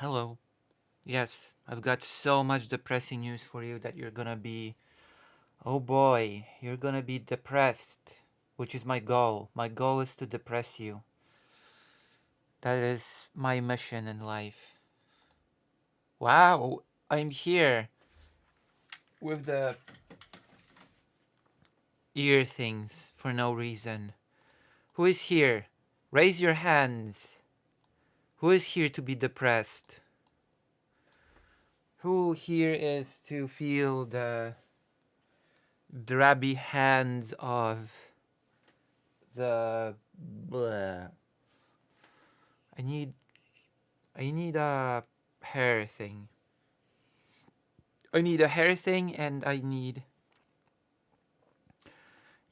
Hello. Yes, I've got so much depressing news for you that you're gonna be. Oh boy, you're gonna be depressed, which is my goal. My goal is to depress you. That is my mission in life. Wow, I'm here with the ear things for no reason. Who is here? Raise your hands. Who is here to be depressed? Who here is to feel the drabby hands of the bleh. I need I need a hair thing. I need a hair thing and I need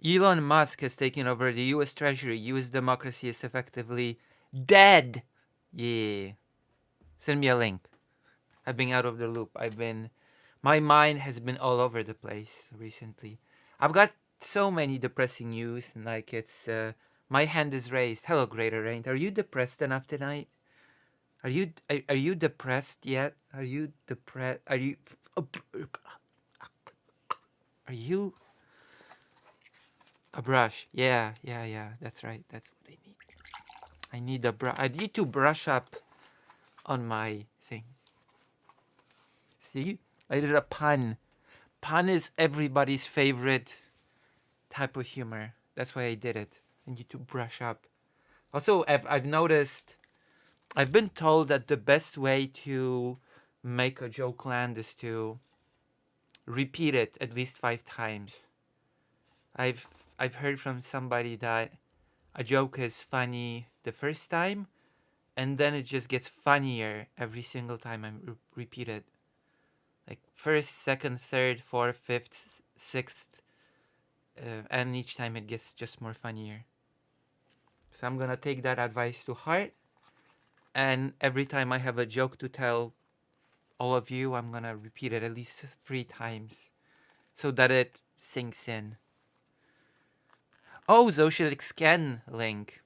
Elon Musk has taken over the US Treasury. US democracy is effectively dead. Yeah. Send me a link. I've been out of the loop. My mind has been all over the place recently. I've got so many depressing news, and like my hand is raised. Hello, Greater Rain. Are you depressed enough tonight? Are you depressed yet? Are you depressed? Are you a brush? Yeah, yeah, yeah. That's right. That's what I need. I need a brush. I need to brush up on my things. See, I did a pun. Pun is everybody's favorite type of humor. That's why I did it. I need to brush up. Also, I've noticed. I've been told that the best way to make a joke land is to repeat it at least 5 times. I've I've heard from somebody that a joke is funny the first time, and then it just gets funnier every single time I repeat it. Like first, second, third, fourth, fifth, sixth, and each time it gets just more funnier. So I'm gonna take that advice to heart, and every time I have a joke to tell all of you, I'm gonna repeat it at least 3 times so that it sinks in. Oh, Socialix can links.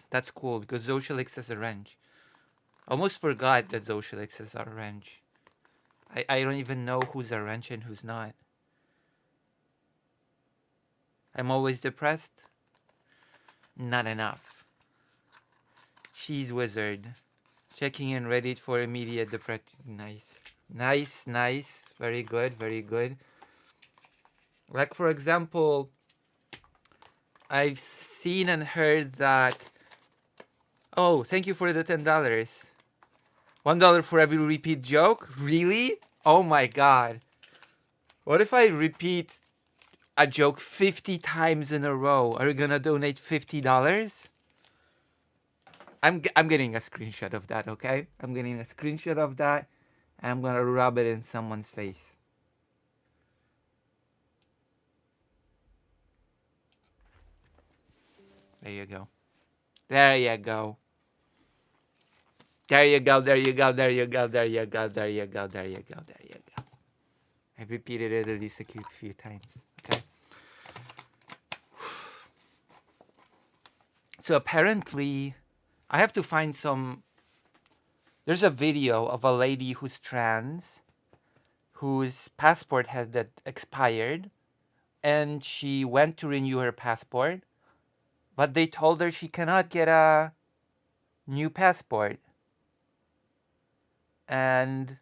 That's cool because Socialix has a wrench. Almost forgot that Socialix has a wrench. I don't even know who's a wrench and who's not. I'm always depressed. Not enough. Cheese Wizard. Checking in Reddit for immediate depression. Nice. Nice, nice. Very good, very good. Like, for example, I've seen and heard that. Oh, thank you for the $10. $1 for every repeat joke? Really? Oh my god. What if I repeat a joke 50 times in a row? Are you gonna donate $50? I'm getting a screenshot of that, okay? I'm getting a screenshot of that and I'm gonna rub it in someone's face. There you go. There you go. There you go, there you go, there you go, there you go, there you go, there you go, there you go. I've repeated it at least a few times, okay? So apparently, I have to find some. There's a video of a lady who's trans, whose passport had that expired, and she went to renew her passport, but they told her she cannot get a new passport. And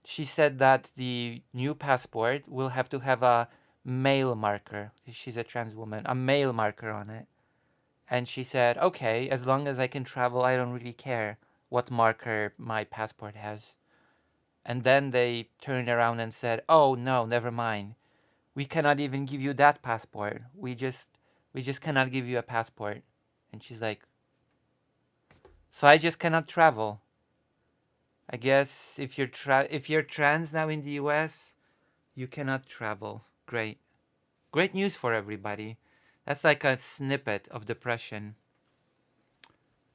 she said that the new passport will have to have a male marker. She's a trans woman, a male marker on it. And she said, okay, as long as I can travel, I don't really care what marker my passport has. And then they turned around and said, oh no, never mind. We cannot even give you that passport. We just cannot give you a passport. And she's like, so I just cannot travel. I guess if you're trans now in the US, you cannot travel. Great. Great news for everybody. That's like a snippet of depression.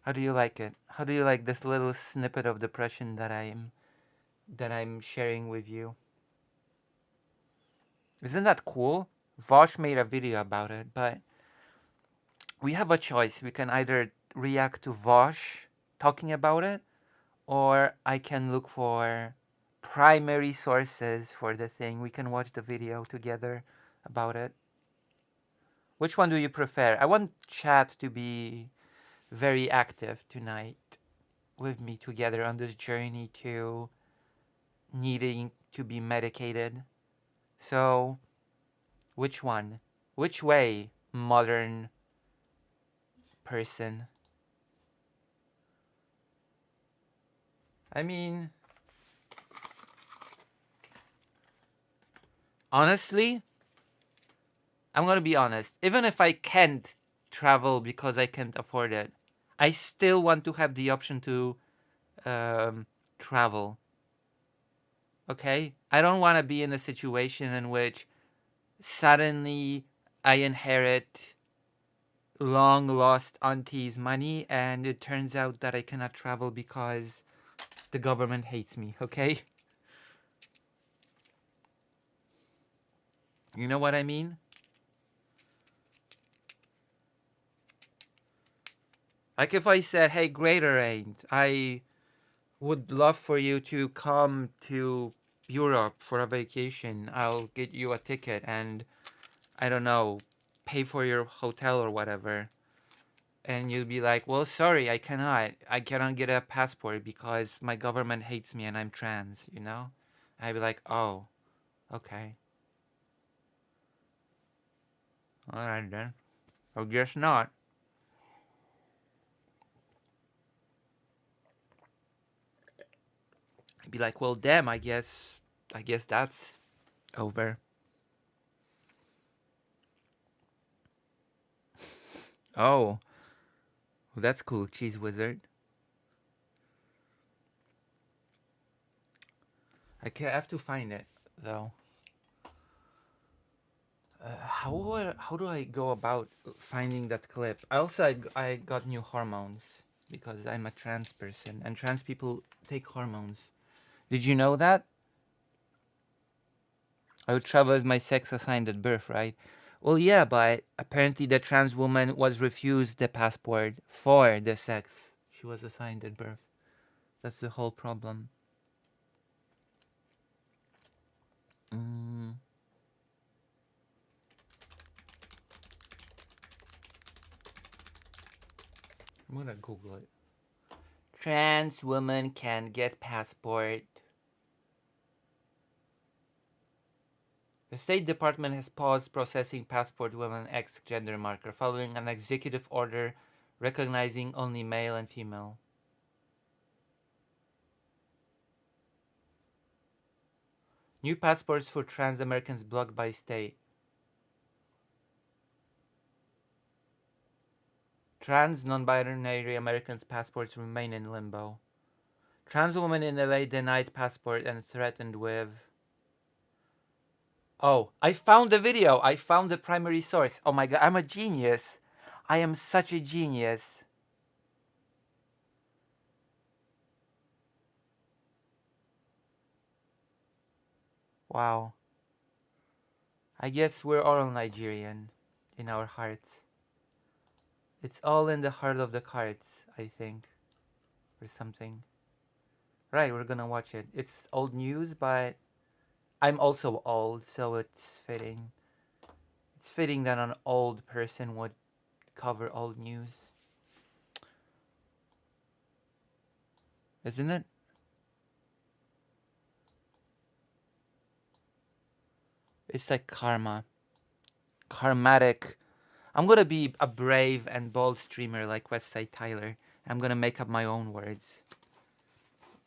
How do you like it? How do you like this little snippet of depression that I'm sharing with you? Isn't that cool? Vosh made a video about it, but we have a choice. We can either react to Vosh talking about it, or I can look for primary sources for the thing. We can watch the video together about it. Which one do you prefer? I want chat to be very active tonight with me together on this journey to needing to be medicated. So, which one? Which way, modern person? I mean, honestly, I'm gonna be honest. Even if I can't travel because I can't afford it, I still want to have the option to um, travel. Okay? I don't want to be in a situation in which suddenly I inherit long lost auntie's money and it turns out that I cannot travel because the government hates me. Okay? You know what I mean? Like if I said, hey, Greater Ain't, I would love for you to come to Europe for a vacation. I'll get you a ticket and I don't know, pay for your hotel or whatever. And you'll be like, well, sorry, I cannot. I cannot get a passport because my government hates me and I'm trans, you know? I'd be like, oh, okay. All right then. I guess not. I'd be like, well, damn, I guess that's over. Oh, well, that's cool, Cheese Wizard. I have to find it though. How do I go about finding that clip? I got new hormones because I'm a trans person and trans people take hormones. Did you know that? I would travel as my sex assigned at birth, right? Well, yeah, but apparently the trans woman was refused the passport for the sex she was assigned at birth. That's the whole problem. Mm, I'm gonna Google it. Trans woman can get passport. The State Department has paused processing passport women X gender marker following an executive order recognizing only male and female. New passports for trans Americans blocked by state. Trans non-binary Americans' passports remain in limbo. Trans woman in LA denied passport and threatened with... Oh, I found the video. I found the primary source. Oh my god, I'm a genius. I am such a genius. Wow. I guess we're all Nigerian in our hearts. It's all in the heart of the cards, I think. Or something. Right, we're gonna watch it. It's old news, but I'm also old, so it's fitting. It's fitting that an old person would cover old news. Isn't it? It's like karma. Karmatic. I'm gonna be a brave and bold streamer like Westside Tyler. I'm gonna make up my own words.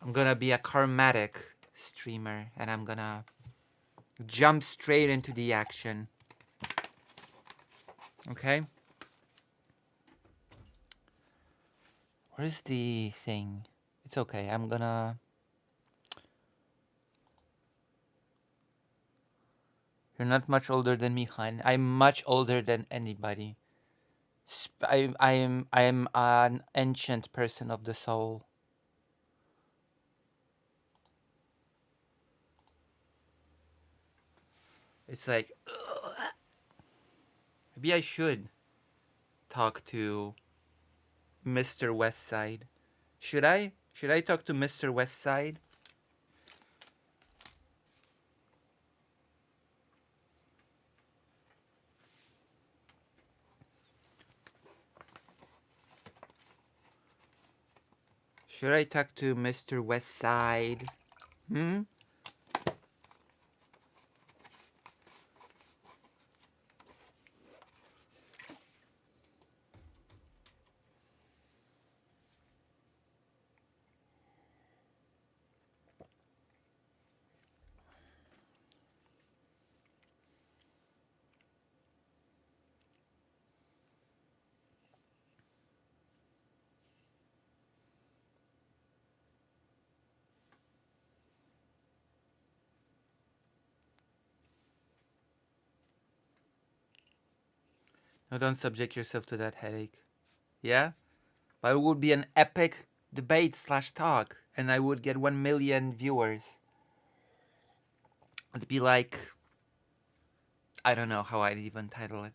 I'm gonna be a karmatic streamer and I'm gonna jump straight into the action. Okay? Where's the thing? It's okay. I'm gonna... You're not much older than me, Han. I'm much older than anybody. I'm an ancient person of the soul. It's like, ugh. Maybe I should talk to Mr. Westside. Should I? Should I talk to Mr. Westside? Should I talk to Mr. Westside? Hmm? No, don't subject yourself to that headache. Yeah? But it would be an epic debate slash talk, and I would get 1 million viewers. It'd be like, I don't know how I'd even title it.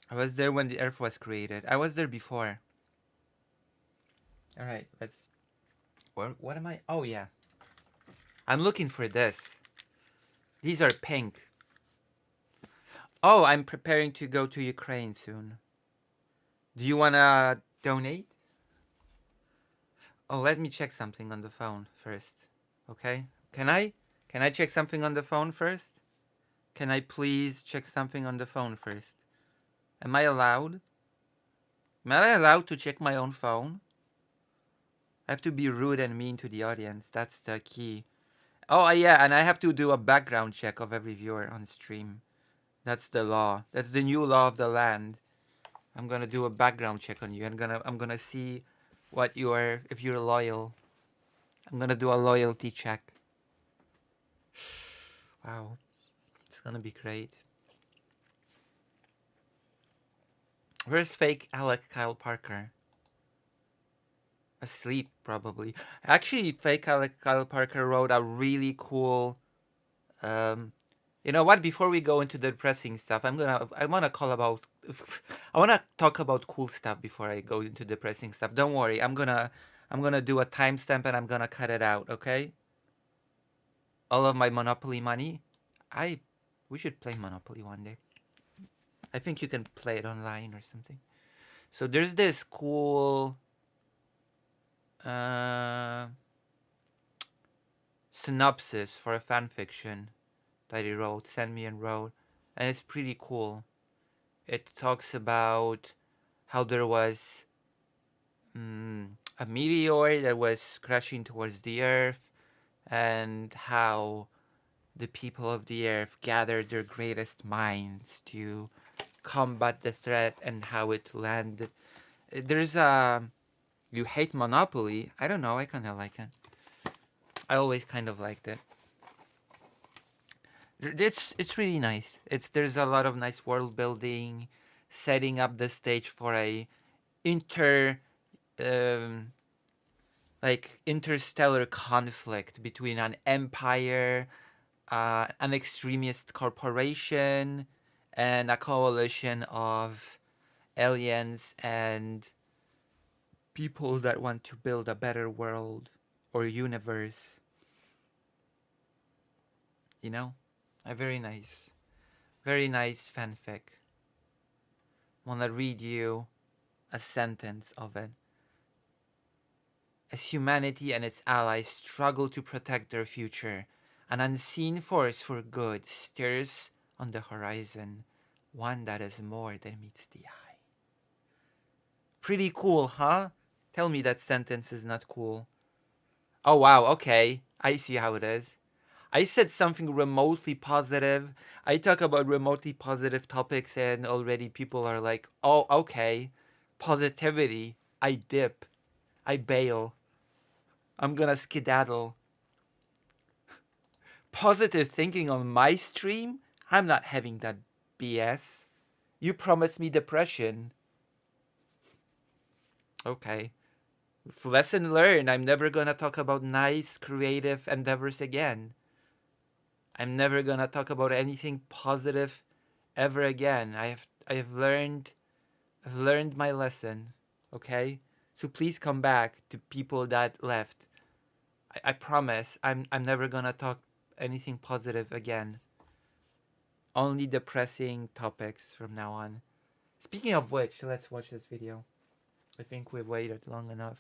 I was there when the Earth was created. I was there before. All right, let's. What am I? Oh yeah, I'm looking for this. These are pink. Oh, I'm preparing to go to Ukraine soon. Do you wanna donate? Oh, let me check something on the phone first. Okay? Can I? Can I check something on the phone first? Can I please check something on the phone first? Am I allowed? Am I allowed to check my own phone? I have to be rude and mean to the audience. That's the key. Oh, yeah, and I have to do a background check of every viewer on stream. That's the law. That's the new law of the land. I'm gonna do a background check on you. I'm gonna see what you are, if you're loyal. I'm gonna do a loyalty check. Wow, it's gonna be great. Where's fake Alec Kyle Parker? Asleep, probably. Actually, fake Alec Kyle Parker wrote a really cool. You know what? Before we go into the depressing stuff, I wanna call about. I wanna talk about cool stuff before I go into depressing stuff. Don't worry. I'm gonna do a timestamp and I'm gonna cut it out. Okay? All of my Monopoly money. I. We should play Monopoly one day. I think you can play it online or something. So there's this cool synopsis for a fan fiction that he wrote, sent me and wrote, and it's pretty cool. It talks about how there was a meteor that was crashing towards the Earth, and how the people of the Earth gathered their greatest minds to combat the threat, and how it landed. There's a. You hate Monopoly? I don't know. I kind of like it. I always kind of liked it. It's really nice. There's a lot of nice world building, setting up the stage for a inter um, like interstellar conflict between an empire, an extremist corporation, and a coalition of aliens and people that want to build a better world or universe. You know, a very nice fanfic. Wanna read you a sentence of it. As humanity and its allies struggle to protect their future, an unseen force for good stirs on the horizon, one that is more than meets the eye. Pretty cool, huh? Tell me that sentence is not cool. Oh wow, okay. I see how it is. I said something remotely positive. I talk about remotely positive topics and already people are like, oh, okay. Positivity. I dip. I bail. I'm gonna skedaddle. Positive thinking on my stream? I'm not having that BS. You promised me depression. Okay. Lesson learned. I'm never gonna talk about nice, creative endeavors again. I'm never gonna talk about anything positive ever again. I've learned my lesson. Okay? So please come back to people that left. I promise I'm never gonna talk anything positive again. Only depressing topics from now on. Speaking of which, let's watch this video. I think we've waited long enough.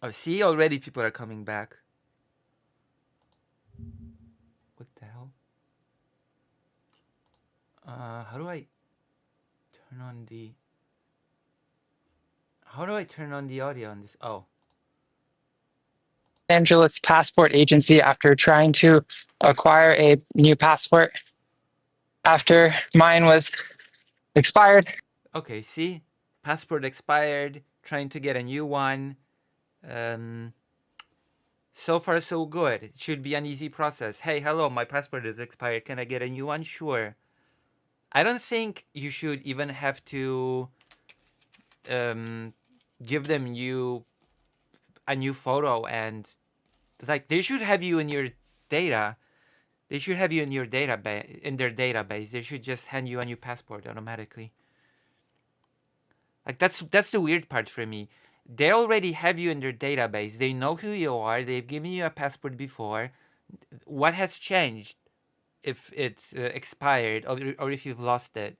Oh, see, already people are coming back. What the hell? How do I turn on the... How do I turn on the audio on this? Oh. Angeles passport agency after trying to acquire a new passport after mine was expired. Okay, see? Passport expired, trying to get a new one. Um, so far, so good. It should be an easy process. Hey, hello, my passport is expired. Can I get a new one? Sure. I don't think you should even have to give them a new photo, and like they should have you in your data. They should have you in your database, in their database. They should just hand you a new passport automatically. Like that's the weird part for me. They already have you in their database. They know who you are. They've given you a passport before. What has changed if it's expired, or if you've lost it?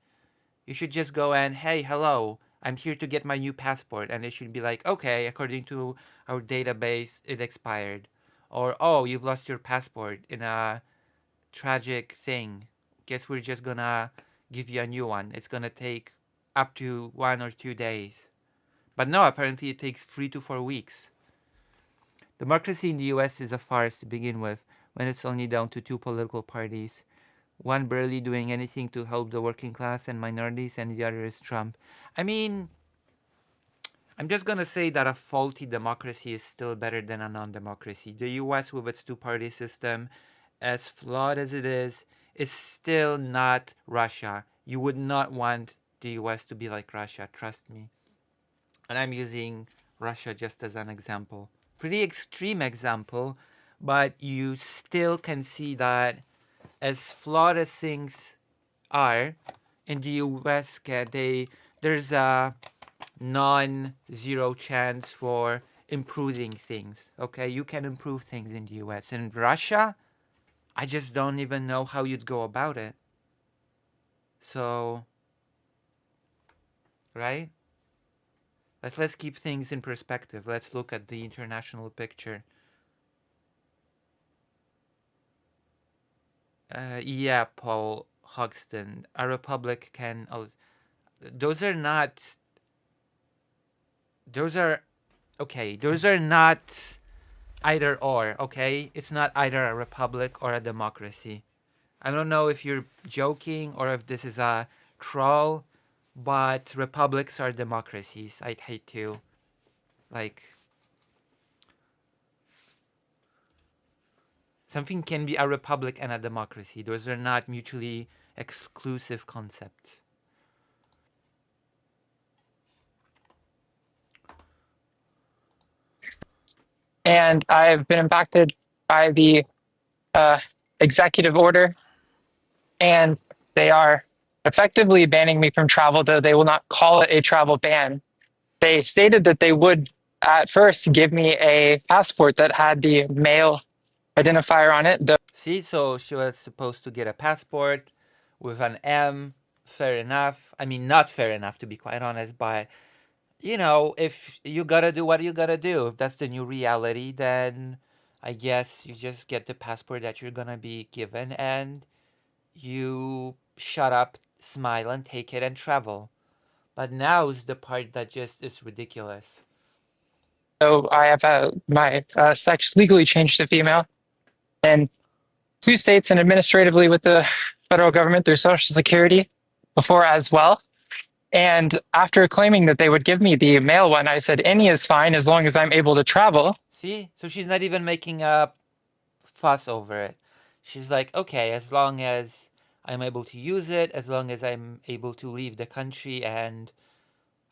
You should just go and, hey, hello, I'm here to get my new passport. And it should be like, okay, according to our database, it expired. Or, oh, you've lost your passport in a tragic thing. Guess we're just gonna give you a new one. It's gonna take up to 1 or 2 days. But no, apparently it takes 3 to 4 weeks. Democracy in the US is a farce to begin with when it's only down to two political parties. One barely doing anything to help the working class and minorities, and the other is Trump. I mean, I'm just gonna say that a faulty democracy is still better than a non democracy. The US, with its two party system, as flawed as it is still not Russia. You would not want the US to be like Russia, trust me. And I'm using Russia just as an example. Pretty extreme example, but you still can see that as flawed as things are in the US, there's a non-zero chance for improving things. Okay, you can improve things in the US. In Russia, I just don't even know how you'd go about it. So, right? Let's keep things in perspective. Let's look at the international picture. Yeah, Paul Hogston, a republic can. Those are not. Those are okay. Those are not either or. Okay, it's not either a republic or a democracy. I don't know if you're joking or if this is a troll, but republics are democracies. I'd hate to, like, something can be a republic and a democracy. Those are not mutually exclusive concepts. And I've been impacted by the uh, executive order, and they are effectively banning me from travel, though they will not call it a travel ban. They stated that they would at first give me a passport that had the male identifier on it. See, so she was supposed to get a passport with an M. Fair enough. I mean, not fair enough, to be quite honest, but you know, if you gotta do what you gotta do, if that's the new reality, then I guess you just get the passport that you're gonna be given and you shut up, smile, and take it and travel. But now's the part that just is ridiculous. So I have my sex legally changed to female in 2 states and administratively with the federal government through Social Security before as well. And after claiming that they would give me the male one, I said any is fine as long as I'm able to travel. See? So she's not even making a fuss over it. She's like, okay, as long as I'm able to use it, as long as I'm able to leave the country and,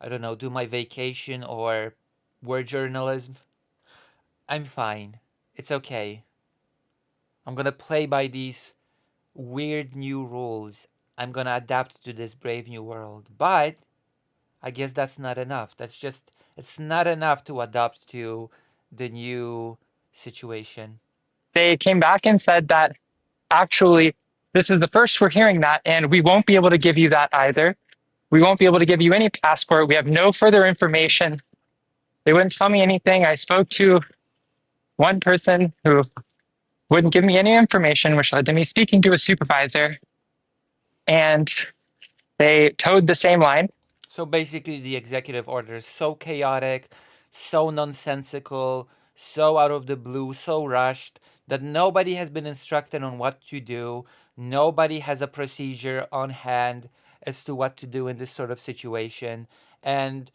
I don't know, do my vacation or word journalism, I'm fine. It's okay. I'm gonna play by these weird new rules. I'm gonna adapt to this brave new world. But I guess that's not enough. It's not enough to adapt to the new situation. They came back and said that actually, this is the first we're hearing that, and we won't be able to give you that either. We won't be able to give you any passport. We have no further information. They wouldn't tell me anything. I spoke to one person who wouldn't give me any information, which led to me speaking to a supervisor, and they towed the same line. So basically, the executive order is so chaotic, so nonsensical, so out of the blue, so rushed that nobody has been instructed on what to do. Nobody has a procedure on hand as to what to do in this sort of situation. And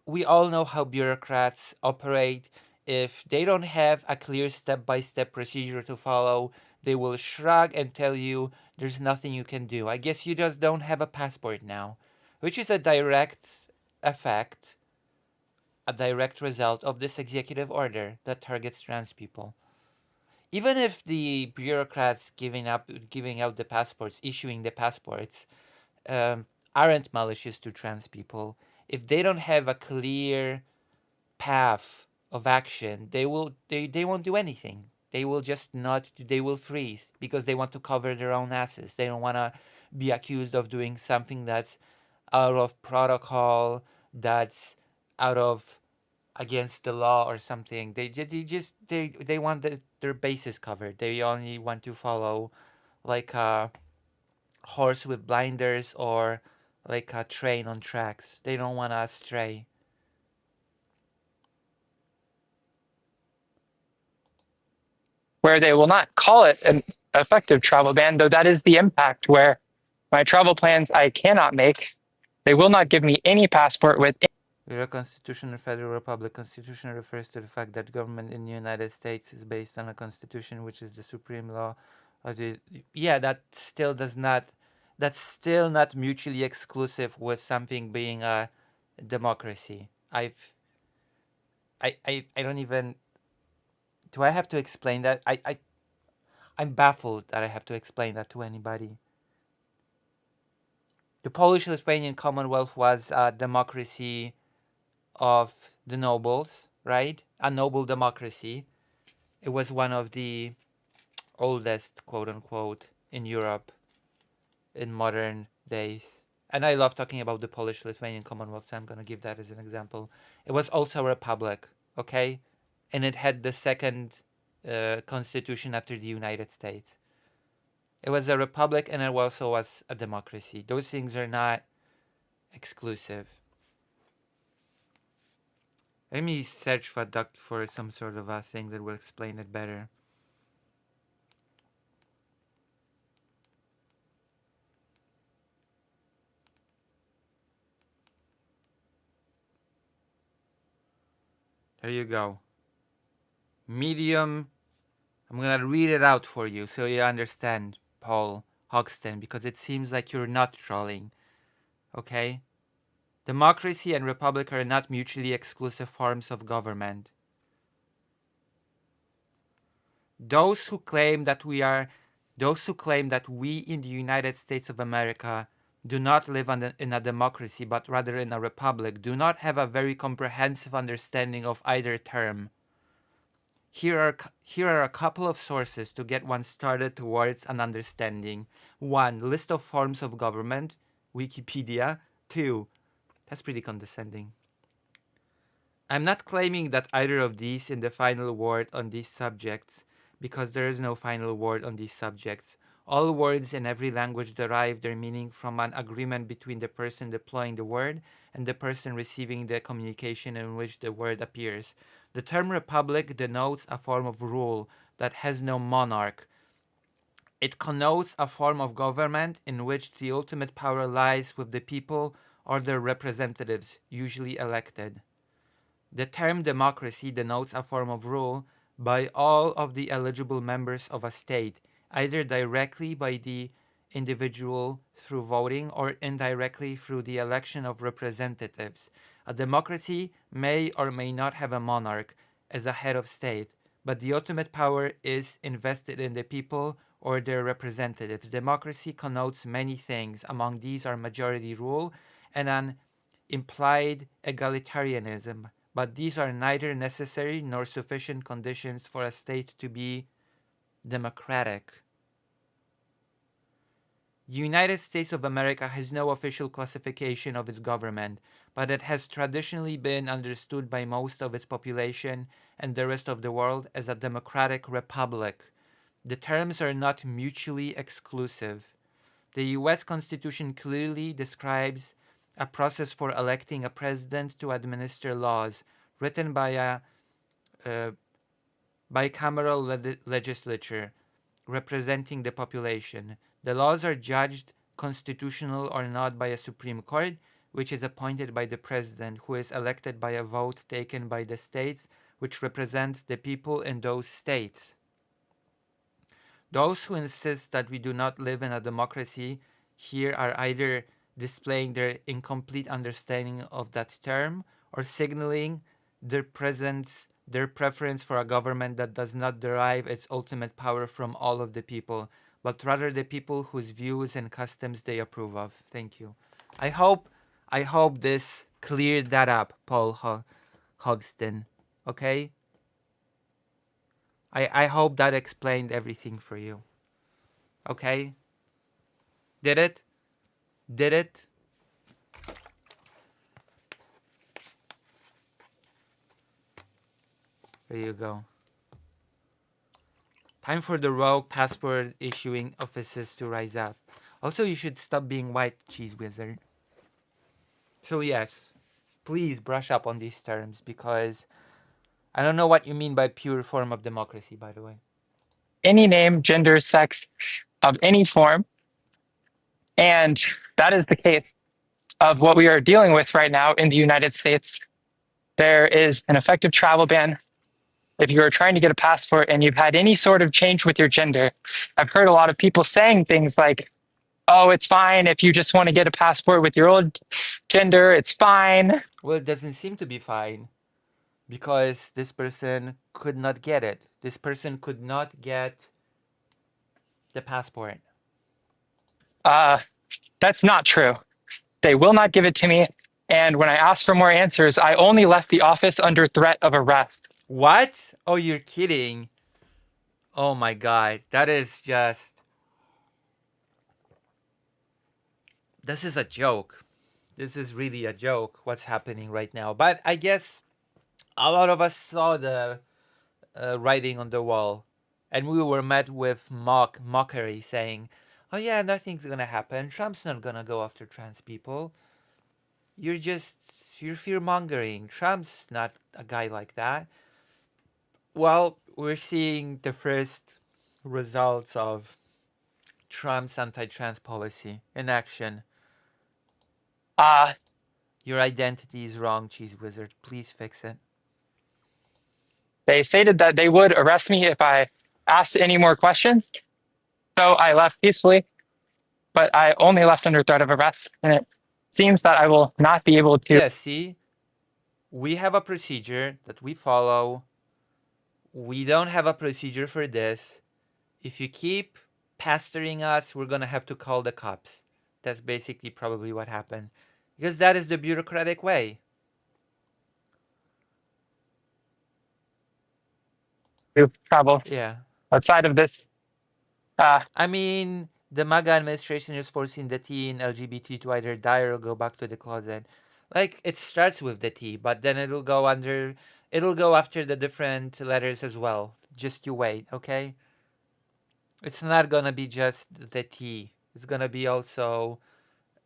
we all know how bureaucrats operate. If they don't have a clear step by step procedure to follow, they will shrug and tell you there's nothing you can do. I guess you just don't have a passport now, which is a direct effect, a direct result of this executive order that targets trans people. Even if the bureaucrats giving out the passports, issuing the passports, um, aren't malicious to trans people, if they don't have a clear path of action, they won't do anything. They will just not. They will freeze because they want to cover their own asses. They don't want to be accused of doing something that's out of protocol, that's out of against the law or something. They want their bases covered. They only want to follow like a horse with blinders or like a train on tracks. They don't want to stray. Where they will not call it an effective travel ban, though that is the impact where my travel plans I cannot make. They will not give me any passport with. We're a constitutional federal republic. Constitution refers to the fact that government in the United States is based on a constitution, which is the supreme law of the. Yeah, that still does not. That's still not mutually exclusive with something being a democracy. I don't even. Do I have to explain that? I'm baffled that I have to explain that to anybody. The Polish Lithuanian Commonwealth was a democracy of the nobles, right? A noble democracy. It was one of the oldest, quote unquote, in Europe in modern days. And I love talking about the Polish Lithuanian Commonwealth, so I'm going to give that as an example. It was also a republic, okay? And it had the second constitution after the United States. It was a republic and it also was a democracy. Those things are not exclusive. Let me search for some sort of a thing that will explain it better. There you go. Medium. I'm gonna read it out for you so you understand, Paul Hoxton, because it seems like you're not trolling. Okay? Democracy and republic are not mutually exclusive forms of government. Those who claim that we in the United States of America do not live in a democracy but rather in a republic do not have a very comprehensive understanding of either term. Here are a couple of sources to get one started towards an understanding. 1. List of forms of government, Wikipedia. 2. That's pretty condescending. I'm not claiming that either of these in the final word on these subjects, because there is no final word on these subjects. All words in every language derive their meaning from an agreement between the person deploying the word and the person receiving the communication in which the word appears. The term republic denotes a form of rule that has no monarch. It connotes a form of government in which the ultimate power lies with the people or their representatives, usually elected. The term democracy denotes a form of rule by all of the eligible members of a state, either directly by the individual through voting or indirectly through the election of representatives. A democracy may or may not have a monarch as a head of state, but the ultimate power is invested in the people or their representatives. Democracy connotes many things. Among these are majority rule and an implied egalitarianism, but these are neither necessary nor sufficient conditions for a state to be democratic. The United States of America has no official classification of its government, but it has traditionally been understood by most of its population and the rest of the world as a democratic republic. The terms are not mutually exclusive. The US Constitution clearly describes a process for electing a president to administer laws, written by a bicameral legislature representing the population. The laws are judged constitutional or not by a Supreme Court, which is appointed by the president, who is elected by a vote taken by the states which represent the people in those states. Those who insist that we do not live in a democracy here are either displaying their incomplete understanding of that term or signaling their preference for a government that does not derive its ultimate power from all of the people, but rather the people whose views and customs they approve of. Thank you. I hope this cleared that up, Paul Hogston. Okay? I hope that explained everything for you. Okay? Did it? Did it? There you go. Time for the rogue passport issuing offices to rise up. Also, you should stop being white, cheese wizard. So yes, please brush up on these terms because I don't know what you mean by pure form of democracy, by the way. Any name, gender, sex of any form. And that is the case of what we are dealing with right now in the United States. There is an effective travel ban. If you are trying to get a passport and you've had any sort of change with your gender, I've heard a lot of people saying things like, oh, it's fine if you just want to get a passport with your old gender, it's fine. Well, it doesn't seem to be fine because this person could not get it. This person could not get the passport. That's not true. They will not give it to me. And when I asked for more answers, I only left the office under threat of arrest. What? Oh, you're kidding. Oh my god. That is just. This is a joke. This is really a joke, what's happening right now. But I guess a lot of us saw the writing on the wall. And we were met with mockery saying, oh yeah, nothing's gonna happen. Trump's not gonna go after trans people. You're fear mongering. Trump's not a guy like that. Well, we're seeing the first results of Trump's anti-trans policy in action. Your identity is wrong, Cheese Wizard. Please fix it. They stated that they would arrest me if I asked any more questions. So I left peacefully, but I only left under threat of arrest. And it seems that I will not be able to. Yeah, see? We have a procedure that we follow. We don't have a procedure for this. If you keep pestering us, we're gonna have to call the cops. That's basically probably what happened. Because that is the bureaucratic way. Travel Yeah. outside of this. I mean, the MAGA administration is forcing the T in LGBT to either die or go back to the closet. Like, it starts with the T, but then it'll go after the different letters as well. Just you wait, okay? It's not gonna be just the T. It's gonna be also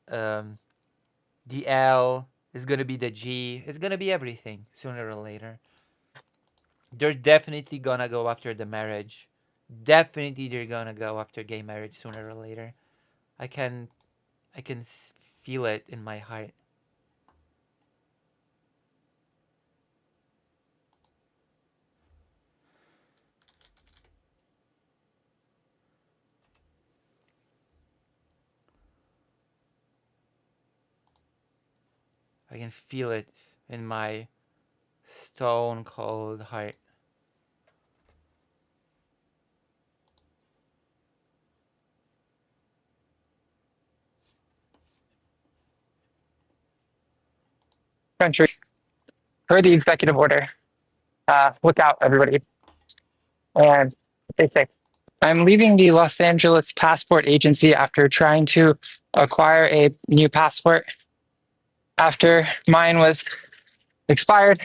the L. It's gonna be the G. It's gonna be everything sooner or later. They're definitely gonna go after the marriage. Definitely, they're gonna go after gay marriage sooner or later. I can, I can feel it in my heart. I can feel it in my stone cold heart. country per the executive order. Look out, everybody. And they say, I'm leaving the Los Angeles Passport Agency after trying to acquire a new passport after mine was expired.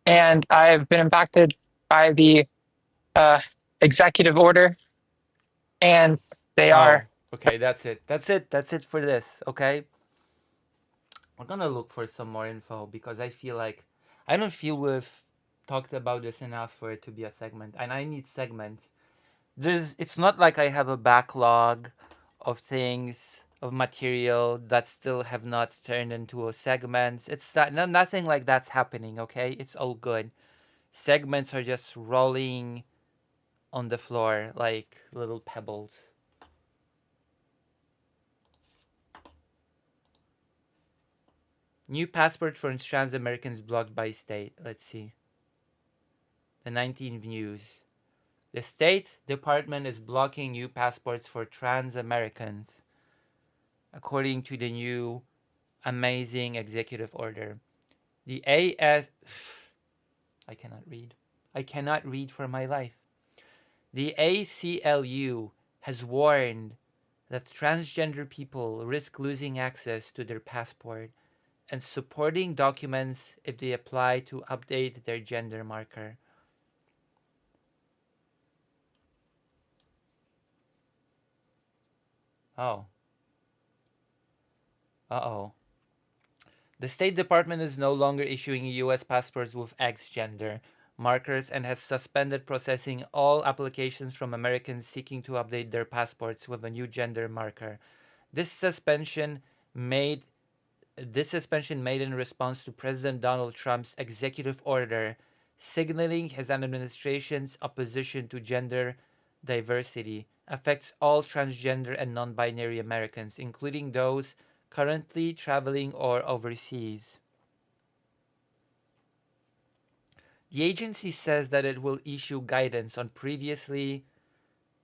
And I've been impacted by the uh, executive order, and they Oh, are. okay, that's it. That's it. That's it for this, okay? We're gonna look for some more info because I feel like I don't feel we've talked about this enough for it to be a segment, and I need segments. It's not like I have a backlog of things of material that still have not turned into a segments. It's not no, nothing like that's happening, okay? It's all good. Segments are just rolling on the floor like little pebbles. New passport for trans Americans blocked by state. Let's see. The 19 views. The State Department is blocking new passports for trans Americans, according to the new amazing executive order. The AS. I cannot read. I cannot read for my life. The ACLU has warned that transgender people risk losing access to their passport and supporting documents if they apply to update their gender marker. Oh. Uh-oh. The State Department is no longer issuing U.S. passports with X gender markers and has suspended processing all applications from Americans seeking to update their passports with a new gender marker. This suspension made in response to President Donald Trump's executive order signaling his administration's opposition to gender diversity affects all transgender and non-binary Americans, including those currently traveling or overseas. The agency says that it will issue guidance on previously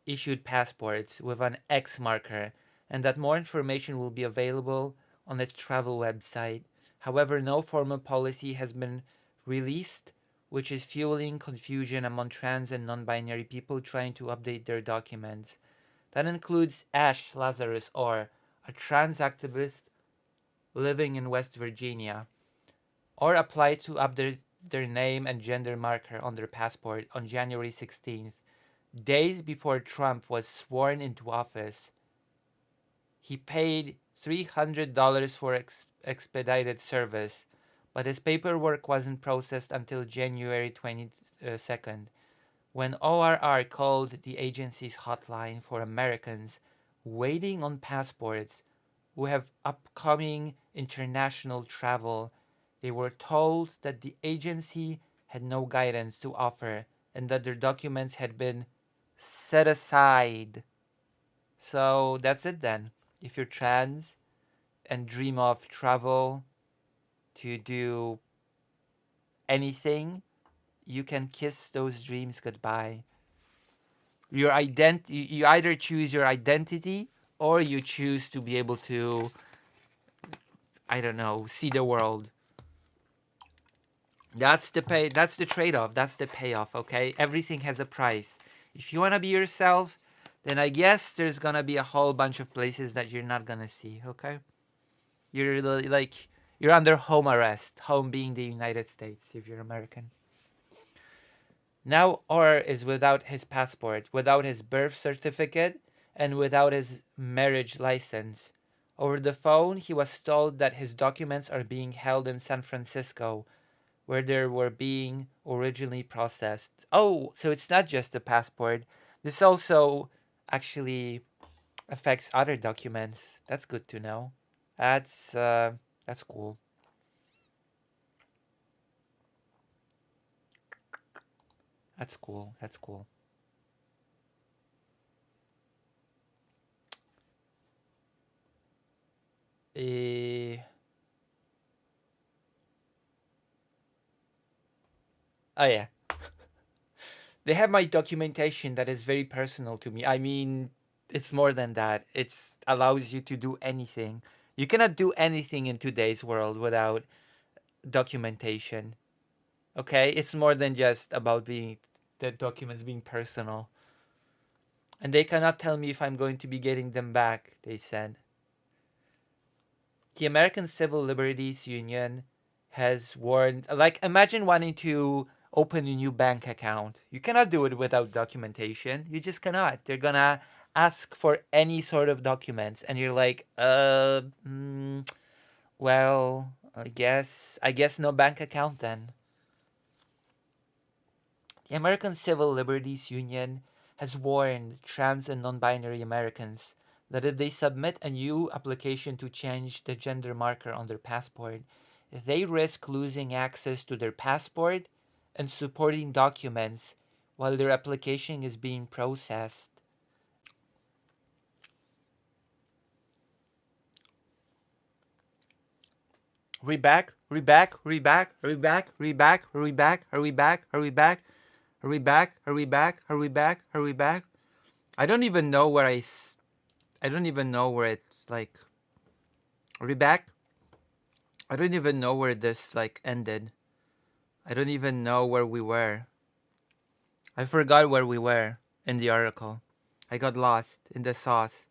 issued passports with an X marker and that more information will be available on its travel website. However, no formal policy has been released, which is fueling confusion among trans and non binary people trying to update their documents. That includes Ash Lazarus, or a trans activist living in West Virginia, or apply to update their name and gender marker on their passport on January 16th, days before Trump was sworn into office. He paid $300 for expedited service, but his paperwork wasn't processed until January 22nd, when ORR called the agency's hotline for Americans waiting on passports who have upcoming international travel. They were told that the agency had no guidance to offer and that their documents had been set aside. So that's it then. If you're trans and dream of travel to do anything, you can kiss those dreams goodbye. You either choose your identity or you choose to be able to, I don't know, see the world. That's the pay. That's the trade-off. That's the payoff. Okay, everything has a price. If you wanna be yourself, then I guess there's gonna be a whole bunch of places that you're not gonna see. Okay, you're like you're under home arrest. Home being the United States if you're American. Now Orr is without his passport, without his birth certificate, and without his marriage license. Over the phone, he was told that his documents are being held in San Francisco, where they were being originally processed. Oh, so it's not just the passport. This also actually affects other documents. That's good to know. That's cool. That's cool. That's cool. Eh, oh yeah. They have my documentation that is very personal to me. I mean, it's more than that. It allows you to do anything. You cannot do anything in today's world without documentation. Okay, it's more than just about being the documents being personal. And they cannot tell me if I'm going to be getting them back, they said. The American Civil Liberties Union has warned, like, imagine wanting to open a new bank account. You cannot do it without documentation. You just cannot. They're gonna ask for any sort of documents, and you're like, well, I guess no bank account then. The American Civil Liberties Union has warned trans and non-binary Americans that if they submit a new application to change the gender marker on their passport, they risk losing access to their passport and supporting documents while their application is being processed. Are we back? Are we back? Are we back? Are we back? Are we back? Are we back? Are we back? Are we back? Are we back? Are we back? Are we back? Are we back? I don't even know where I don't even know where it's like. Are we back? I don't even know where this like ended. I don't even know where we were. I forgot where we were in the article. I got lost in the sauce.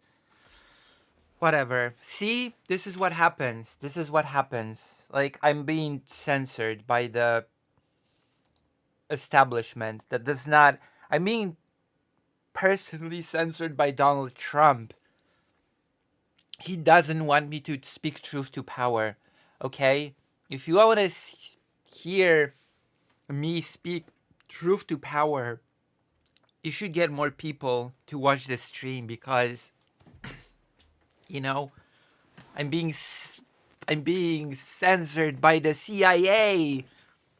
Whatever. See, this is what happens. This is what happens. Like, I'm being censored by the establishment that does not. I'm being personally censored by Donald Trump. He doesn't want me to speak truth to power. Okay? If you want to hear me speak truth to power, you should get more people to watch this stream because, you know, I'm being I'm being censored by the CIA.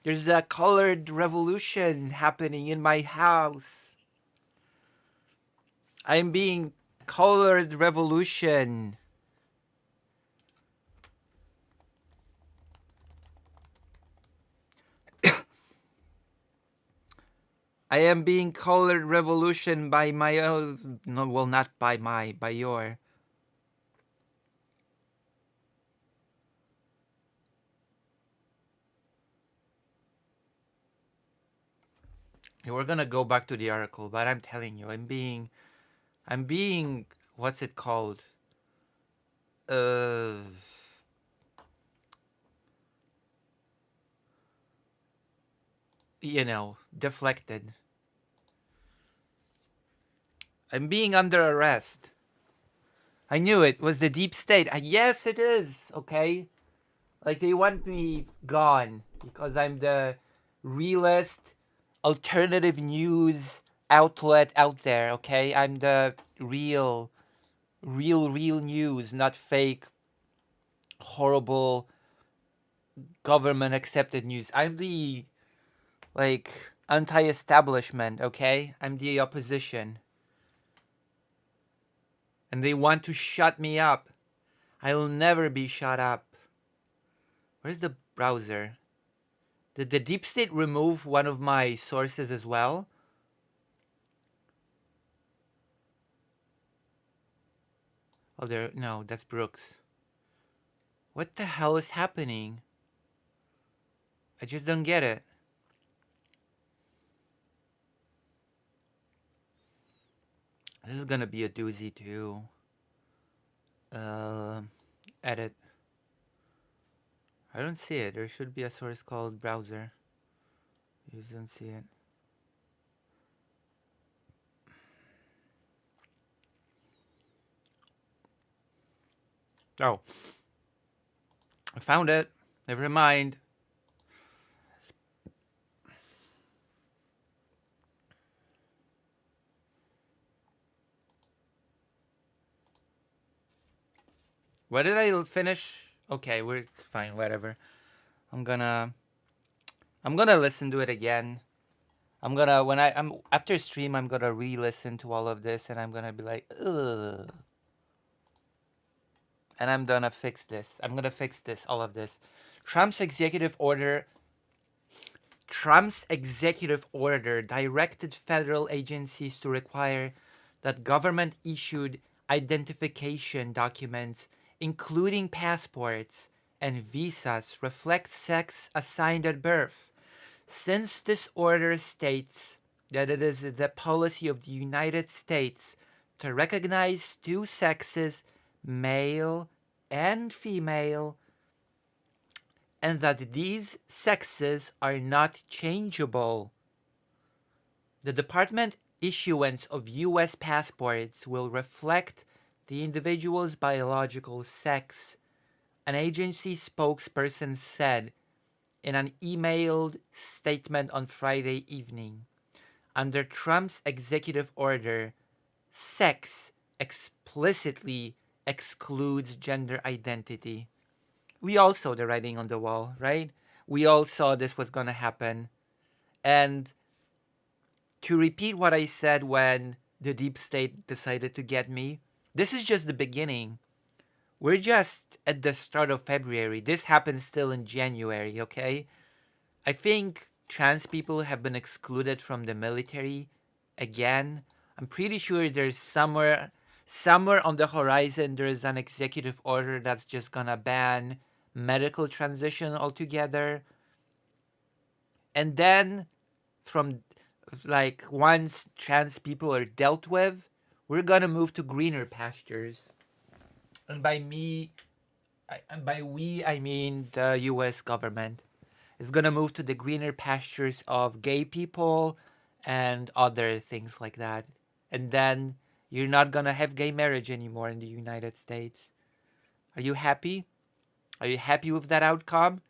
There's a colored revolution happening in my house. I'm being colored revolution. I am being colored revolution by my own. No, well, not by my, by your. We're gonna go back to the article, but I'm telling you, I'm being, what's it called? Uh, deflected. I'm being under arrest. I knew it was the deep state. Yes, it is. Okay, like they want me gone because I'm the realest alternative news outlet out there. Okay, I'm the real news, not fake, horrible government accepted news. I'm the like anti-establishment. Okay, I'm the opposition, and they want to shut me up. I'll never be shut up. Where's the browser? Did the deep state remove one of my sources as well? Oh, no, that's Brooks. What the hell is happening? I just don't get it. This is gonna be a doozy too. Edit. I don't see it. There should be a source called browser. You just don't see it. Oh. I found it. Never mind. What did I finish? Okay, it's fine, whatever. I'm gonna listen to it again. I'm after stream I'm gonna re-listen to all of this and I'm gonna be like, ugh. And I'm gonna fix this. I'm gonna fix this, all of this. Trump's executive order directed federal agencies to require that government issued identification documents, including passports and visas reflect sex assigned at birth. Since this order states that it is the policy of the United States to recognize two sexes, male and female, and that these sexes are not changeable, the Department issuance of U.S. passports will reflect the individual's biological sex, an agency spokesperson said in an emailed statement on Friday evening. Under Trump's executive order, sex explicitly excludes gender identity. We all saw the writing on the wall, right? We all saw this was going to happen. And to repeat what I said when the deep state decided to get me, this is just the beginning. We're just at the start of February. This happened still in January, okay? I think trans people have been excluded from the military again. I'm pretty sure there's somewhere on the horizon there is an executive order that's just gonna ban medical transition altogether. And then from like once trans people are dealt with, we're gonna move to greener pastures. And by we I mean the US government is gonna move to the greener pastures of gay people and other things like that. And then you're not gonna have gay marriage anymore in the United States. Are you happy? Are you happy with that outcome?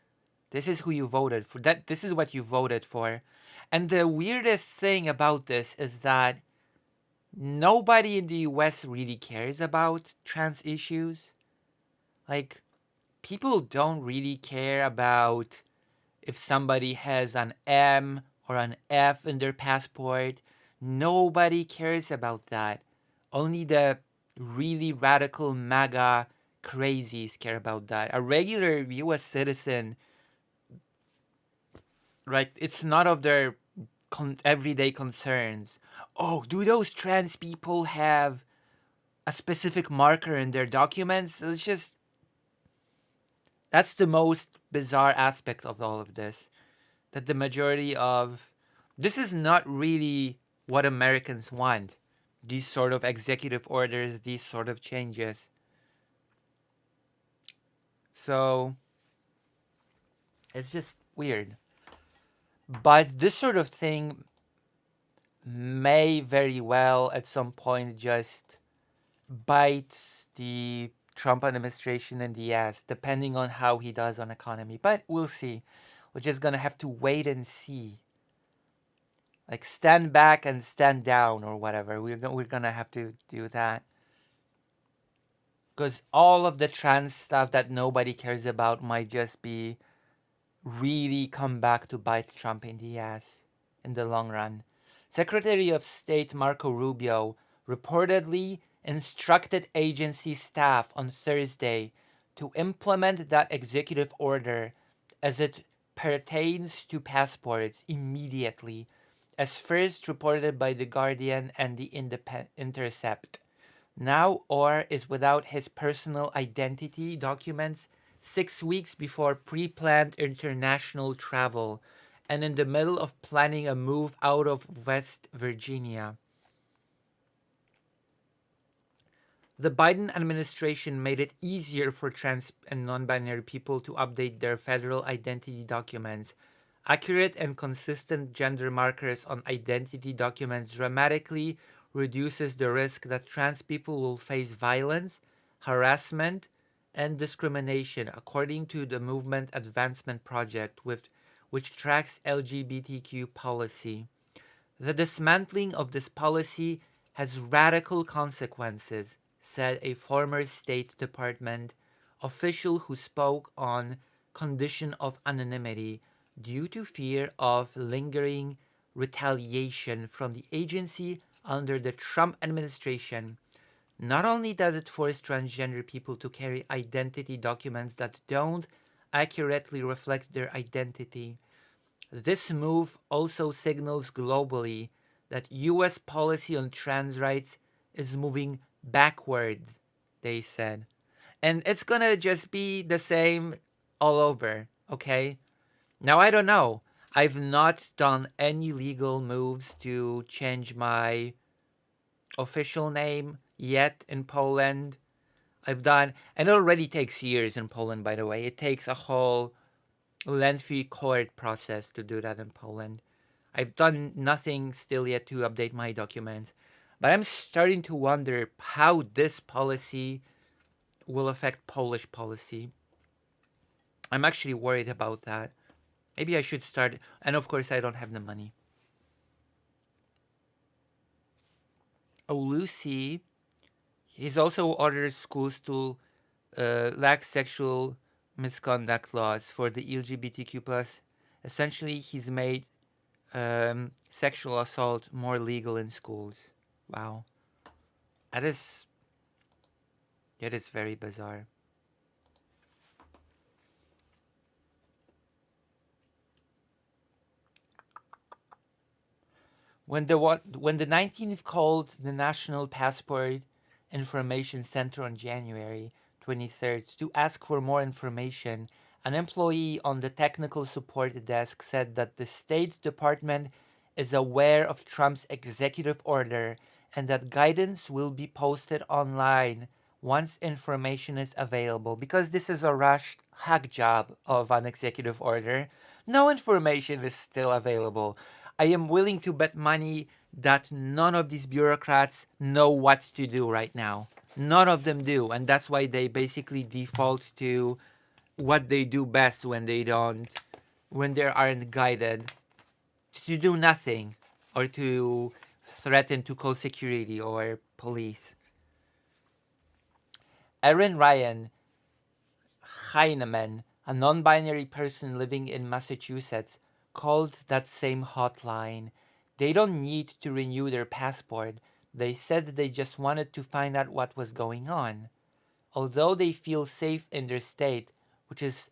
This is who you voted for. This is what you voted for. And the weirdest thing about this is that nobody in the US really cares about trans issues. Like, people don't really care about if somebody has an M or an F in their passport. Nobody cares about that. Only the really radical MAGA crazies care about that. A regular US citizen, right? It's not of their everyday concerns. Oh, do those trans people have a specific marker in their documents? It's just, that's the most bizarre aspect of all of this. That the majority of this is not really what Americans want. These sort of executive orders, these sort of changes. So it's just weird. But this sort of thing may very well at some point just bite the Trump administration in the ass, depending on how he does on economy. But we'll see. We're just gonna have to wait and see. Like stand back and stand down or whatever. We're gonna have to do that. Because all of the trans stuff that nobody cares about might just be really come back to bite Trump in the ass in the long run. Secretary of State Marco Rubio reportedly instructed agency staff on Thursday to implement that executive order as it pertains to passports immediately, as first reported by The Guardian and The Intercept. Now Orr is without his personal identity documents 6 weeks before pre-planned international travel and in the middle of planning a move out of West Virginia. The Biden administration made it easier for trans and non-binary people to update their federal identity documents. Accurate and consistent gender markers on identity documents dramatically reduces the risk that trans people will face violence, harassment, and discrimination, according to the Movement Advancement Project, which tracks LGBTQ policy. The dismantling of this policy has radical consequences, said a former State Department official who spoke on condition of anonymity due to fear of lingering retaliation from the agency under the Trump administration. Not only does it force transgender people to carry identity documents that don't accurately reflect their identity, this move also signals globally that US policy on trans rights is moving backward, they said. And it's gonna just be the same all over, okay? Now, I don't know. I've not done any legal moves to change my official name yet in Poland. I've done, and it already takes years in Poland, by the way. It takes a whole lengthy court process to do that in Poland. I've done nothing still yet to update my documents, but I'm starting to wonder how this policy will affect Polish policy. I'm actually worried about that. Maybe I should start, and of course, I don't have the money. Oh, Lucy, he's also ordered schools to lack sexual misconduct laws for the LGBTQ plus. Essentially, he's made sexual assault more legal in schools. Wow, that is very bizarre. When the 19th called the National Passport Information Center on January 23rd to ask for more information, an employee on the technical support desk said that the State Department is aware of Trump's executive order and that guidance will be posted online once information is available. Because this is a rushed hack job of an executive order, no information is still available. I am willing to bet money that none of these bureaucrats know what to do right now. None of them do, and that's why they basically default to what they do best when they aren't guided, to do nothing or to threaten to call security or police. Erin Ryan Heineman, a non-binary person living in Massachusetts, called that same hotline. They don't need to renew their passport. They said they just wanted to find out what was going on. Although they feel safe in their state, which is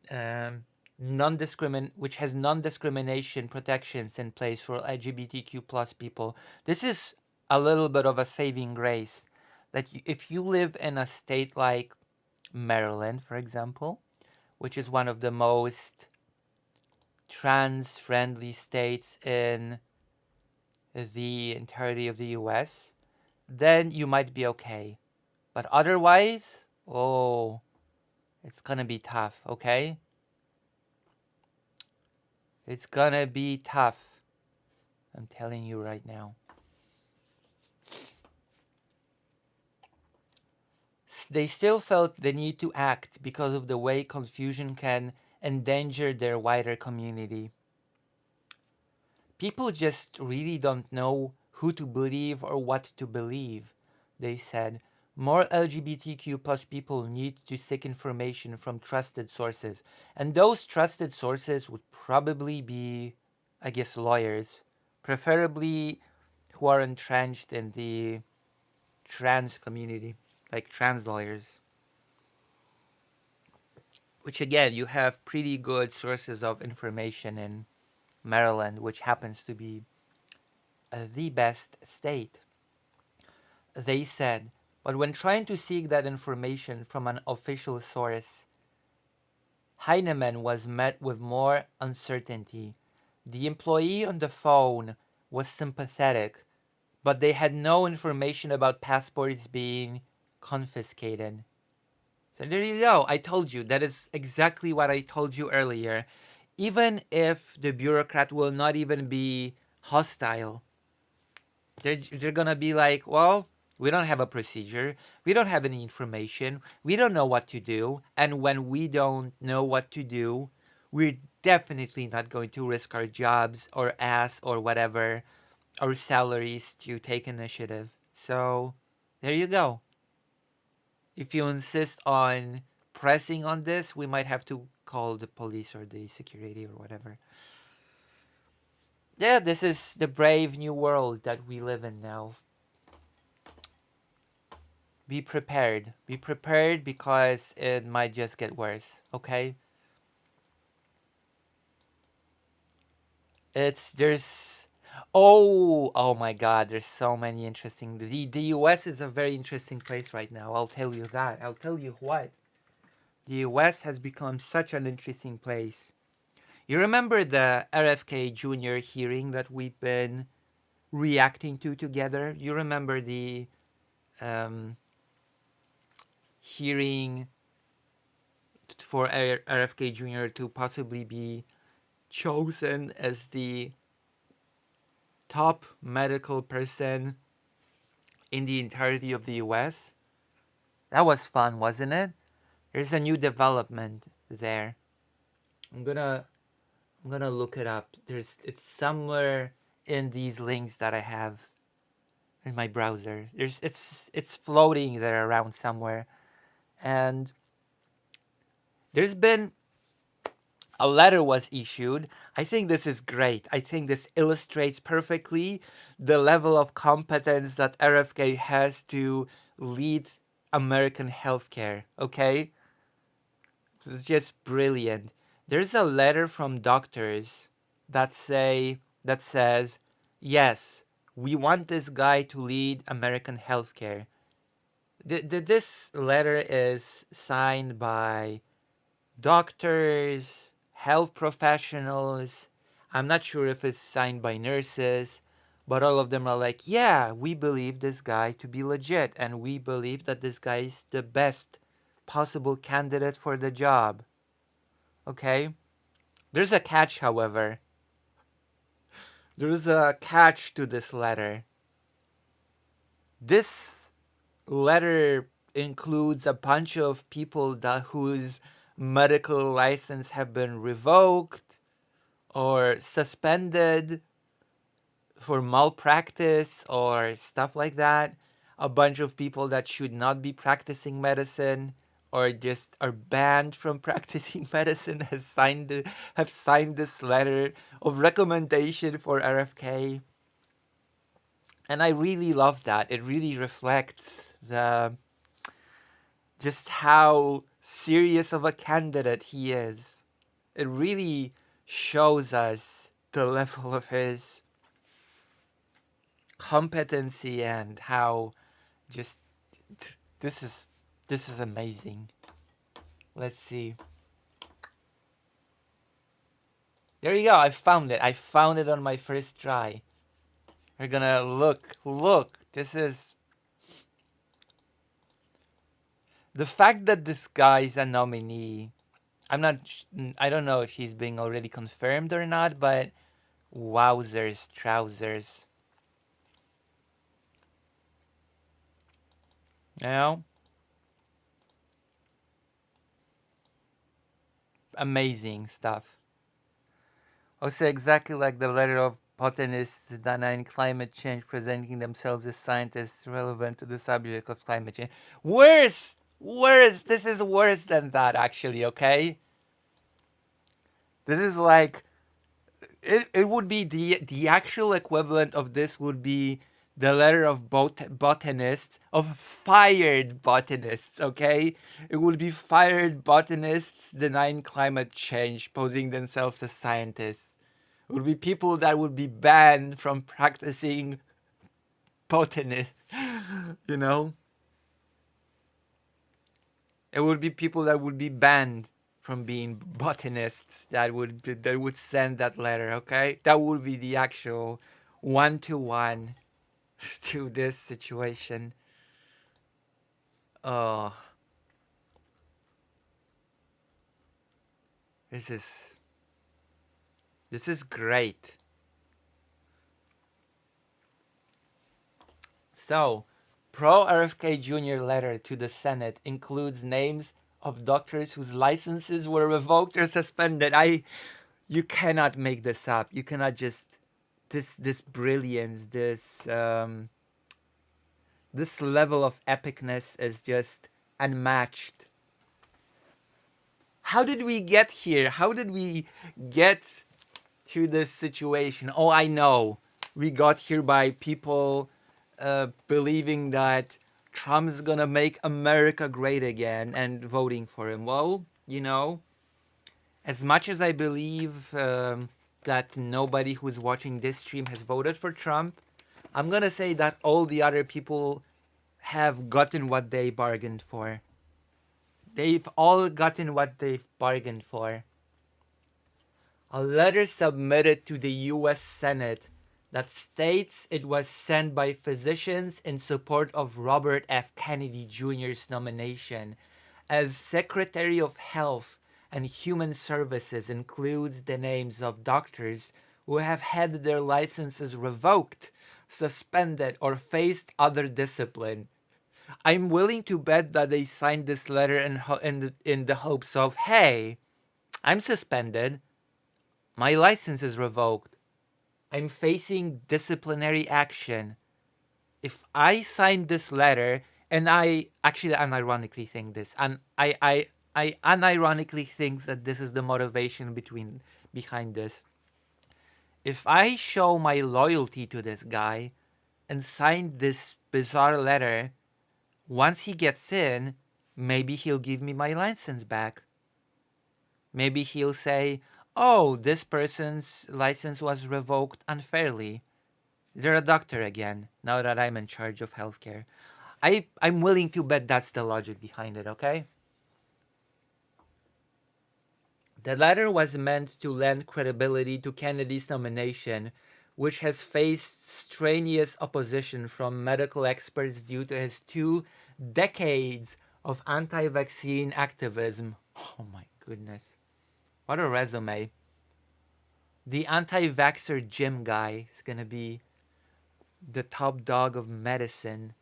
which has non-discrimination protections in place for LGBTQ plus people, this is a little bit of a saving grace. That if you live in a state like Maryland, for example, which is one of the most trans-friendly states in the entirety of the US, then you might be okay. But otherwise, oh, it's gonna be tough, okay? It's gonna be tough. I'm telling you right now. They still felt the need to act because of the way confusion can endanger their wider community. People just really don't know who to believe or what to believe, they said. More LGBTQ plus people need to seek information from trusted sources. And those trusted sources would probably be, I guess, lawyers. Preferably who are entrenched in the trans community, like trans lawyers. Which again, you have pretty good sources of information in Maryland, which happens to be the best state. They said, but when trying to seek that information from an official source, Heinemann was met with more uncertainty. The employee on the phone was sympathetic, but they had no information about passports being confiscated. So there you go. I told you. That is exactly what I told you earlier. Even if the bureaucrat will not even be hostile, they're gonna be like, well, we don't have a procedure, we don't have any information, we don't know what to do, and when we don't know what to do, we're definitely not going to risk our jobs or ass or whatever, our salaries to take initiative. So there you go. If you insist on pressing on this, we might have to call the police or the security or whatever. Yeah, this is the brave new world that we live in now. Be prepared. Be prepared because it might just get worse, okay? There's oh my god, there's so many interesting the US is a very interesting place right now. I'll tell you that. I'll tell you what. the US has become such an interesting place. You remember the RFK Jr. hearing that we've been reacting to together? You remember the um, hearing for RFK Jr. to possibly be chosen as the top medical person in the entirety of the US? That was fun, wasn't it? There's a new development there. I'm gonna I'm gonna look it up. It's somewhere in these links that I have in my browser. It's floating there around somewhere. And there's been a letter was issued. I think this is great. I think this illustrates perfectly the level of competence that RFK has to lead American healthcare. Okay? It's just brilliant. There's a letter from doctors that says, yes, we want this guy to lead American healthcare. This letter is signed by doctors, health professionals. I'm not sure if it's signed by nurses, but all of them are like, yeah, we believe this guy to be legit, and we believe that this guy is the best possible candidate for the job. Okay? There's a catch, however. There's a catch to this letter. This letter includes a bunch of people whose medical license have been revoked or suspended for malpractice or stuff like that. A bunch of people that should not be practicing medicine or just are banned from practicing medicine have signed this letter of recommendation for RFK. And I really love that. It really reflects the just how serious of a candidate he is. It really shows us the level of his competency and how just this is amazing. Let's see. There you go. I found it. I found it on my first try. We're gonna look. This is the fact that this guy is a nominee. I don't know if he's being already confirmed or not, but wowzers, trousers. You know? Amazing stuff. Also, exactly like the letter of botanists denying climate change, presenting themselves as scientists relevant to the subject of climate change. Worse! Worse! This is worse than that, actually, okay? This is like it would be the actual equivalent of this would be the letter of botanists, of fired botanists, okay? It would be fired botanists denying climate change, posing themselves as scientists. It would be people that would be banned from practicing botany, you know? It would be people that would be banned from being botanists that would send that letter, okay? That would be the actual one-to-one to this situation. Oh, this is great. So, pro RFK Jr. letter to the Senate includes names of doctors whose licenses were revoked or suspended. You cannot make this up. You cannot just this brilliance, this level of epicness is just unmatched. How did we get here? How did we get to this situation? Oh, I know. We got here by people believing that Trump's gonna make America great again and voting for him. Well, you know, as much as I believe that nobody who's watching this stream has voted for Trump, I'm gonna say that all the other people have gotten what they bargained for. They've all gotten what they've bargained for. A letter submitted to the US Senate that states it was sent by physicians in support of Robert F. Kennedy Jr.'s nomination as Secretary of Health and Human Services includes the names of doctors who have had their licenses revoked, suspended, or faced other discipline. I'm willing to bet that they signed this letter in the hopes of, hey, I'm suspended, my license is revoked, I'm facing disciplinary action. If I sign this letter, and I actually unironically think this, and I unironically think that this is the motivation behind this. If I show my loyalty to this guy and sign this bizarre letter, once he gets in, maybe he'll give me my license back. Maybe he'll say, oh, this person's license was revoked unfairly. They're a doctor again, now that I'm in charge of healthcare. I'm willing to bet that's the logic behind it, okay? The letter was meant to lend credibility to Kennedy's nomination, which has faced strenuous opposition from medical experts due to his 2 decades of anti vaccine activism. Oh my goodness. What a resume. The anti vaxxer gym guy is gonna be the top dog of medicine.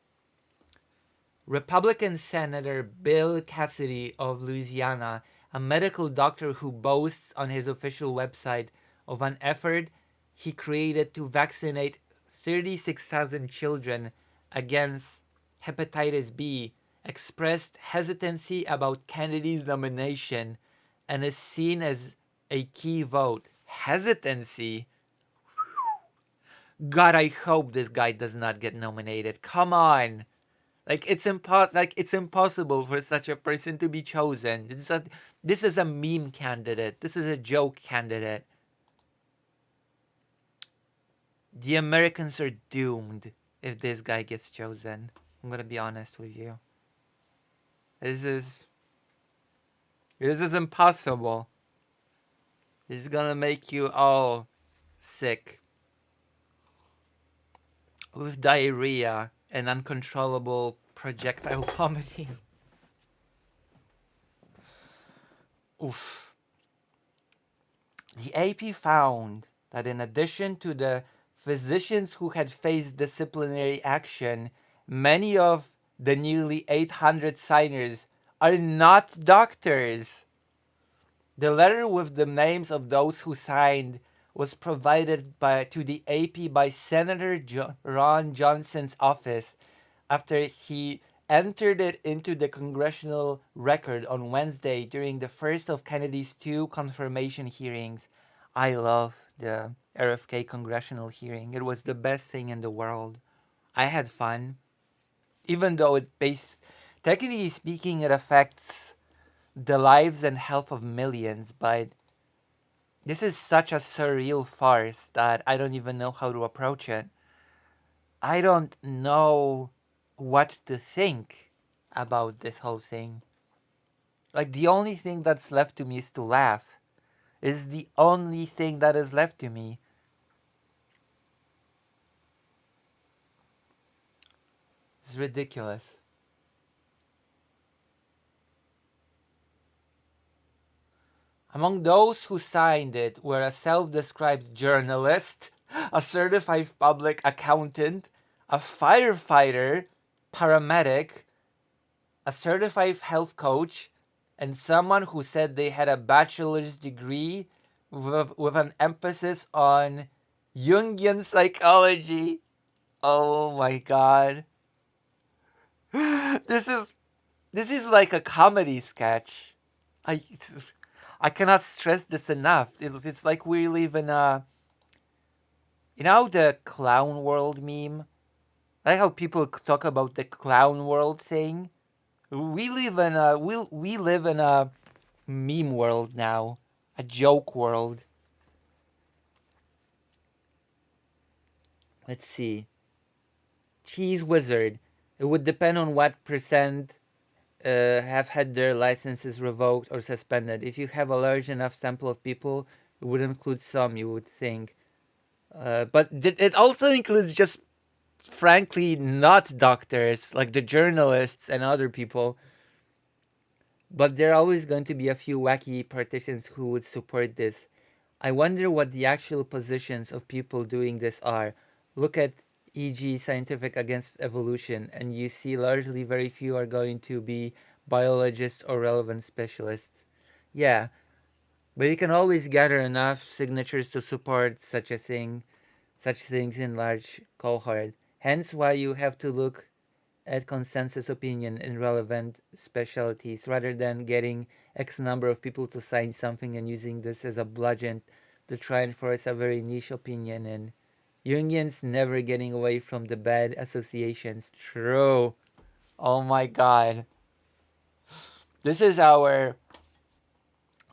Republican Senator Bill Cassidy of Louisiana, a medical doctor who boasts on his official website of an effort he created to vaccinate 36,000 children against hepatitis B, expressed hesitancy about Kennedy's nomination and is seen as a key vote. Hesitancy? God, I hope this guy does not get nominated. Come on. It's impossible for such a person to be chosen. This is a meme candidate. This is a joke candidate. The Americans are doomed if this guy gets chosen. I'm gonna be honest with you. This is impossible. This is gonna make you all sick with diarrhea and uncontrollable projectile vomiting. Oof. The AP found that in addition to the physicians who had faced disciplinary action, many of the nearly 800 signers are not doctors. The letter with the names of those who signed was provided to the AP by Senator Ron Johnson's office after he entered it into the congressional record on Wednesday during the first of Kennedy's 2 confirmation hearings. I love the RFK congressional hearing. It was the best thing in the world. I had fun. Even though technically speaking, it affects the lives and health of millions, but this is such a surreal farce that I don't even know how to approach it. I don't know what to think about this whole thing. The only thing that's left to me is to laugh. Is the only thing that is left to me. It's ridiculous. Among those who signed it were a self-described journalist, a certified public accountant, a firefighter, paramedic, a certified health coach, and someone who said they had a bachelor's degree with an emphasis on Jungian psychology. Oh my god. This is like a comedy sketch. I cannot stress this enough. It's like we live in a, the clown world meme. I like how people talk about the clown world thing. We live in a meme world now, a joke world. Let's see. Cheese wizard. It would depend on what percent have had their licenses revoked or suspended. If you have a large enough sample of people, it would include some, you would think. But it also includes just frankly not doctors, like the journalists and other people. But there are always going to be a few wacky partitions who would support this. I wonder what the actual positions of people doing this are. Look at e.g. Scientific Against Evolution, and you see largely very few are going to be biologists or relevant specialists. Yeah, but you can always gather enough signatures to support such things in large cohort. Hence why you have to look at consensus opinion in relevant specialties rather than getting X number of people to sign something and using this as a bludgeon to try and force a very niche opinion. And Jungians never getting away from the bad associations. True. Oh my god. This is our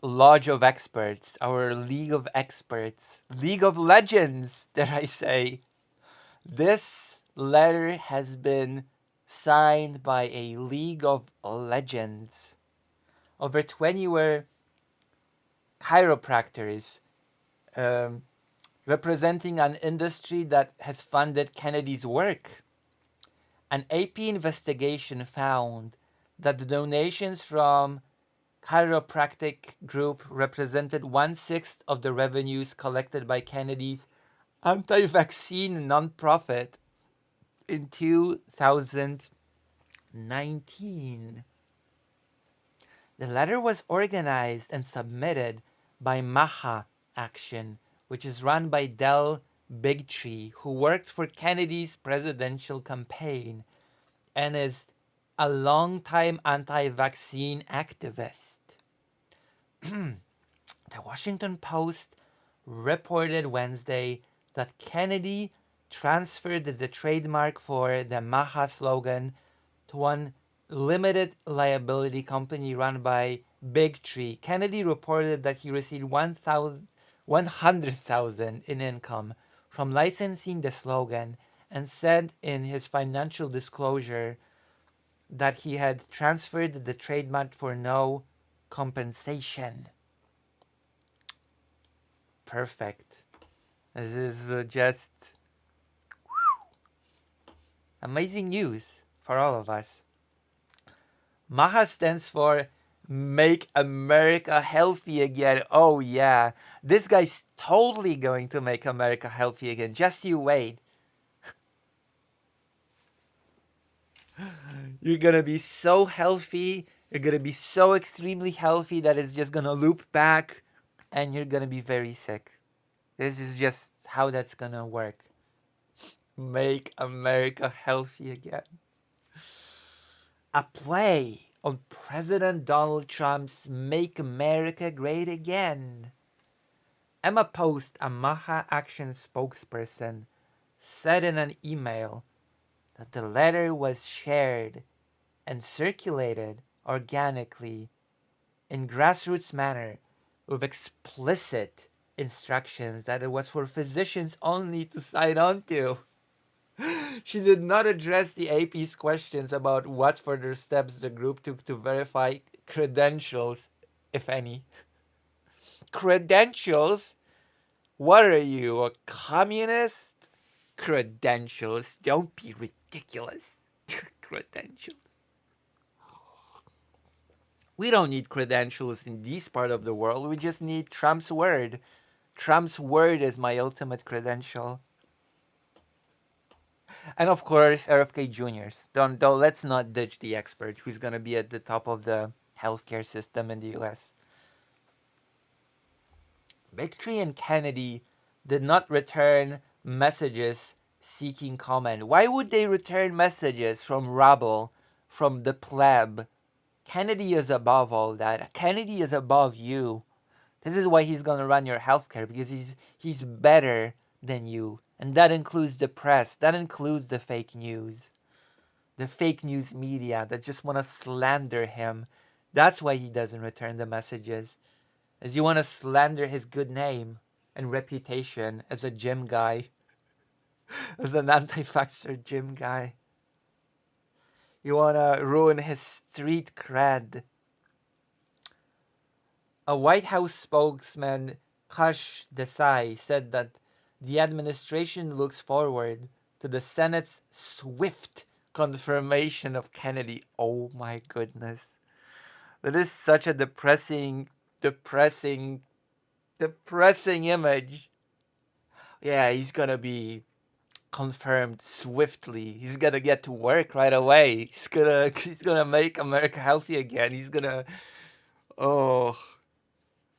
lodge of experts, our league of experts, league of legends, dare I say. This letter has been signed by a league of legends. Over 20 were chiropractors, um, representing an industry that has funded Kennedy's work. An AP investigation found that the donations from chiropractic group represented 1/6 of the revenues collected by Kennedy's anti-vaccine nonprofit in 2019. The letter was organized and submitted by Maha Action, which is run by Del Bigtree, who worked for Kennedy's presidential campaign and is a longtime anti-vaccine activist. The Washington Post reported Wednesday that Kennedy transferred the trademark for the Maha slogan to one limited liability company run by Bigtree. Kennedy reported that he received 100,000 in income from licensing the slogan and said in his financial disclosure that he had transferred the trademark for no compensation. Perfect. This is just amazing news for all of us. MAHA stands for Make America Healthy Again. Oh yeah, this guy's totally going to make America healthy again. Just you wait. You're gonna be so healthy. You're gonna be so extremely healthy that it's just gonna loop back and you're gonna be very sick. This is just how that's gonna work. Make America healthy again. A play on President Donald Trump's Make America Great Again. Emma Post, a Maha Action spokesperson, said in an email that the letter was shared and circulated organically in grassroots manner with explicit instructions that it was for physicians only to sign on to. She did not address the AP's questions about what further steps the group took to verify credentials, if any. Credentials? What are you, a communist? Credentials? Don't be ridiculous. Credentials. We don't need credentials in this part of the world. We just need Trump's word. Trump's word is my ultimate credential. And of course, RFK Juniors. Don't let's not ditch the expert who's gonna be at the top of the healthcare system in the U.S. Victory and Kennedy did not return messages seeking comment. Why would they return messages from rabble, from the pleb? Kennedy is above all that. Kennedy is above you. This is why he's gonna run your healthcare, because he's better than you. And that includes the press. That includes the fake news. The fake news media that just want to slander him. That's why he doesn't return the messages. As you want to slander his good name and reputation as a gym guy. As an anti-vaxxer gym guy. You wanna ruin his street cred. A White House spokesman, Kash Desai, said that the administration looks forward to the Senate's swift confirmation of Kennedy. Oh my goodness. That is such a depressing image. Yeah, he's gonna be confirmed swiftly. He's gonna get to work right away. He's gonna make America healthy again. He's gonna oh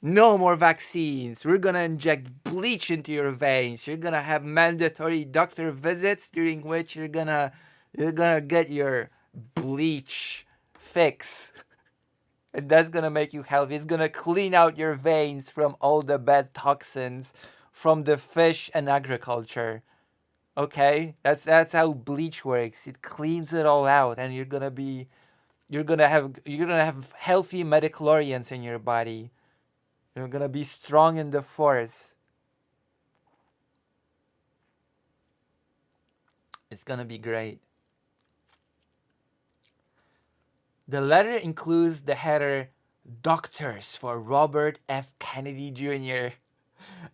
no more vaccines. We're gonna inject bleach into your veins. You're gonna have mandatory doctor visits during which you're gonna get your bleach fix. And that's gonna make you healthy. It's gonna clean out your veins from all the bad toxins from the fish and agriculture. Okay? That's how bleach works. It cleans it all out and you're gonna have healthy metachlorians in your body. You're gonna be strong in the force. It's gonna be great. The letter includes the header Doctors for Robert F. Kennedy Jr.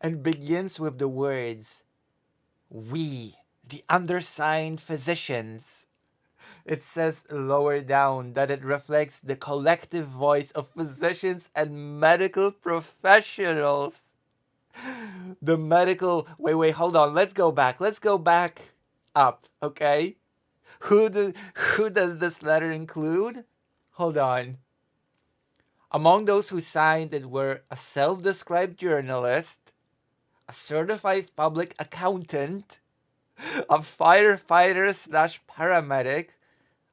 and begins with the words, "We, the undersigned physicians." It says lower down that it reflects the collective voice of physicians and medical professionals. The medical. Wait, hold on. Let's go back. Let's go back up, okay? Who does this letter include? Hold on. Among those who signed it were a self-described journalist, a certified public accountant, a firefighter slash paramedic,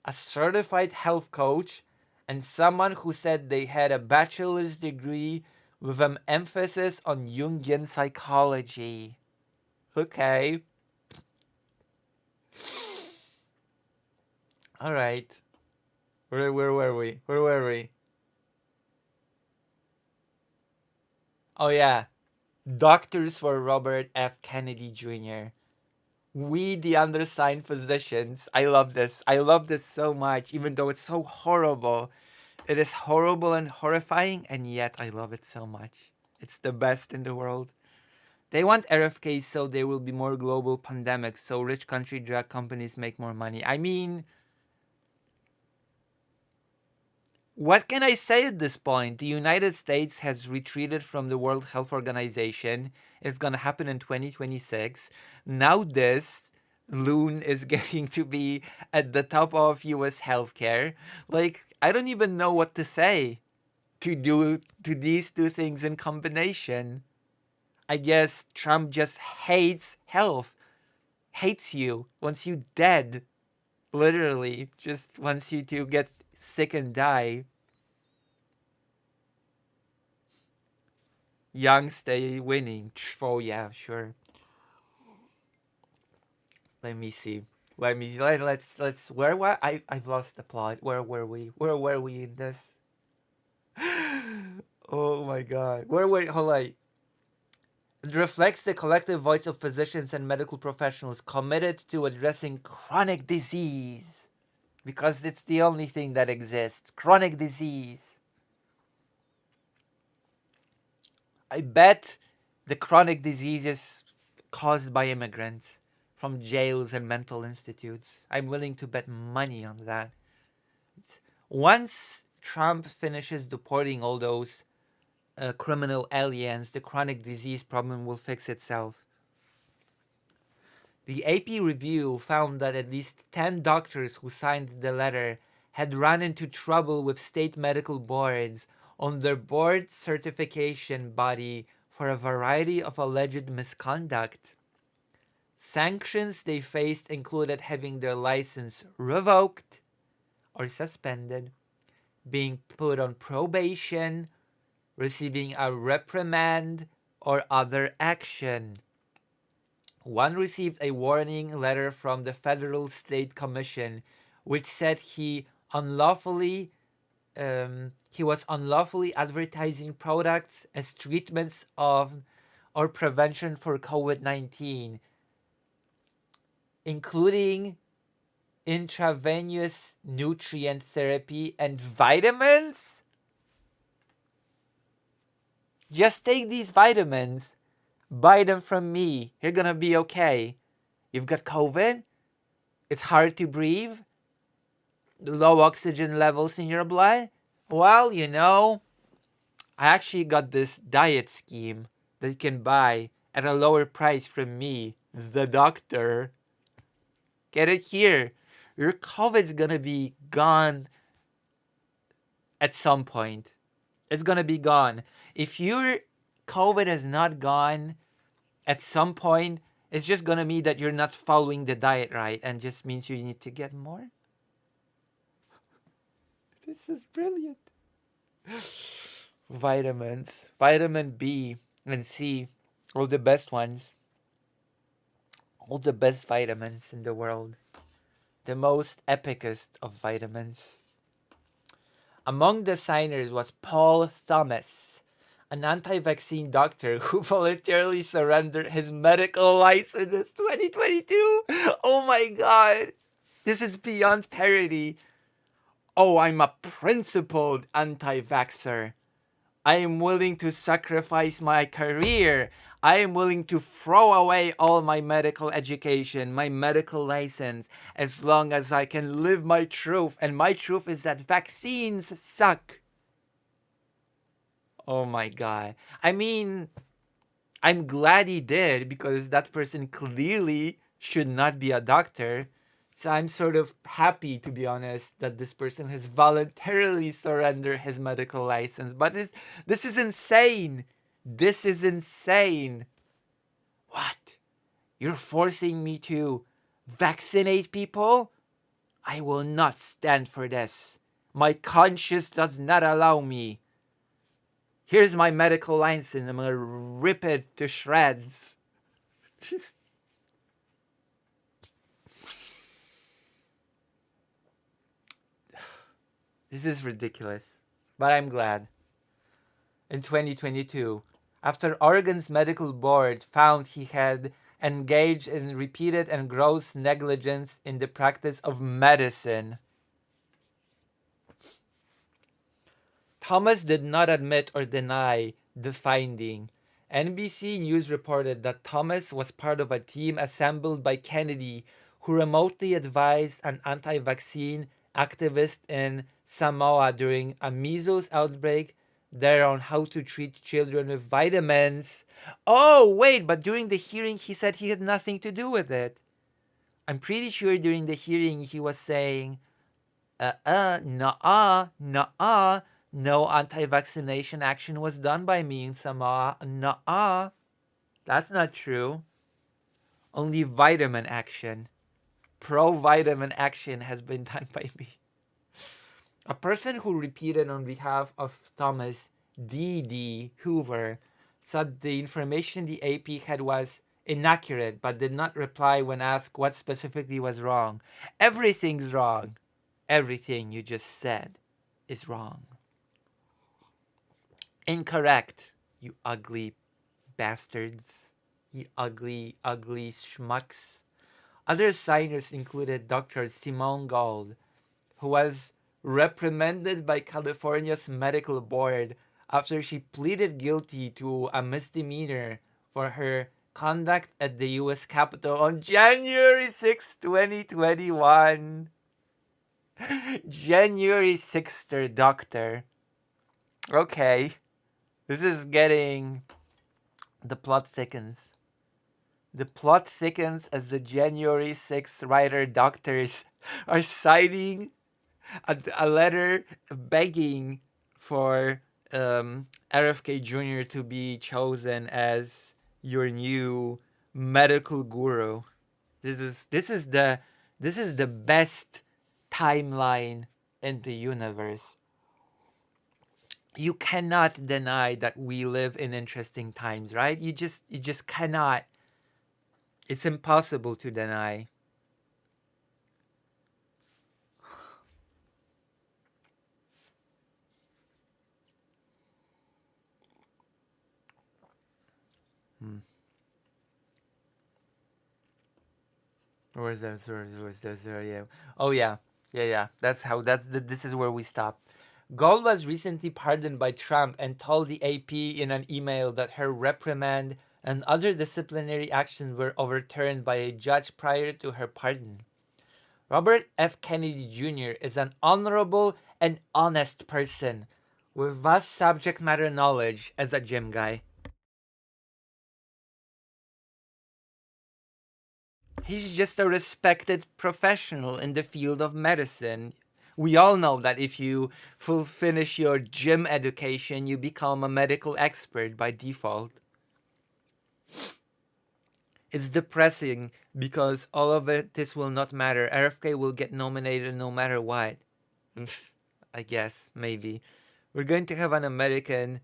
a certified health coach, and someone who said they had a bachelor's degree with an emphasis on Jungian psychology. Okay. All right. Where were we? Where were we? Oh yeah. Doctors for Robert F. Kennedy Jr. We, the undersigned physicians. I love this. I love this so much, even though it's so horrible. It is horrible and horrifying, and yet I love it so much. It's the best in the world. They want RFKs so there will be more global pandemics, so rich country drug companies make more money. I mean, what can I say at this point? The United States has retreated from the World Health Organization. It's going to happen in 2026. Now this loon is getting to be at the top of US healthcare. Like, I don't even know what to say to these two things in combination. I guess Trump just hates health. Hates you. Wants you dead. Literally. Just wants you to get sick and die. Young stay winning. Oh yeah, sure. Let me see. Let's where what I've lost the plot. Where were we? Where were we in this? Oh my god. Where were hold on. It reflects the collective voice of physicians and medical professionals committed to addressing chronic disease. Because it's the only thing that exists. Chronic disease. I bet the chronic diseases caused by immigrants from jails and mental institutes. I'm willing to bet money on that. Once Trump finishes deporting all those criminal aliens, the chronic disease problem will fix itself. The AP review found that at least 10 doctors who signed the letter had run into trouble with state medical boards on their board certification body for a variety of alleged misconduct. Sanctions they faced included having their license revoked or suspended, being put on probation, receiving a reprimand, or other action. One received a warning letter from the Federal State Commission, which said he was unlawfully advertising products as treatments of or prevention for COVID-19, including intravenous nutrient therapy and vitamins? Just take these vitamins, buy them from me. You're gonna be okay. You've got COVID, it's hard to breathe, low oxygen levels in your blood. Well, I actually got this diet scheme that you can buy at a lower price from me, the doctor. Get it here. Your COVID's gonna be gone at some point. It's gonna be gone. If your COVID is not gone at some point, it's just gonna mean that you're not following the diet right, and just means you need to get more. This is brilliant. Vitamins, vitamin B and C, all the best ones, all the best vitamins in the world, the most epicest of vitamins. Among the signers was Paul Thomas, an anti-vaccine doctor who voluntarily surrendered his medical license in 2022. Oh my god, this is beyond parody. Oh, I'm a principled anti-vaxxer. I am willing to sacrifice my career. I am willing to throw away all my medical education, my medical license, as long as I can live my truth. And my truth is that vaccines suck. Oh my god. I mean, I'm glad he did, because that person clearly should not be a doctor. So I'm sort of happy, to be honest, that this person has voluntarily surrendered his medical license. But this is insane. This is insane. What? You're forcing me to vaccinate people? I will not stand for this. My conscience does not allow me. Here's my medical license. I'm gonna rip it to shreds. Just this is ridiculous, but I'm glad. In 2022, after Oregon's medical board found he had engaged in repeated and gross negligence in the practice of medicine, Thomas did not admit or deny the finding. NBC News reported that Thomas was part of a team assembled by Kennedy who remotely advised an anti-vaccine activist in Samoa during a measles outbreak there on how to treat children with vitamins. Oh, wait, but during the hearing he said he had nothing to do with it. I'm pretty sure during the hearing he was saying, nuh-uh, no anti-vaccination action was done by me in Samoa. Nuh-uh. That's not true. Only vitamin action. Pro-vitamin action has been done by me. A person who repeated on behalf of Thomas D.D. Hoover said the information the AP had was inaccurate, but did not reply when asked what specifically was wrong. Everything's wrong. Everything you just said is wrong. Incorrect, you ugly bastards. You ugly, ugly schmucks. Other signers included Dr. Simone Gold, who was reprimanded by California's medical board after she pleaded guilty to a misdemeanor for her conduct at the U.S. Capitol on January 6, 2021. January 6th, doctor. Okay. This is getting... The plot thickens. The plot thickens as the January 6th writer doctors are signing a letter begging for RFK Jr. to be chosen as your new medical guru. This is the best timeline in the universe. You cannot deny that we live in interesting times, right? You just cannot. It's impossible to deny. Where's that? Where's that? Yeah. Oh yeah. Yeah, yeah. That's how. This is where we stop. Gold was recently pardoned by Trump and told the AP in an email that her reprimand and other disciplinary actions were overturned by a judge prior to her pardon. Robert F. Kennedy Jr. is an honorable and honest person with vast subject matter knowledge as a gym guy. He's just a respected professional in the field of medicine. We all know that if you finish your gym education, you become a medical expert by default. It's depressing because all of this will not matter. RFK will get nominated no matter what. I guess, maybe. We're going to have an American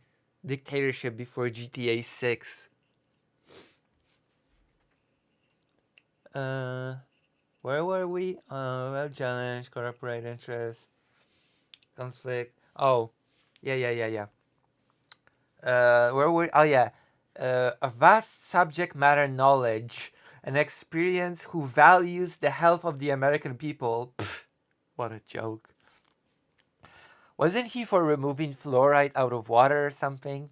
dictatorship before GTA 6. Uh, where were we? Well, challenge, corporate interest, conflict. Oh, yeah. Where were? Oh, yeah. A vast subject matter knowledge, an experience who values the health of the American people. Pfft, what a joke. Wasn't he for removing fluoride out of water or something?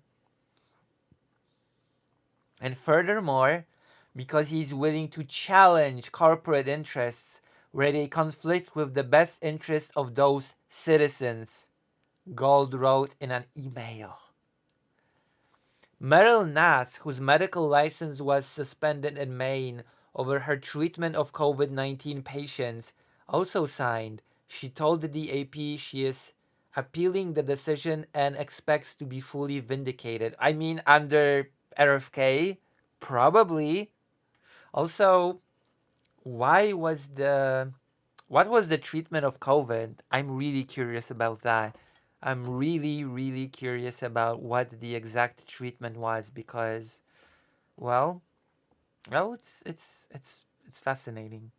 And furthermore, because he's willing to challenge corporate interests where they conflict with the best interests of those citizens, Gold wrote in an email. Meryl Nass, whose medical license was suspended in Maine over her treatment of COVID-19 patients, also signed. She told the AP she is appealing the decision and expects to be fully vindicated. I mean, under RFK, probably. Also, why was the what was the treatment of COVID? I'm really curious about that. I'm really, really curious about what the exact treatment was because, well, it's fascinating.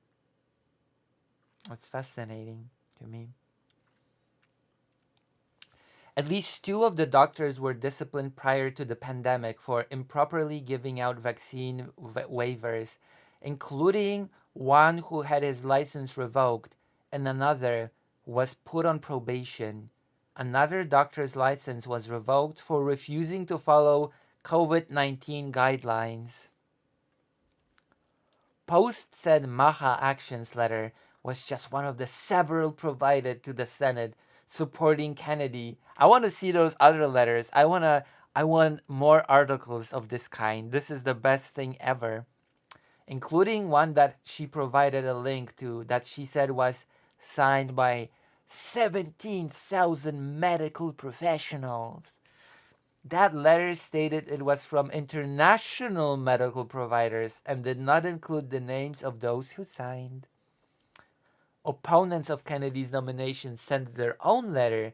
It's fascinating to me. At least two of the doctors were disciplined prior to the pandemic for improperly giving out vaccine waivers, including one who had his license revoked and another was put on probation. Another doctor's license was revoked for refusing to follow COVID-19 guidelines. Post said Maha Actions letter was just one of the several provided to the Senate supporting Kennedy. I want to see those other letters. I want more articles of this kind. This is the best thing ever. Including one that she provided a link to that she said was signed by 17,000 medical professionals. That letter stated it was from international medical providers and did not include the names of those who signed. Opponents of Kennedy's nomination sent their own letter,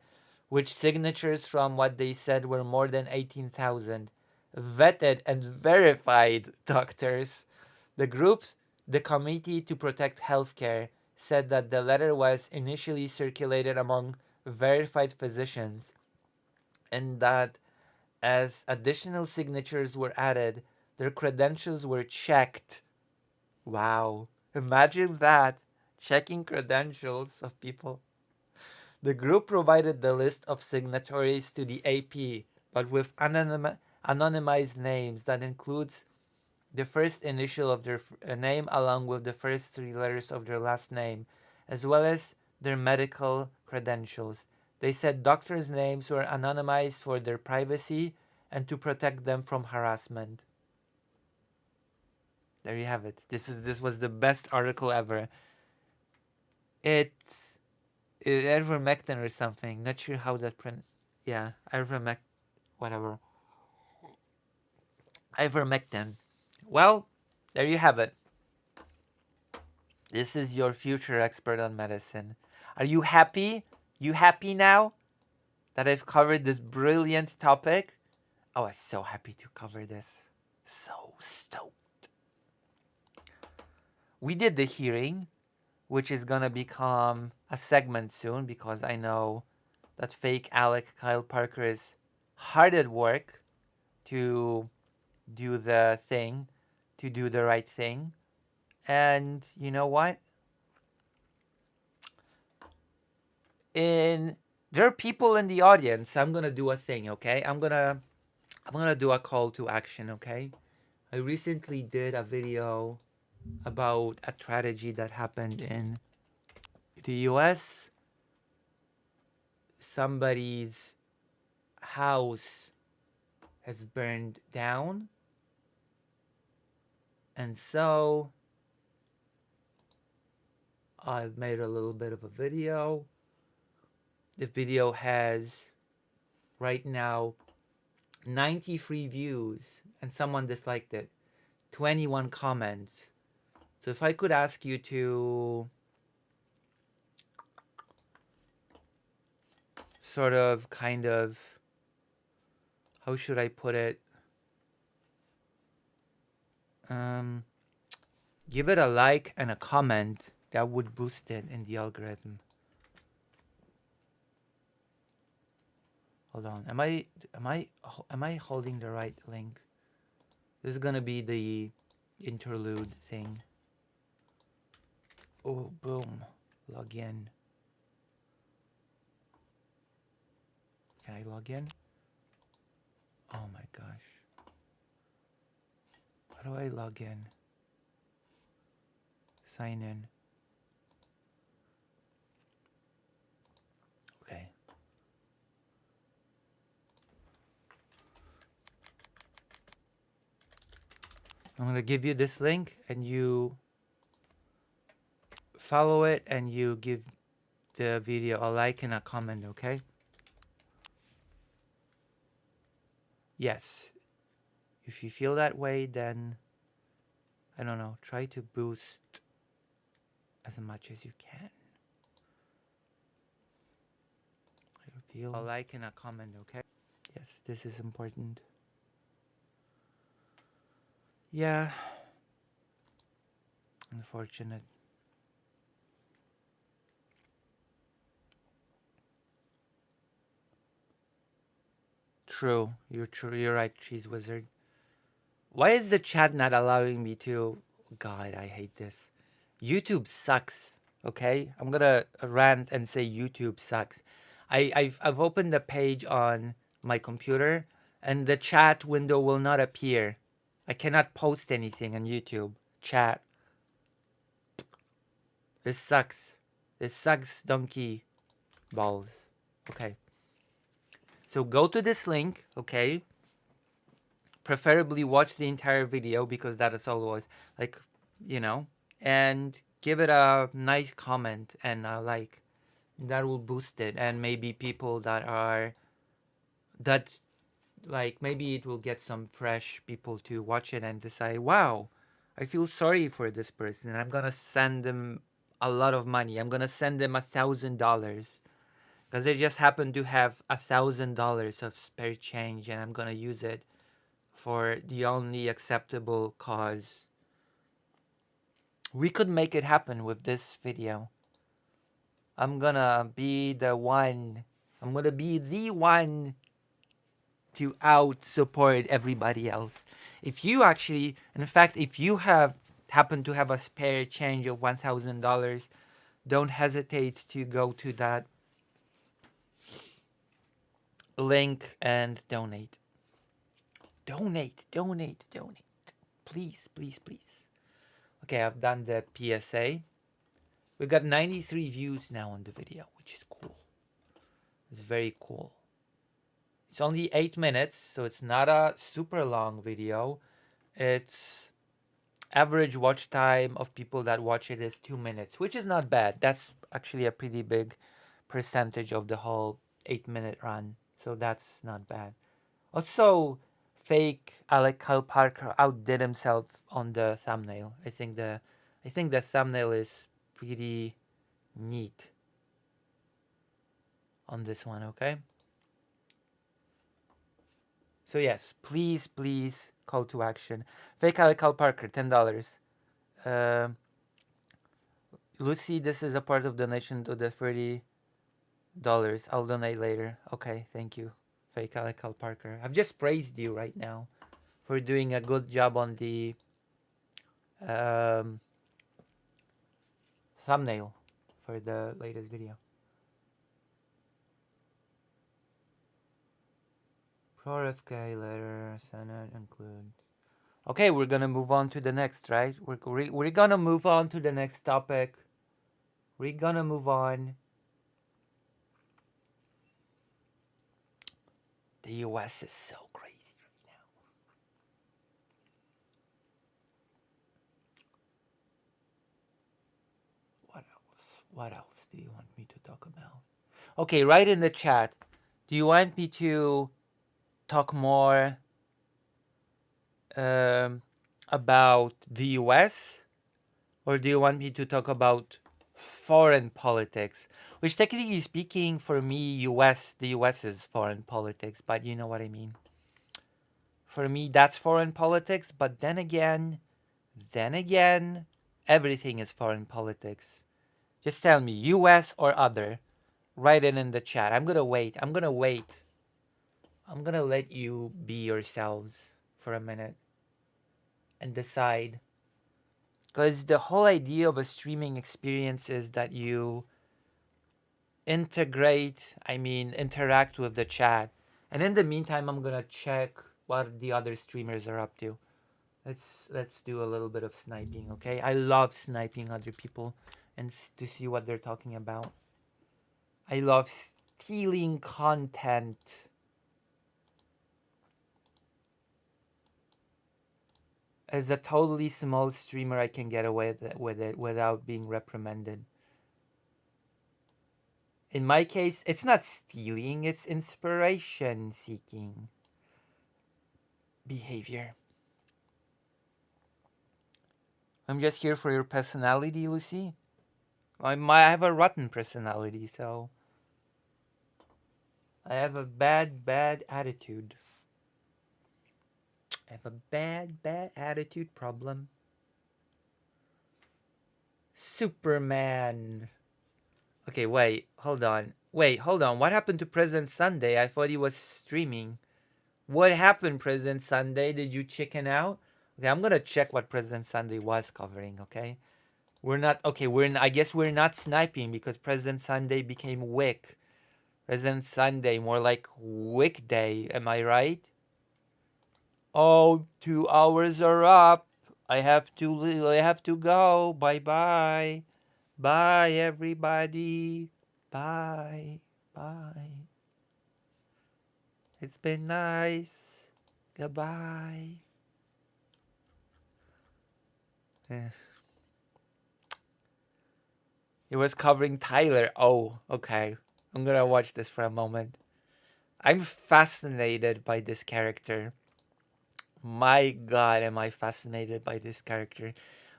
which signatures from what they said were more than 18,000 vetted and verified doctors. The group, the Committee to Protect Healthcare, said that the letter was initially circulated among verified physicians and that as additional signatures were added, their credentials were checked. Wow. Imagine that. Checking credentials of people. The group provided the list of signatories to the AP, but with anonymized names that includes the first initial of their name along with the first three letters of their last name, as well as their medical credentials. They said doctors' names were anonymized for their privacy and to protect them from harassment. There you have it. This was the best article ever. It's ivermectin or something. Not sure how that print. Yeah, ivermectin, whatever. Ivermectin. Well, there you have it. This is your future expert on medicine. Are you happy? You happy now that I've covered this brilliant topic? Oh, I'm so happy to cover this. So stoked. We did the hearing, which is gonna become a segment soon because I know that fake Alec Kyle Parker is hard at work to do the thing, to do the right thing. And you know what? There are people in the audience. I'm gonna do a thing, okay? I'm gonna do a call to action, okay? I recently did a video about a tragedy that happened in the US. Somebody's house has burned down, and so I've made a little bit of a video. The video has right now 93 views, and someone disliked it, 21 comments. So if I could ask you to sort of kind of, how should I put it, give it a like and a comment, that would boost it in the algorithm. Hold on, am I holding the right link? This is gonna be the interlude thing. Oh, boom, log in. Can I log in? Oh my gosh. How do I log in? Sign in. Okay. I'm gonna give you this link and you follow it and you give the video a like and a comment, okay? Yes. If you feel that way, then I don't know, try to boost as much as you can. I feel a like and a comment, okay? Yes, this is important. Yeah. Unfortunate. True. You're right, Cheese Wizard. Why is the chat not allowing me to? God, I hate this. YouTube sucks. Okay, I'm gonna rant and say YouTube sucks. I've opened the page on my computer, and the chat window will not appear. I cannot post anything on YouTube. Chat. This sucks. This sucks, donkey balls. Okay. So go to this link. Okay. Preferably watch the entire video because that is always like, you know, and give it a nice comment and a like. That will boost it, and maybe people that like, maybe it will get some fresh people to watch it and decide, wow, I feel sorry for this person and I'm gonna send them a lot of money. I'm gonna send them $1,000 because they just happen to have $1,000 of spare change, and I'm gonna use it for the only acceptable cause. We could make it happen with this video. I'm gonna be the one. I'm gonna be the one to out support everybody else. If you actually, in fact, if you happen to have a spare change of $1,000, don't hesitate to go to that link and donate. Donate. Please, please, please. Okay, I've done the PSA. We got 93 views now on the video, which is cool. It's very cool. It's only 8 minutes, so it's not a super long video. Its average watch time of people that watch it is 2 minutes, which is not bad. That's actually a pretty big percentage of the whole 8-minute run, so that's not bad. Also, fake Alec Kyle Parker outdid himself on the thumbnail. I think the thumbnail is pretty neat on this one, okay? So yes, please, please, call to action. Fake Alec Kyle Parker, $10. Lucy, this is a part of donation to the $30. I'll donate later. Okay, thank you. Fake Alec Kyle Parker. I've just praised you right now for doing a good job on the thumbnail for the latest video. Pro-FK letter, Senate include. Okay, we're gonna move on to the next, right? We're gonna move on to the next topic. We're gonna move on. The US is so crazy right now. What else? What else do you want me to talk about? Okay, write in the chat. Do you want me to talk more about the US, or do you want me to talk about foreign politics? Which, technically speaking, for me, the US is foreign politics, but you know what I mean. For me, that's foreign politics, but then again, everything is foreign politics. Just tell me, US or other. Write it in the chat. I'm gonna wait. I'm gonna let you be yourselves for a minute and decide. Because the whole idea of a streaming experience is that you interact with the chat. And in the meantime, I'm gonna check what the other streamers are up to. Let's do a little bit of sniping, okay? I love sniping other people and to see what they're talking about. I love stealing content. As a totally small streamer, I can get away with it without being reprimanded. In my case, it's not stealing, it's inspiration seeking behavior. I'm just here for your personality, Lucy. I have a rotten personality, so I have a bad attitude. I have a bad attitude problem. Superman. Okay, wait, hold on. What happened to President Sunday? I thought he was streaming. What happened, President Sunday? Did you chicken out? Okay, I'm gonna check what President Sunday was covering, okay? I guess we're not sniping because President Sunday became Wick. President Sunday, more like Wick Day, am I right? Oh, 2 hours are up. I have to go. Bye. Bye, everybody. Bye. It's been nice. Goodbye. It was covering Tyler. Oh, okay. I'm gonna watch this for a moment. I'm fascinated by this character. My god, am I fascinated by this character.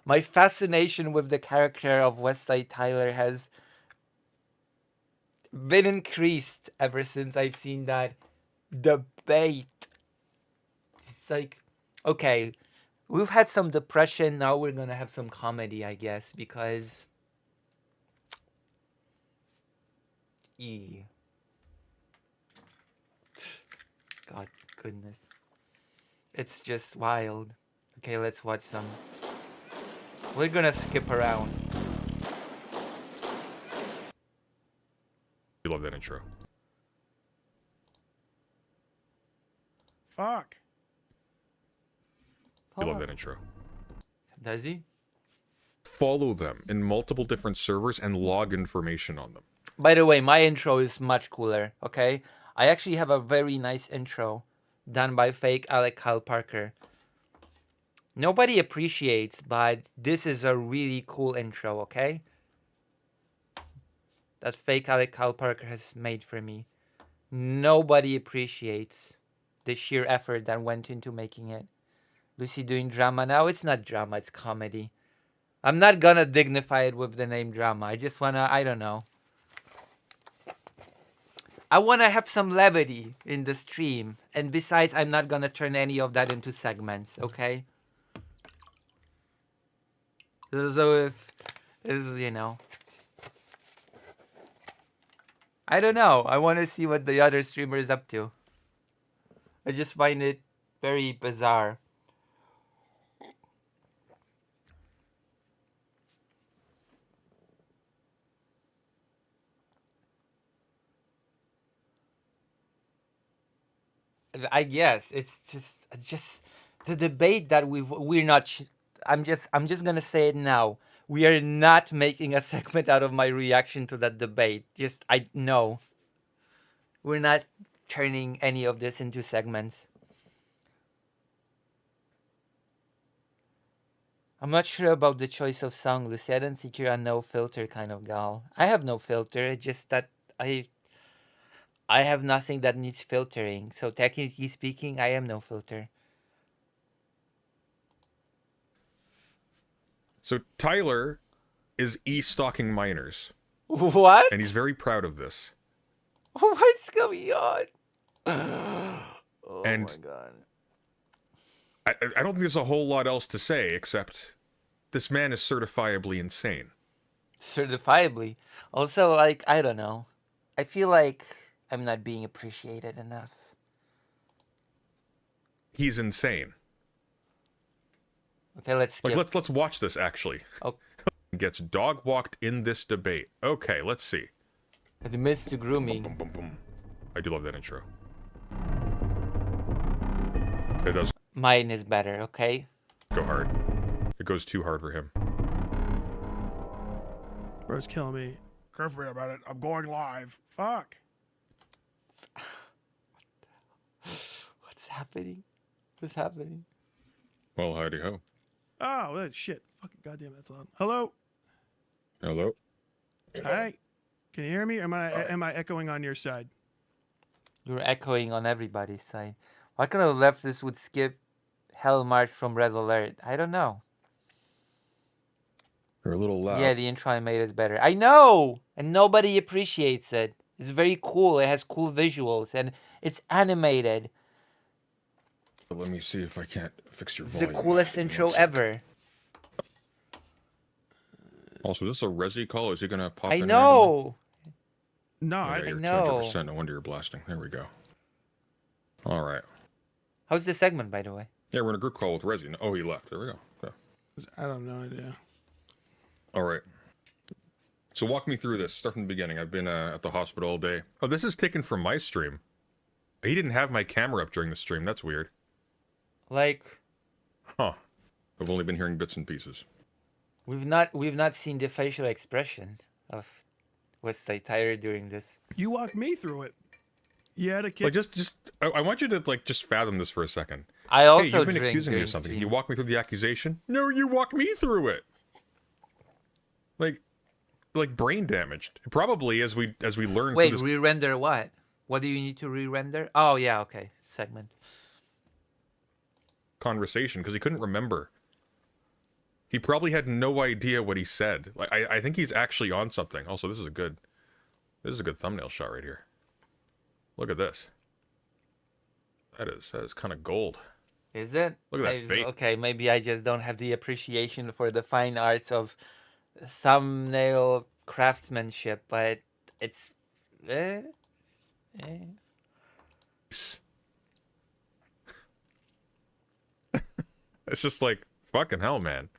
My fascination with the character of Westside Tyler has been increased ever since I've seen that debate. It's like, okay, we've had some depression, now we're gonna have some comedy, I guess, because... God goodness. It's just wild. Okay, let's watch some. We're gonna skip around. You love that intro. Fuck. You love that intro. Does he? Follow them in multiple different servers and log information on them. By the way, my intro is much cooler, okay? I actually have a very nice intro done by fake Alec Kyle Parker. Nobody appreciates, but this is a really cool intro, okay? That fake Alec Kyle Parker has made for me. Nobody appreciates the sheer effort that went into making it. Lucy doing drama now? It's not drama, it's comedy. I'm not gonna dignify it with the name drama. I just wanna, I don't know. I wanna have some levity in the stream. And besides, I'm not gonna turn any of that into segments, okay? So if, you know. I don't know. I wanna see what the other streamer is up to. I just find it very bizarre. I guess it's just the debate that we're not. I'm just gonna say it now. We are not making a segment out of my reaction to that debate. Just I no, we're not turning any of this into segments. I'm not sure about the choice of song, Lucy. I don't think you're a no filter kind of gal. I have no filter. It's just that I I have nothing that needs filtering. So technically speaking, I am no filter. So Tyler is e-stalking minors, What? and he's very proud of this. What's going on? Oh And my god. I don't think there's a whole lot else to say except this man is certifiably insane. Certifiably. Also, like, I don't know. I feel like I'm not being appreciated enough. He's insane. Okay, let's skip. Like let's watch this actually. Oh. Gets dog walked in this debate. Okay, let's see. Admits to grooming. Boom, boom, boom. I do love that intro. It does Mine is better, okay? go hard. It goes too hard for him. Bro's killing me. Careful about it. I'm going live. Fuck. What's happening? What's happening? Well, howdy ho. Oh, that shit. Fucking goddamn, that's loud. Hello. Hello. Hi. Can you hear me? Am I echoing on your side? You're echoing on everybody's side. Why kind of leftists would skip Hell March from Red Alert? I don't know. You're a little loud. Yeah, the intro I made is better. I know! And nobody appreciates it. It's very cool. It has cool visuals and it's animated. But let me see if I can't fix your It's the volume. coolest Give me intro 1 sec. ever. Also, is this a resi call? Is he gonna pop I in? know! No, Randomly? Yeah, you're know. 200%. No wonder you're blasting. There we go. All right. How's the segment, by the way? Yeah, we're in a group call with Resi. Oh, he left. There we go. Okay. I don't know idea. All right. So walk me through this. Start from the beginning. I've been at the hospital all day. Oh, this is taken from my stream. He didn't have my camera up during the stream. That's weird. Like, Huh. I've only been hearing bits and pieces. we've not seen the facial expression of West Side Tyler during this. You walked me through it. You had a kid. Like, I want you to, like, just fathom this for a second. I also Hey, you've been drink accusing me during of something. Can stream. you walk me through the accusation? No, you walk me through it. Like brain damaged. Probably as we learn Wait, through this re-render what? What do you need to re-render? Oh yeah, okay. Segment. conversation because he couldn't remember. He probably had no idea what he said. Like I think he's actually on something. Also, this is a good thumbnail shot right here. Look at this. That is kind of gold. Is it? Look at that fate. Okay, maybe I just don't have the appreciation for the fine arts of thumbnail craftsmanship, but it's It's just like fucking hell, man.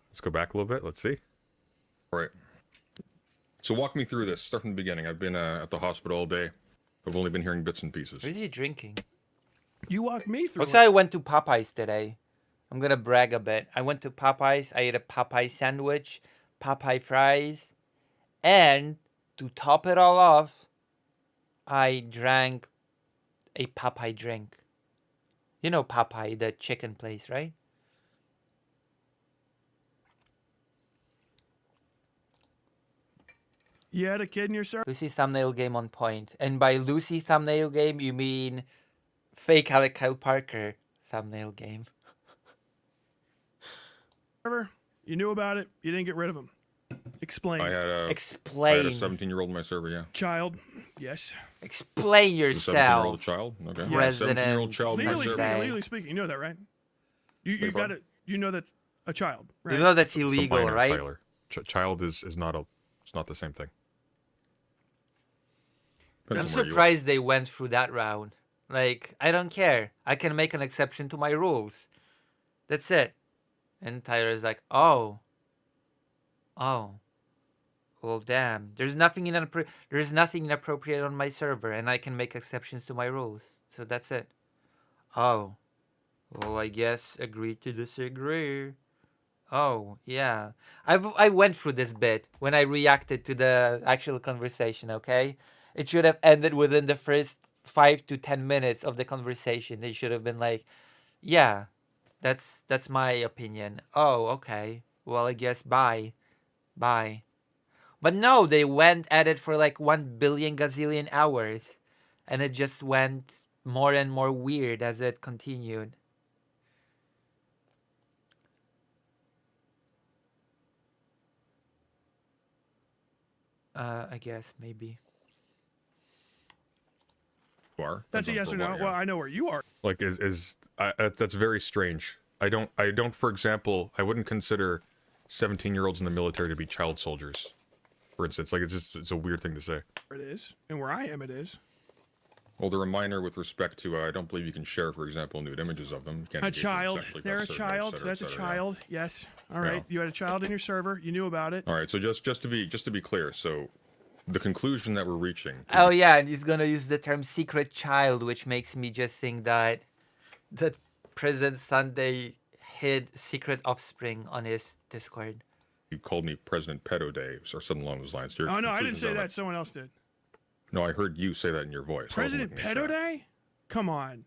Let's go back a little bit. Let's see. All right. So walk me through this. Start from the beginning. I've been at the hospital all day. I've only been hearing bits and pieces. What is he drinking? You walked me through Also, it. I went to Popeyes today. I'm gonna brag a bit. I went to Popeyes. I ate a Popeye sandwich, Popeye fries, and to top it all off, I drank a Popeye drink. You know Popeye, the chicken place, right? You had a kid in your server. Lucy thumbnail game on point. And by Lucy thumbnail game, you mean fake Alec Kyle Parker thumbnail game. You knew about it. You didn't get rid of him. Explain. I had a Explain. 17-year-old in my server. Yeah. Child. Yes. Explain A 17-year-old yourself. child. Okay. President 17-year-old child in my Sunshine. server. Legally speaking, you know that, right? You Beg got pardon? it. You know that's a child, right? You know that's It's a illegal, minor, right? Tyler. Child is not a. It's not the same thing. I'm Depends on where you are. surprised they went through that route. Like, I don't care. I can make an exception to my rules. That's it. And Tyler's like, oh. Well, damn. There's nothing inappropriate on my server, and I can make exceptions to my rules. So that's it. Oh. Well, I guess agree to disagree. Oh, yeah. I went through this bit when I reacted to the actual conversation, okay? It should have ended within the first 5 to 10 minutes of the conversation. They should have been like, "Yeah, that's my opinion." Oh, okay. Well, I guess bye. Bye. But no, they went at it for like 1 billion gazillion hours, and it just went more and more weird as it continued. I guess maybe. You are. That's a yes or no. Well, I know where you are. Like that's very strange. I don't. For example, I wouldn't consider 17-year-olds in the military to be child soldiers. For instance, like it's a weird thing to say. It is, and where I am, it is. Well, they're a minor with respect to. I don't believe you can share, for example, nude images of them. You can't A engage in child. sexually They're a acts, child. et So that's a cetera, child. Yes. All right. Yeah. You had a child in your server. You knew about it. All right. So just to be clear, so the conclusion that we're reaching. Oh yeah, and he's gonna use the term secret child, which makes me just think that President Sunday hid secret offspring on his Discord. You called me President Pedo Day or something along those lines. Your Oh no, I didn't conclusions say are that. like- Someone else did. No, I heard you say that in your voice. I wasn't President looking at Pedo chat. Day? Come on.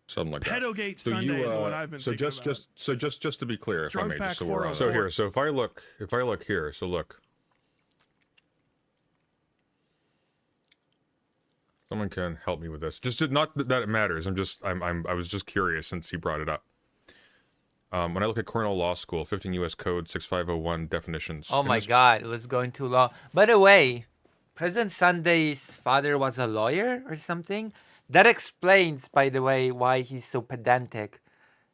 Something like that. Pedogate So Sunday you, is what I've been so thinking just about. to be clear, if Drunk I may, pack just so we're 404. so here. So if I look here, so look. Someone can help me with this. Just not that it matters. I was just curious since he brought it up. When I look at Cornell Law School, 15 U.S. Code 6501 definitions. Oh my God, it was going too long. By the way, President Sunday's father was a lawyer or something. That explains, by the way, why he's so pedantic.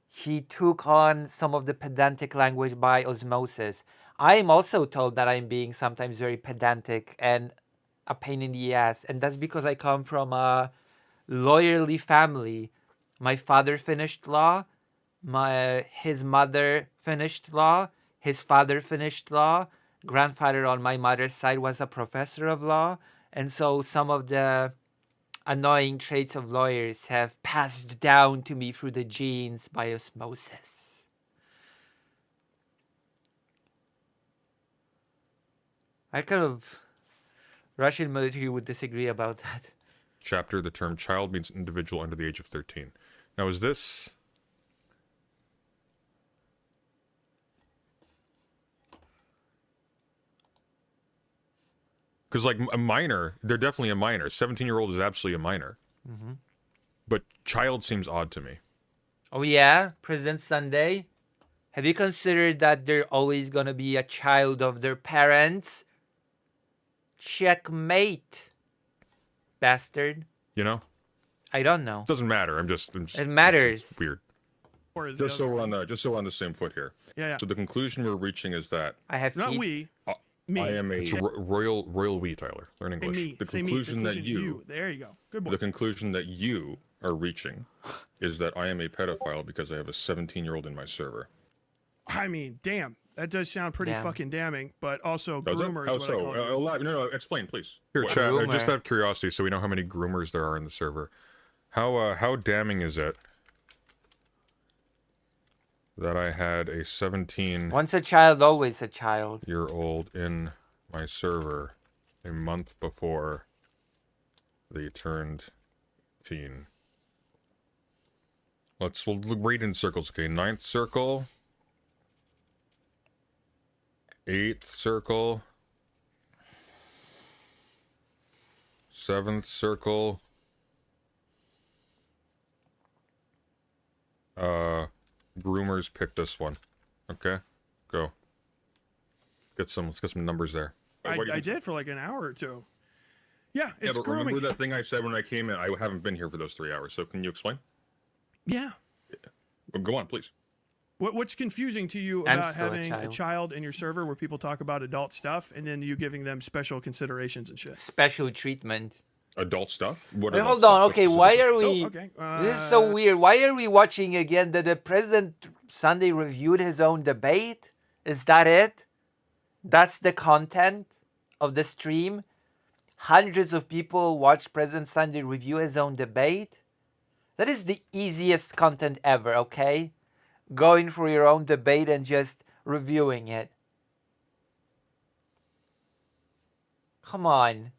He took on some of the pedantic language by osmosis. I am also told that I'm being sometimes very pedantic and a pain in the ass, and that's because I come from a lawyerly family. My father finished law. His mother finished law. His father finished law. Grandfather on my mother's side was a professor of law, and so some of the annoying traits of lawyers have passed down to me through the genes by osmosis. I kind of Russian military would disagree about that. Chapter, the term child means individual under the age of 13. Now, is this... Because, like, a minor, they're definitely a minor. 17-year-old is absolutely a minor. Mm-hmm. But child seems odd to me. Oh yeah, President Sunday? Have you considered that they're always gonna be a child of their parents? Checkmate, bastard. You know? I don't know. It doesn't matter. I'm just It matters. It's weird. Or is the Just so other we're one? on the same foot here. Yeah. So the conclusion we're reaching is that I have Not feet. we. Me. I am a royal we, Tyler. Learn Say English. me. The Say me. conclusion that Conclusion you There you go. Good boy. the conclusion that you are reaching is that I am a pedophile because I have a 17-year-old in my server. I mean, damn. That does sound pretty Damn. fucking damning, but also Does it? groomer How is what I call it. no, explain, please. Here, What? chat. Groomer. Just out of curiosity, so we know how many groomers there are in the server. How damning is it that I had a 17-year-old Once a child, always a child. in my server a month before they turned teen? We'll read in circles, okay? 9th circle, 8th circle, 7th circle, groomers pick this one. Okay, go. Let's get some numbers there. I did for like an hour or two. Yeah, Yeah, it's but grooming. remember that thing I said when I came in? I haven't been here for those 3 hours, so can you explain? Yeah. Well, go on, please. What's confusing to you I'm about still a having a child. child in your server where people talk about adult stuff and then you giving them special considerations and shit? Special treatment. Adult stuff? What Wait, adult hold stuff? on. What Okay, why specific- are we? Oh, okay. This is so weird. Why are we watching again that the President Sunday reviewed his own debate? Is that it? That's the content of the stream? Hundreds of people watch President Sunday review his own debate? That is the easiest content ever, okay? Going for your own debate and just reviewing it. Come on.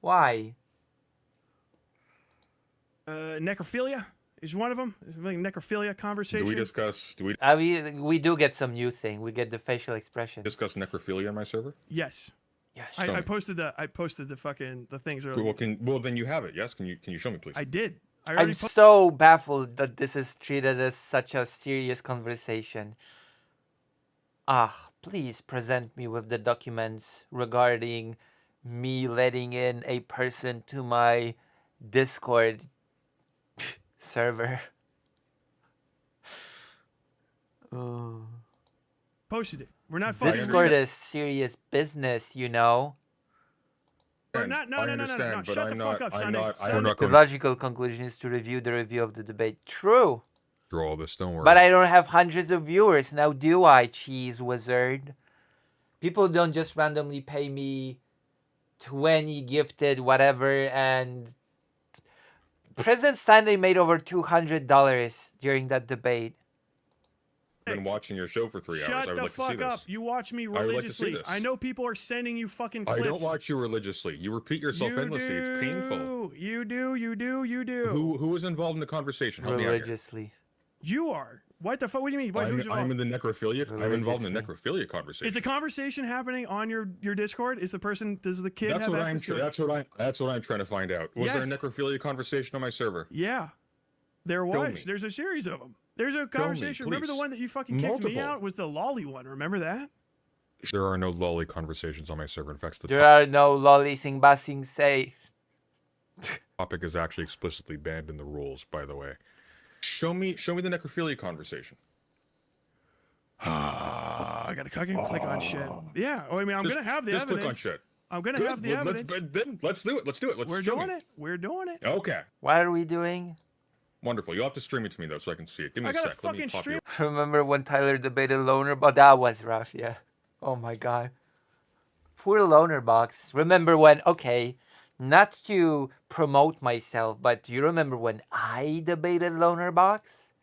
Why? Necrophilia is one of them. It's like necrophilia conversation. Do we discuss We do get some new thing. We get the facial expression. discuss necrophilia on my server? Yes. Yes. Show I me. posted the things earlier. Well, then you have it. Yes. Can you show me, please? I did. I already I'm so baffled that this is treated as such a serious conversation. Please present me with the documents regarding me letting in a person to my Discord server. Oh. posted it. We're not fucking Discord is serious business, you know. No, no, no, no, no, no. Shut the fuck up, Sunday. I'm not The going logical conclusion is to review the review of the debate. True. through all this. Don't worry. But I don't have hundreds of viewers. Now do I, cheese wizard? People don't just randomly pay me 20 gifted whatever, and President Stanley made over $200 during that debate. I've been watching your show for 3 hours. Shut I would the like to see fuck this. up. You watch me I would like to see religiously. this. I know people are sending you fucking clips. I don't watch you religiously. You repeat yourself endlessly. It's painful. You do. Who was involved in the conversation? Help me out here. Religiously. You are. What the fuck? What do you mean? Who's I'm involved? in the necrophilia. I'm involved in the Religiously. necrophilia conversation. Is the conversation happening on your Discord? Is the person? Does the kid That's have what access to it? That's what I'm trying to find out. Was there a Yes. necrophilia conversation on my server? Yeah, there Show was. me. There's a series of them. There's a conversation. Remember the please. one that you fucking kicked me Multiple. out was the lolly one. Remember that? There are no lolly conversations on my server. In fact, the There are no lolly sing basing say. topic is actually explicitly banned in the rules. By the way, show me the necrophilia conversation. I gotta click on shit. Yeah. Oh, I mean, I'm gonna have the just evidence. click on shit. I'm gonna Good. have the Well, evidence. Let's do it. Let's do it. Let's We're show doing me. it. We're doing it. Okay. What are we doing? Wonderful. You'll have to stream it to me though, so I can see it. Give me I a gotta sec. Let me fucking pop stream. you. Remember when Tyler debated Loner? But that was rough, yeah. Oh my god. Poor Loner Box. Remember when, okay, not to promote myself, but do you remember when I debated Loner Box?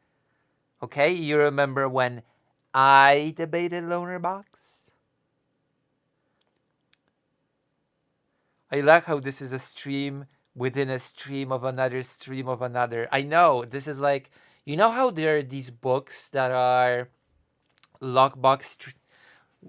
Okay, you remember when I debated Loner Box? I like how this is a stream within a stream of another stream of another. I know, this is like, you know how there are these books that are lockbox.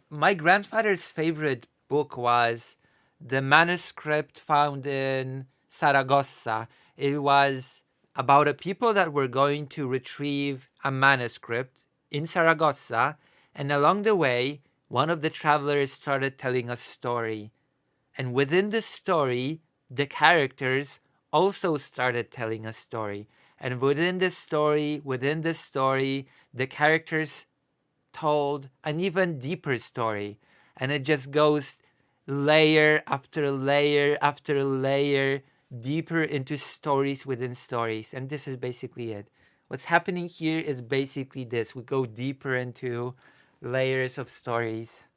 My grandfather's favorite book was the manuscript found in Saragossa. It was about a people that were going to retrieve a manuscript in Saragossa, and along the way, one of the travelers started telling a story. And within the story, the characters also started telling a story. And within the story, the characters told an even deeper story. And it just goes layer after layer after layer deeper into stories within stories. And this is basically it. What's happening here is basically this. We go deeper into layers of stories.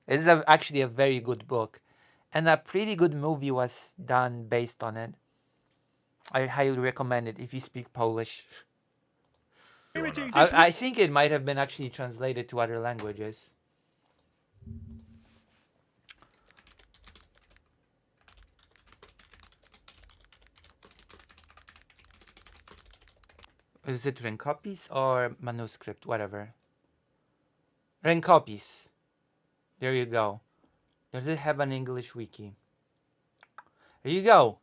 It is actually a very good book. And a pretty good movie was done based on it. I highly recommend it if you speak Polish. I think it might have been actually translated to other languages. Is it rękopis or manuscript? Whatever. Rękopis. There you go. Does it have an English wiki? There you go.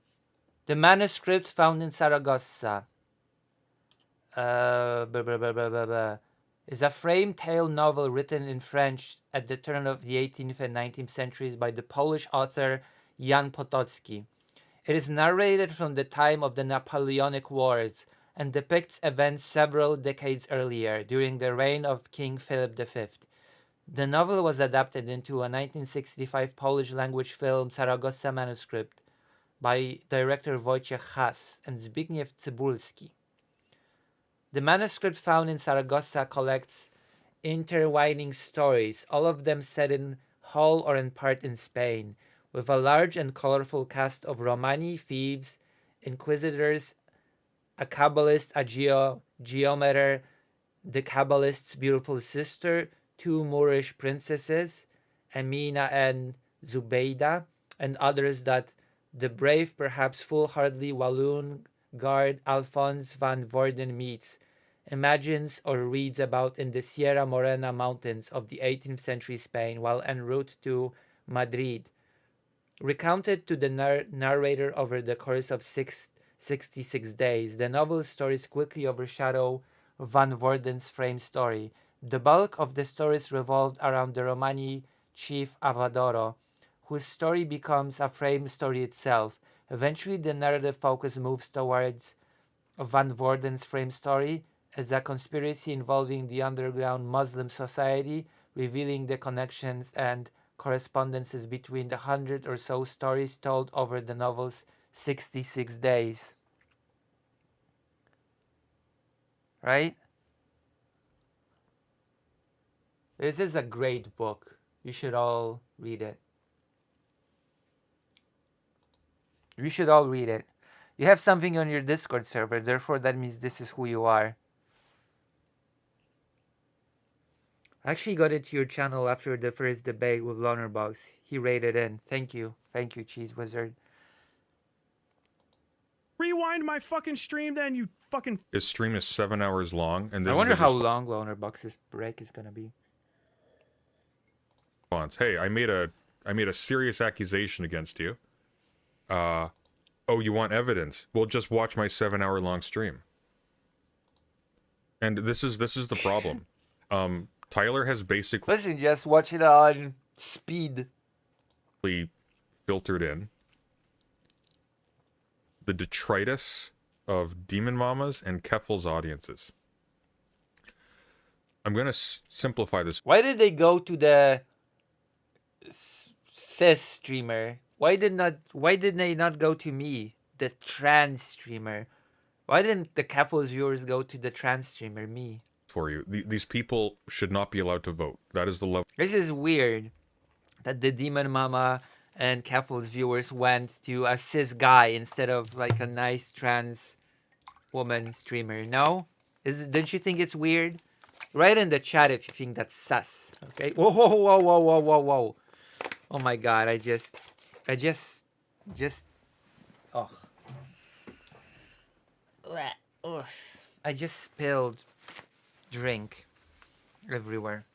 The manuscript found in Saragossa. Is a frame tale novel written in French at the turn of the 18th and 19th centuries by the Polish author Jan Potocki. It is narrated from the time of the Napoleonic Wars and depicts events several decades earlier, during the reign of King Philip V. The novel was adapted into a 1965 Polish-language film Saragossa manuscript by director Wojciech Has and Zbigniew Cybulski. The manuscript found in Saragossa collects intertwining stories, all of them set in whole or in part in Spain, with a large and colorful cast of Romani thieves, inquisitors, a Kabbalist, a geometer, the Kabbalist's beautiful sister, two Moorish princesses, Amina and Zubaydah, and others that the brave, perhaps foolhardy Walloon guard Alphonse van Voorden meets, imagines or reads about in the Sierra Morena mountains of the 18th century Spain while en route to Madrid. Recounted to the narrator over the course of 66 days, the novel's stories quickly overshadow Van Voorden's frame story. The bulk of the stories revolved around the Romani chief Avadoro, whose story becomes a frame story itself. Eventually, the narrative focus moves towards Van Voorden's frame story as a conspiracy involving the underground Muslim society, revealing the connections and correspondences between the 100 or so stories told over the novel's 66 days. Right? This is a great book. You should all read it. You should all read it. You have something on your Discord server, therefore that means this is who you are. I actually got into your channel after the first debate with Lonerbox. He rated in. Thank you. Thank you, Cheese Wizard. Rewind my fucking stream then, you fucking... His stream is 7 hours long, and this I wonder is how long Lonerbox's break is gonna be. response. Hey, I made a serious accusation against you. Oh, you want evidence? Well, just watch my 7-hour long stream. And this is the problem. Tyler has basically Listen, just watch it on speed. filtered in the detritus of Demon Mamas and Keffel's audiences. I'm going to simplify this. Why did they go to the cis streamer? Why did they not go to me, the trans streamer? Why didn't the Keffel's viewers go to the trans streamer, me? For you. These people should not be allowed to vote. That is the level. This is weird that the Demon Mama and Keffel's viewers went to a cis guy instead of like a nice trans woman streamer. No? Don't you think it's weird? Write in the chat if you think that's sus. Okay? Whoa, whoa, whoa, whoa, whoa, whoa, whoa. Oh my god, I just oh. I just spilled drink everywhere.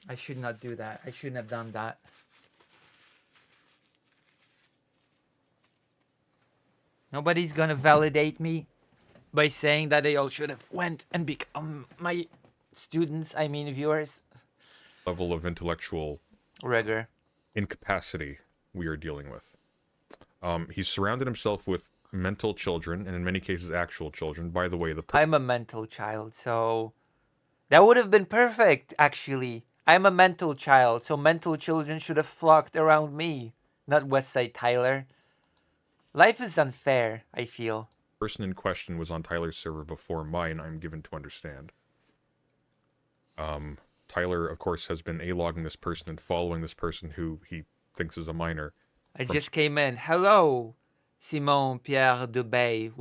I should not do that. I shouldn't have done that. Nobody's gonna validate me by saying that they all should have went and become my students, I mean viewers. Level of intellectual rigor, incapacity we are dealing with. He's surrounded himself with mental children, and in many cases actual children. By the way, I'm a mental child, so that would have been perfect, actually. I'm a mental child, so mental children should have flocked around me, not Westside Tyler. Life is unfair, I feel. The person in question was on Tyler's server before mine, I'm given to understand. Tyler, of course, has been A-logging this person and following this person who he thinks is a minor. I just came in. Hello, Simon Pierre Dubay.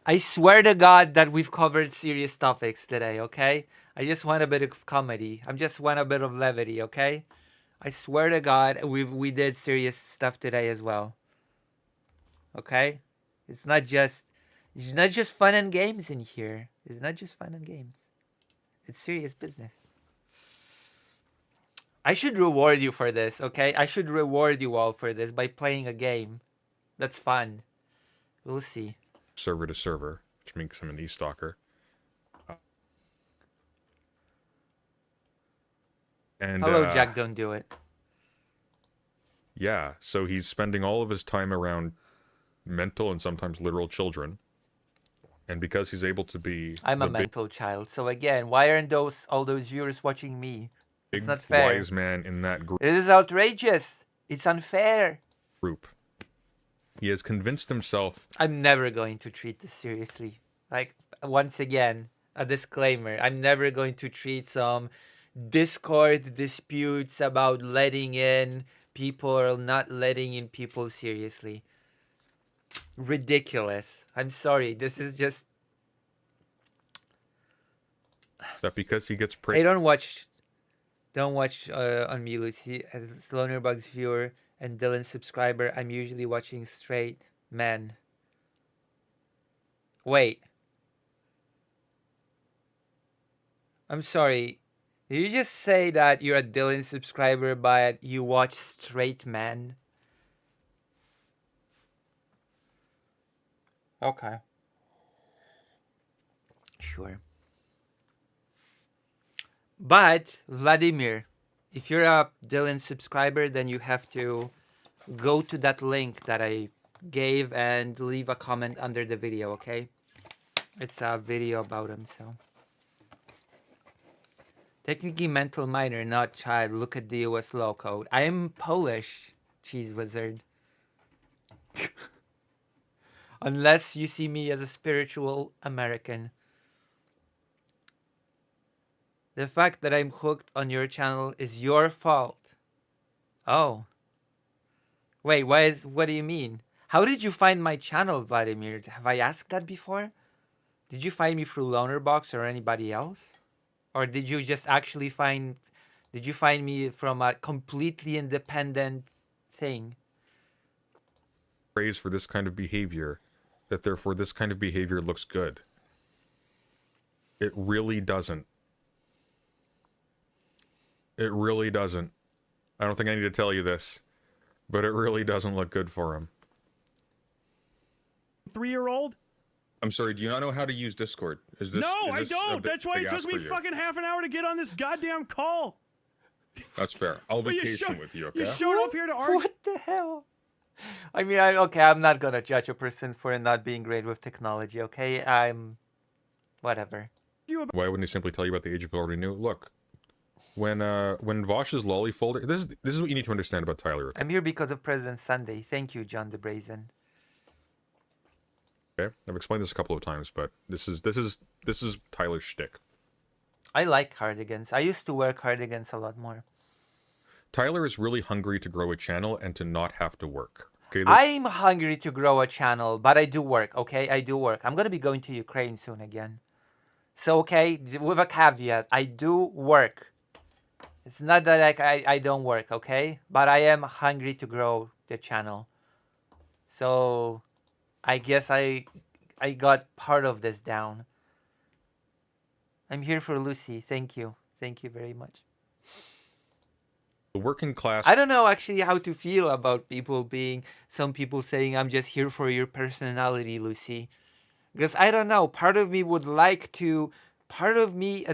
I swear to God that we've covered serious topics today, okay? I just want a bit of comedy. I just want a bit of levity, okay? I swear to God we did serious stuff today as well. Okay? It's not just fun and games in here. It's not just fun and games. It's serious business. I should reward you for this, okay? I should reward you all for this by playing a game. That's fun. We'll see. Server to server, which makes him an e-stalker. And, hello, Jack, don't do it. Yeah, so he's spending all of his time around mental and sometimes literal children. And because he's able to be... I'm a mental child, so again, why aren't all those viewers watching me? It's not fair. Wise man in that group. It is outrageous. It's unfair. Group. He has convinced himself... I'm never going to treat this seriously. Like, once again, a disclaimer. I'm never going to treat some Discord disputes about letting in people are not letting in people seriously. Ridiculous. I'm sorry. This is just. That because he gets Hey, praised. don't watch on me, Lucy. As Lonerbugs viewer and Dylan subscriber, I'm usually watching straight men. Wait. I'm sorry. Did you just say that you're a Dylan subscriber, but you watch straight men? Okay. Sure. But, Vladimir, if you're a Dylan subscriber, then you have to go to that link that I gave and leave a comment under the video, okay? It's a video about him, so. Technically mental minor, not child. Look at the US law code. I am Polish, cheese wizard. Unless you see me as a spiritual American. The fact that I'm hooked on your channel is your fault. Oh. Wait, what do you mean? How did you find my channel, Vladimir? Have I asked that before? Did you find me through Lonerbox or anybody else? Or did you just actually find... Did you find me from a completely independent thing? Praise for this kind of behavior, that therefore this kind of behavior looks good. It really doesn't. It really doesn't. I don't think I need to tell you this, but it really doesn't look good for him. 3-year-old? I'm sorry, do you not know how to use Discord? Is this? No, is I this don't. That's why it took me you? fucking half an hour to get on this goddamn call. That's fair. I'll But be you patient showed- with you, okay? You showed up here to argue. What the hell? I mean, okay, I'm not gonna judge a person for not being great with technology, okay? I'm... Whatever. Why wouldn't he simply tell you about the age of already knew? Look, when Vosh's lolly folder... This is what you need to understand about Tyler, okay? I'm here because of President Sunday. Thank you, John the Brazen. Okay? I've explained this a couple of times, but this is Tyler's shtick. I like cardigans. I used to wear cardigans a lot more. Tyler is really hungry to grow a channel and to not have to work. Okay, I'm hungry to grow a channel, but I do work, okay? I do work. I'm gonna be going to Ukraine soon again. So, okay, with a caveat, I do work. It's not that like I don't work, okay? But I am hungry to grow the channel. So, I guess I got part of this down. I'm here for Lucy. Thank you. Thank you very much. the working class... I don't know actually how to feel about some people saying I'm just here for your personality, Lucy. Because I don't know, at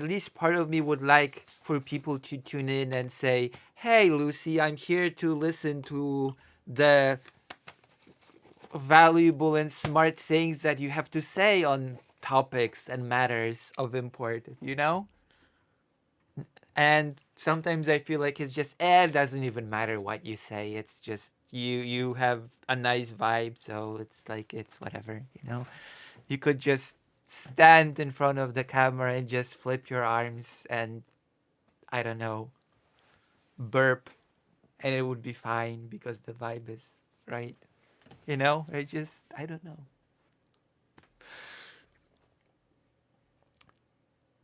least part of me would like for people to tune in and say, hey, Lucy, I'm here to listen to the valuable and smart things that you have to say on topics and matters of import, you know? And sometimes I feel like it's just, it doesn't even matter what you say. It's just, you have a nice vibe, so it's like, it's whatever, you know? You could just stand in front of the camera and just flip your arms and, I don't know, burp, and it would be fine because the vibe is right. You know? I don't know.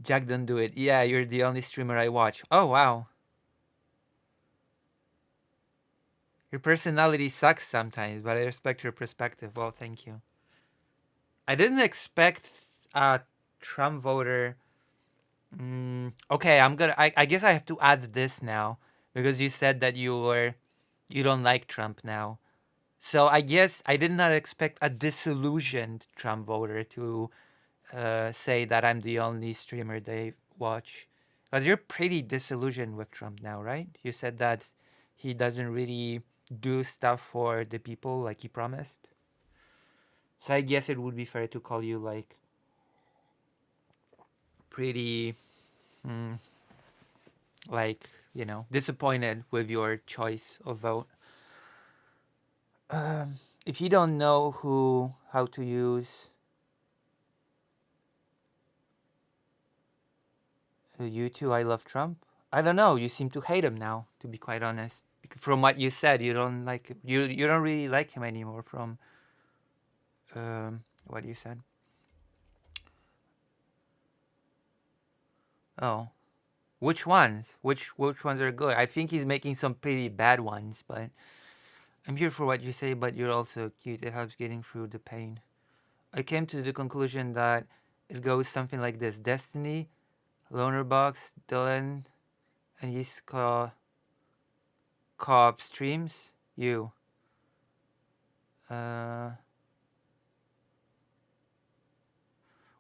Jack, don't do it. Yeah, you're the only streamer I watch. Oh, wow. Your personality sucks sometimes, but I respect your perspective. Well, thank you. I didn't expect a Trump voter. Okay, I guess I have to add this now because you said that you don't like Trump now. So I guess I did not expect a disillusioned Trump voter to say that I'm the only streamer they watch. Because you're pretty disillusioned with Trump now, right? You said that he doesn't really do stuff for the people like he promised. So I guess it would be fair to call you like pretty, like, you know, disappointed with your choice of vote. If you don't know how to use you too, I love Trump. I don't know. You seem to hate him now, to be quite honest, from what you said, you don't like you don't really like him anymore. From what you said. Oh, which ones? Which ones are good? I think he's making some pretty bad ones, but I'm here for what you say. But you're also cute. It helps getting through the pain. I came to the conclusion that it goes something like this: Destiny, Loner Box, Dylan, and his co-op streams. You.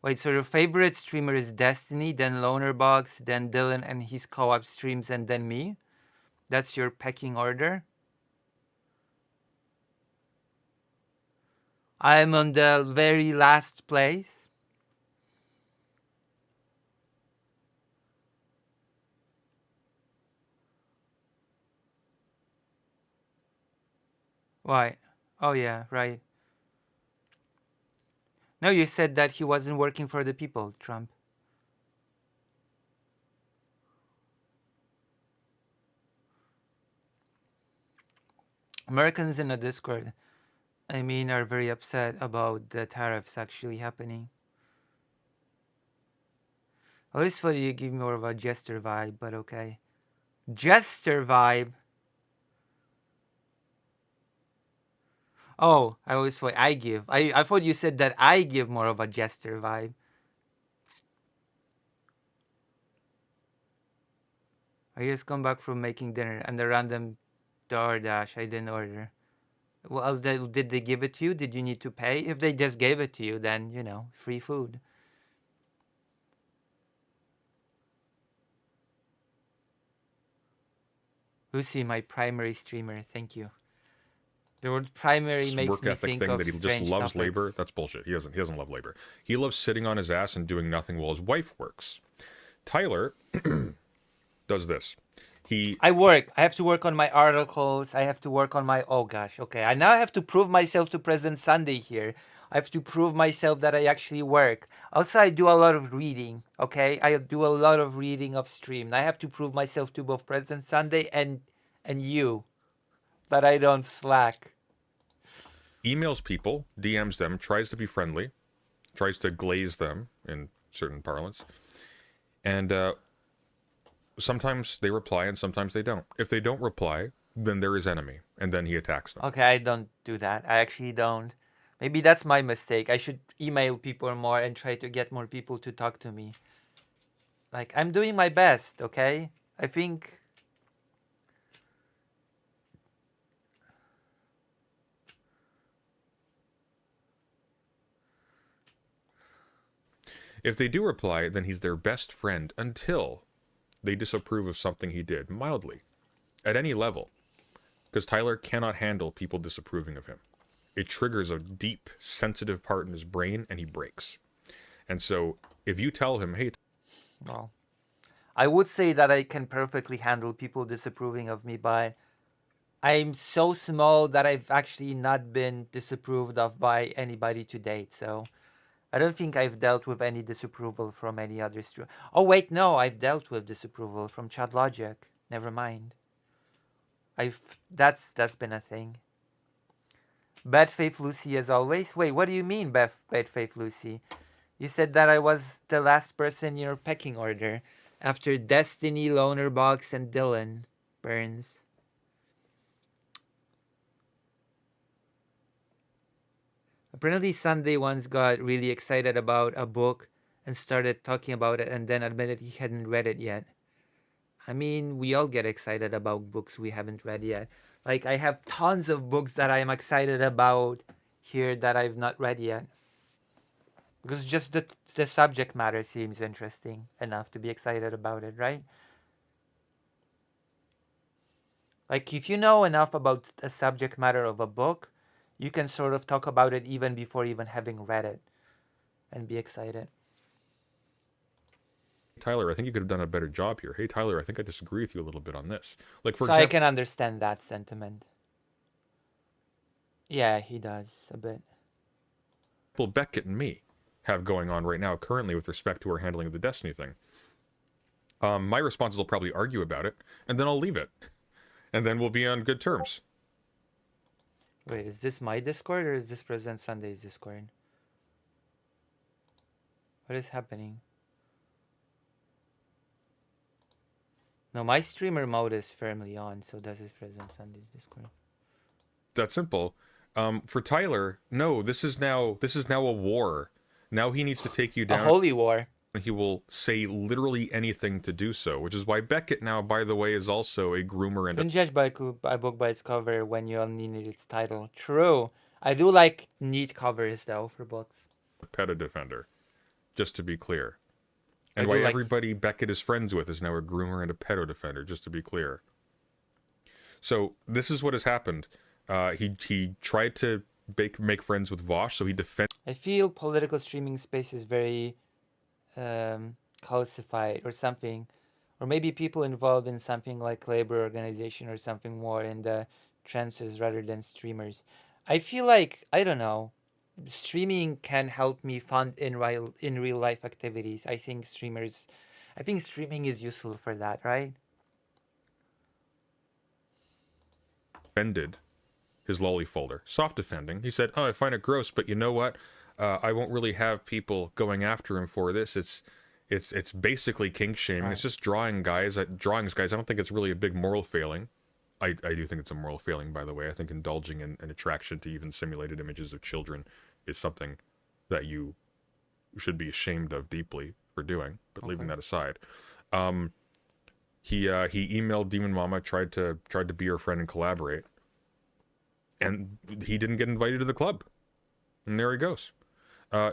Wait, so your favorite streamer is Destiny, then Lonerbox, then Dylan and his co-op streams, and then me? That's your pecking order? I'm on the very last place. Why? Oh yeah, right. No, you said that he wasn't working for the people, Trump. Americans in the Discord, I mean, are very upset about the tariffs actually happening. At least for you, give me more of a jester vibe, but okay. Jester vibe? Oh, I always thought I give. I thought you said that I give more of a jester vibe. I just come back from making dinner and the random DoorDash I didn't order. Well, did they give it to you? Did you need to pay? If they just gave it to you, then, you know, free food. Lucy, my primary streamer, thank you. The word primary This makes work me ethic think thing of that he just strange loves topics. labor. That's bullshit. He doesn't love labor. He loves sitting on his ass and doing nothing while his wife works. Tyler does this. I work. I have to work on my articles. I have to work on my... Oh, gosh. Okay. I now have to prove myself to President Sunday here. I have to prove myself that I actually work. Also, I do a lot of reading. Okay? I do a lot of reading of stream. And I have to prove myself to both President Sunday and you that I don't slack. Emails people, DMs them, tries to be friendly, tries to glaze them in certain parlance. And sometimes they reply and sometimes they don't. If they don't reply, then they're his enemy, and then he attacks them. Okay, I don't do that. I actually don't. Maybe that's my mistake. I should email people more and try to get more people to talk to me. Like, I'm doing my best, okay? I think... If they do reply, then he's their best friend until they disapprove of something he did, mildly, at any level. Because Tyler cannot handle people disapproving of him. It triggers a deep, sensitive part in his brain, and he breaks. And so, if you tell him, hey... Well, I would say that I can perfectly handle people disapproving of me, but I'm so small that I've actually not been disapproved of by anybody to date, so... I don't think I've dealt with any disapproval from any other streamer. Oh wait, no, I've dealt with disapproval from Chad Logic. Never mind. That's been a thing. Bad Faith Lucy as always. Wait, what do you mean, Bad Faith Lucy? You said that I was the last person in your pecking order after Destiny, Lonerbox, and Dylan Burns. Apparently Sunday once got really excited about a book and started talking about it and then admitted he hadn't read it yet. I mean, we all get excited about books we haven't read yet. Like, I have tons of books that I am excited about here that I've not read yet. Because just the subject matter seems interesting enough to be excited about it, right? Like, if you know enough about the subject matter of a book, you can sort of talk about it even before even having read it and be excited. Tyler, I think you could have done a better job here. Hey, Tyler, I think I disagree with you a little bit on this. Like, for So example... I can understand that sentiment. Yeah, he does, a bit. Beckett and me have going on right now currently with respect to our handling of the Destiny thing. My responses will probably argue about it, and then I'll leave it. and then we'll be on good terms. Wait, is this my Discord or is this President Sunday's Discord? What is happening? No, my streamer mode is firmly on, so this is President Sunday's Discord. That's simple. For Tyler, no, this is now a war. Now he needs to take you A down. holy war. He will say literally anything to do so, which is why Beckett now, by the way, is also a groomer and Don't judge by a book by its cover when you only need its title. True. I do like neat covers, though, for books. a PETA defender, just to be clear. And I why do like- everybody Beckett is friends with is now a groomer and a pedo defender, just to be clear. So this is what has happened. He tried to make friends with Vosh, so he defended I feel political streaming space is very calcified or something. Or maybe people involved in something like labor organization or something more in the trenches rather than streamers. I feel like, I don't know, streaming can help me fund in real life activities. I think streaming is useful for that, right? his lolly folder. Soft defending. He said, "Oh, I find it gross, but you know what? I won't really have people going after him for this. It's basically kink shaming. Right. It's just drawings, guys. I don't think it's really a big moral failing. I do think it's a moral failing, by the way. I think indulging in an attraction to even simulated images of children is something that you should be ashamed of deeply for doing. But leaving that aside, he emailed Demon Mama, tried to be her friend and collaborate, and he didn't get invited to the club. And there he goes.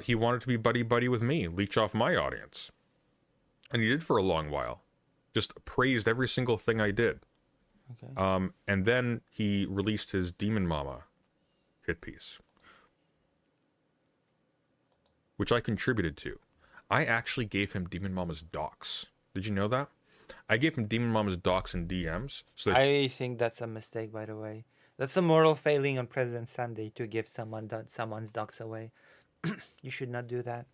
He wanted to be buddy with me, leech off my audience, and he did for a long while. Just praised every single thing I did. Okay. And then he released his Demon Mama hit piece, which I contributed to. I actually gave him Demon Mama's docs. Did you know that? I gave him Demon Mama's docs and DMs. So that I think that's a mistake, by the way. That's a moral failing on President Sunday to give someone's docs away. You should not do that.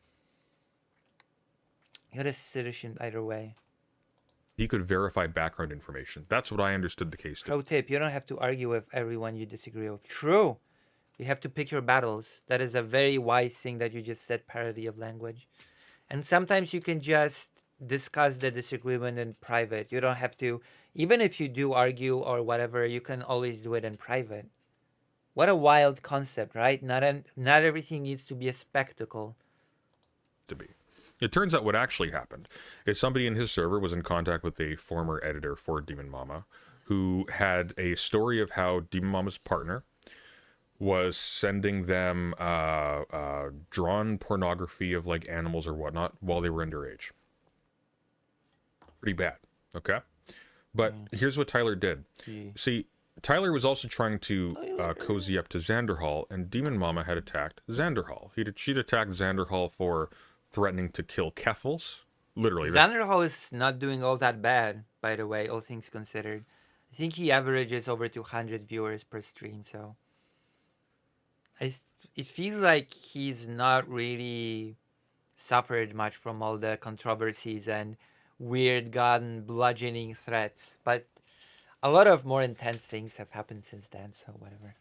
You're a citizen either way. he could verify background information. That's what I understood the case to. Pro tip, you don't have to argue with everyone you disagree with. True. You have to pick your battles. That is a very wise thing that you just said, parody of language. And sometimes you can just discuss the disagreement in private. You don't have to, even if you do argue or whatever, you can always do it in private. What a wild concept, right? Not everything needs to be a spectacle. To be. It turns out what actually happened is somebody in his server was in contact with a former editor for Demon Mama who had a story of how Demon Mama's partner was sending them drawn pornography of like animals or whatnot while they were underage. Pretty bad, okay? But here's what Tyler did. Gee. See, Tyler was also trying to cozy up to Xanderhall, and Demon Mama had attacked Xanderhall. She'd attacked Xanderhall for threatening to kill Keffels. Literally. Xanderhall is not doing all that bad, by the way, all things considered. I think he averages over 200 viewers per stream, so... it feels like he's not really suffered much from all the controversies and weird gun bludgeoning threats, but a lot of more intense things have happened since then, so whatever.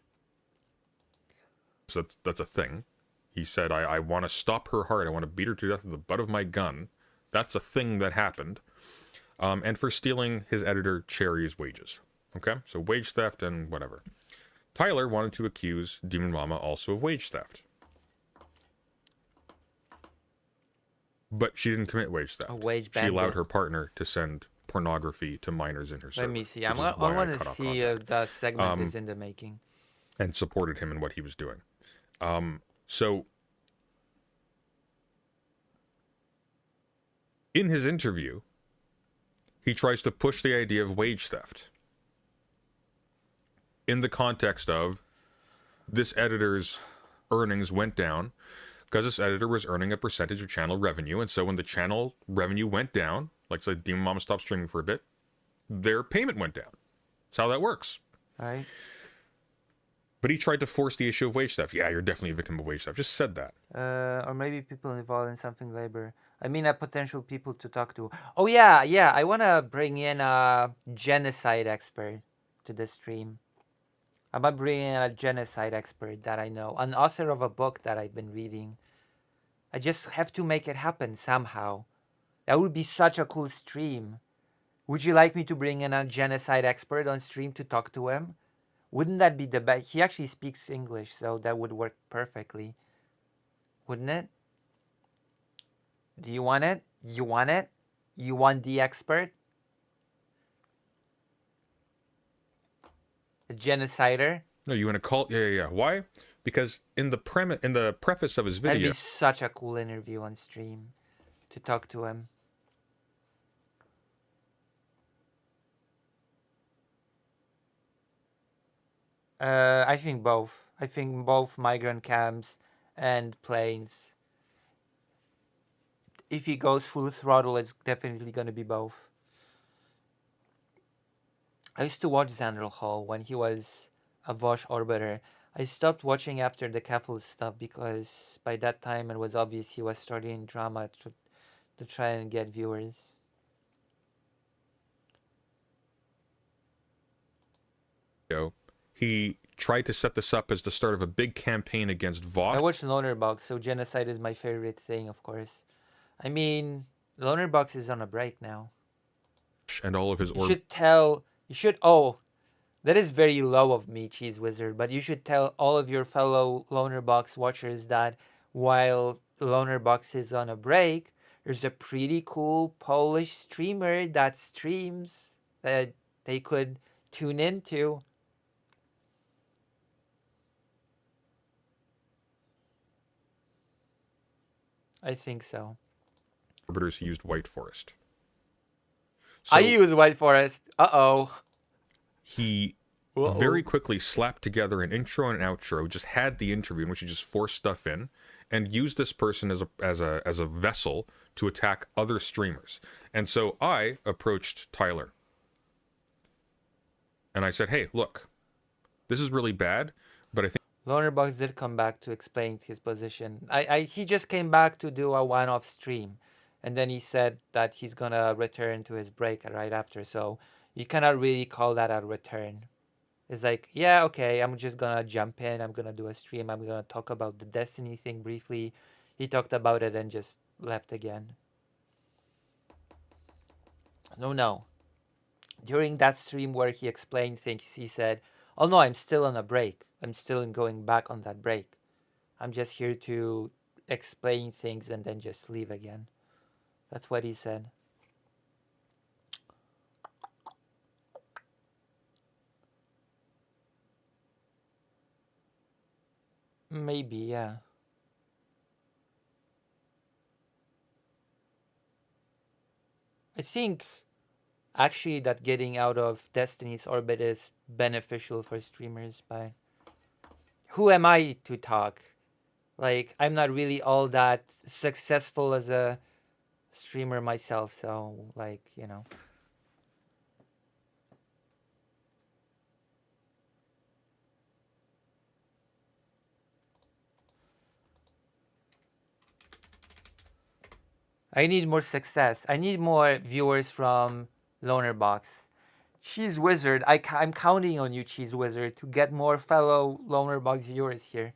So that's a thing. He said, I want to stop her heart. I want to beat her to death with the butt of my gun. That's a thing that happened. And for stealing his editor Cherry's wages. Okay? So wage theft and whatever. Tyler wanted to accuse Demon Mama also of wage theft. But she didn't commit wage theft. A wage She bandit. allowed her partner to send pornography to minors in her server. Let me see. which I is why want to cut off see contact. the segment is in the making. And supported him in what he was doing. So in his interview, he tries to push the idea of wage theft in the context of this editor's earnings went down because this editor was earning a percentage of channel revenue, and so when the channel revenue went down, like say Demon Mama stopped streaming for a bit, their payment went down. That's how that works. Right? But he tried to force the issue of wage theft. Yeah, you're definitely a victim of wage theft. Just said that. Or maybe people involved in something labor. I mean, potential people to talk to. Oh, yeah. I want to bring in a genocide expert to the stream. I'm gonna bring in a genocide expert that I know, an author of a book that I've been reading. I just have to make it happen somehow. That would be such a cool stream. Would you like me to bring in a genocide expert on stream to talk to him? Wouldn't that be the best? He actually speaks English, so that would work perfectly. Wouldn't it? Do you want it? You want it? You want the expert? The genocider? No, you want to call? Yeah. Why? Because in the preface of his That'd video, be such a cool interview on stream to talk to him. I think both. I think both migrant camps and planes. If he goes full throttle, it's definitely going to be both. I used to watch Xandral Hall when he was a Vosh orbiter. I stopped watching after the Kefl stuff because by that time it was obvious he was starting drama to try and get viewers. he tried to set this up as the start of a big campaign against Vosh. I watched Loner Box, so genocide is my favorite thing, of course. I mean, Loner Box is on a break now. And all of his that is very low of me, Cheese Wizard, but you should tell all of your fellow Loner Box watchers that while Loner Box is on a break, there's a pretty cool Polish streamer that streams that they could tune into. I think so. Orbiters used White Forest. I use White Forest. Uh-oh. He very quickly slapped together an intro and an outro, just had the interview in which he just forced stuff in, and used this person as a vessel to attack other streamers. And so I approached Tyler. And I said, hey, look, this is really bad, but I think Lonerbox did come back to explain his position. He just came back to do a one-off stream. And then he said that he's gonna return to his break right after. So you cannot really call that a return. It's like, yeah, okay, I'm just gonna jump in. I'm gonna do a stream. I'm gonna talk about the Destiny thing briefly. He talked about it and just left again. No. During that stream where he explained things, he said, oh no, I'm still on a break. I'm still going back on that break. I'm just here to explain things and then just leave again. That's what he said. Maybe, yeah. I think actually that getting out of Destiny's orbit is beneficial for streamers, but who am I to talk? Like, I'm not really all that successful as a streamer myself, so like, you know. I need more success. I need more viewers from Lonerbox. Cheese Wizard, I'm counting on you, Cheese Wizard, to get more fellow Lonerbox viewers here.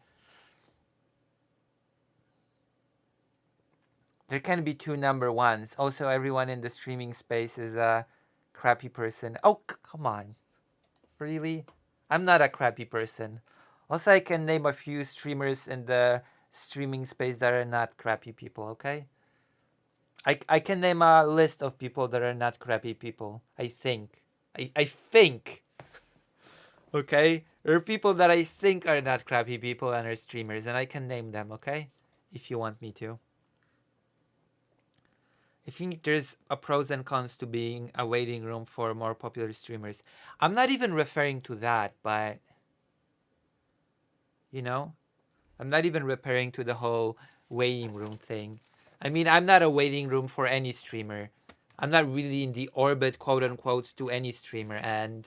There can be two number ones. Also, everyone in the streaming space is a crappy person. Oh, come on. Really? I'm not a crappy person. Also, I can name a few streamers in the streaming space that are not crappy people, okay? I can name a list of people that are not crappy people. I think. I think. Okay? There are people that I think are not crappy people and are streamers, and I can name them, okay? If you want me to. I think there's a pros and cons to being a waiting room for more popular streamers. I'm not even referring to that, but you know, I'm not even referring to the whole waiting room thing. I mean, I'm not a waiting room for any streamer. I'm not really in the orbit, quote unquote, to any streamer. And,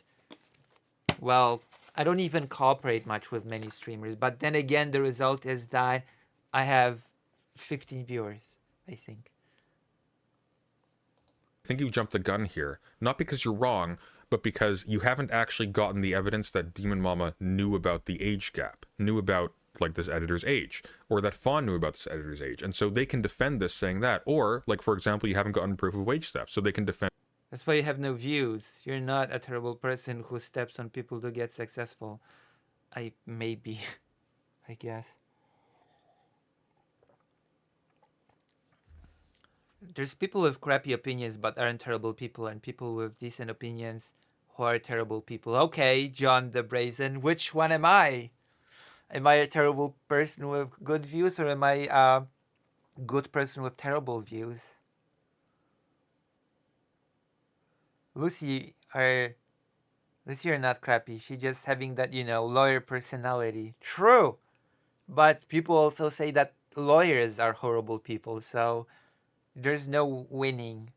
well, I don't even cooperate much with many streamers. But then again, the result is that I have 15 viewers, I think. you jumped the gun here, not because you're wrong, but because you haven't actually gotten the evidence that Demon Mama knew about the age gap, knew about like this editor's age, or that Fawn knew about this editor's age. And so they can defend this saying that. Or, like, for example, you haven't gotten proof of wage theft, so they can defend. That's why you have no views. You're not a terrible person who steps on people to get successful. Maybe, I guess. There's people with crappy opinions but aren't terrible people, and people with decent opinions who are terrible people. Okay, John the Brazen, which one am I? Am I a terrible person with good views, or am I a good person with terrible views? Lucy, you're not crappy. She's just having that, lawyer personality. True. But people also say that lawyers are horrible people, so there's no winning.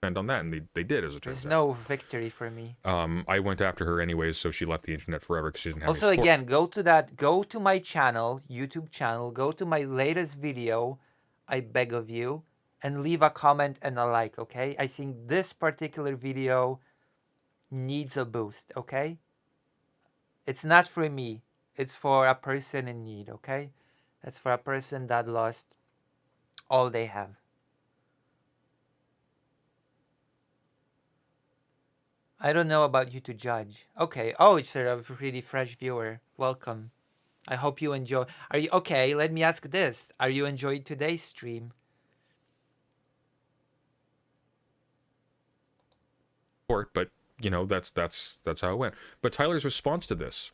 And on that, and they did, as it turns There's out. no victory for me. I went after her anyways, so she left the internet forever because she didn't have Also, any support. again, go to my channel, YouTube channel, go to my latest video, I beg of you, and leave a comment and a like, okay? I think this particular video needs a boost, okay? It's not for me. It's for a person in need, okay? It's for a person that lost all they have. I don't know about you to judge. Okay. Oh, it's a pretty fresh viewer. Welcome. I hope you enjoy. Are you okay? Let me ask this. Are you enjoying today's stream? But that's how it went. But Tyler's response to this,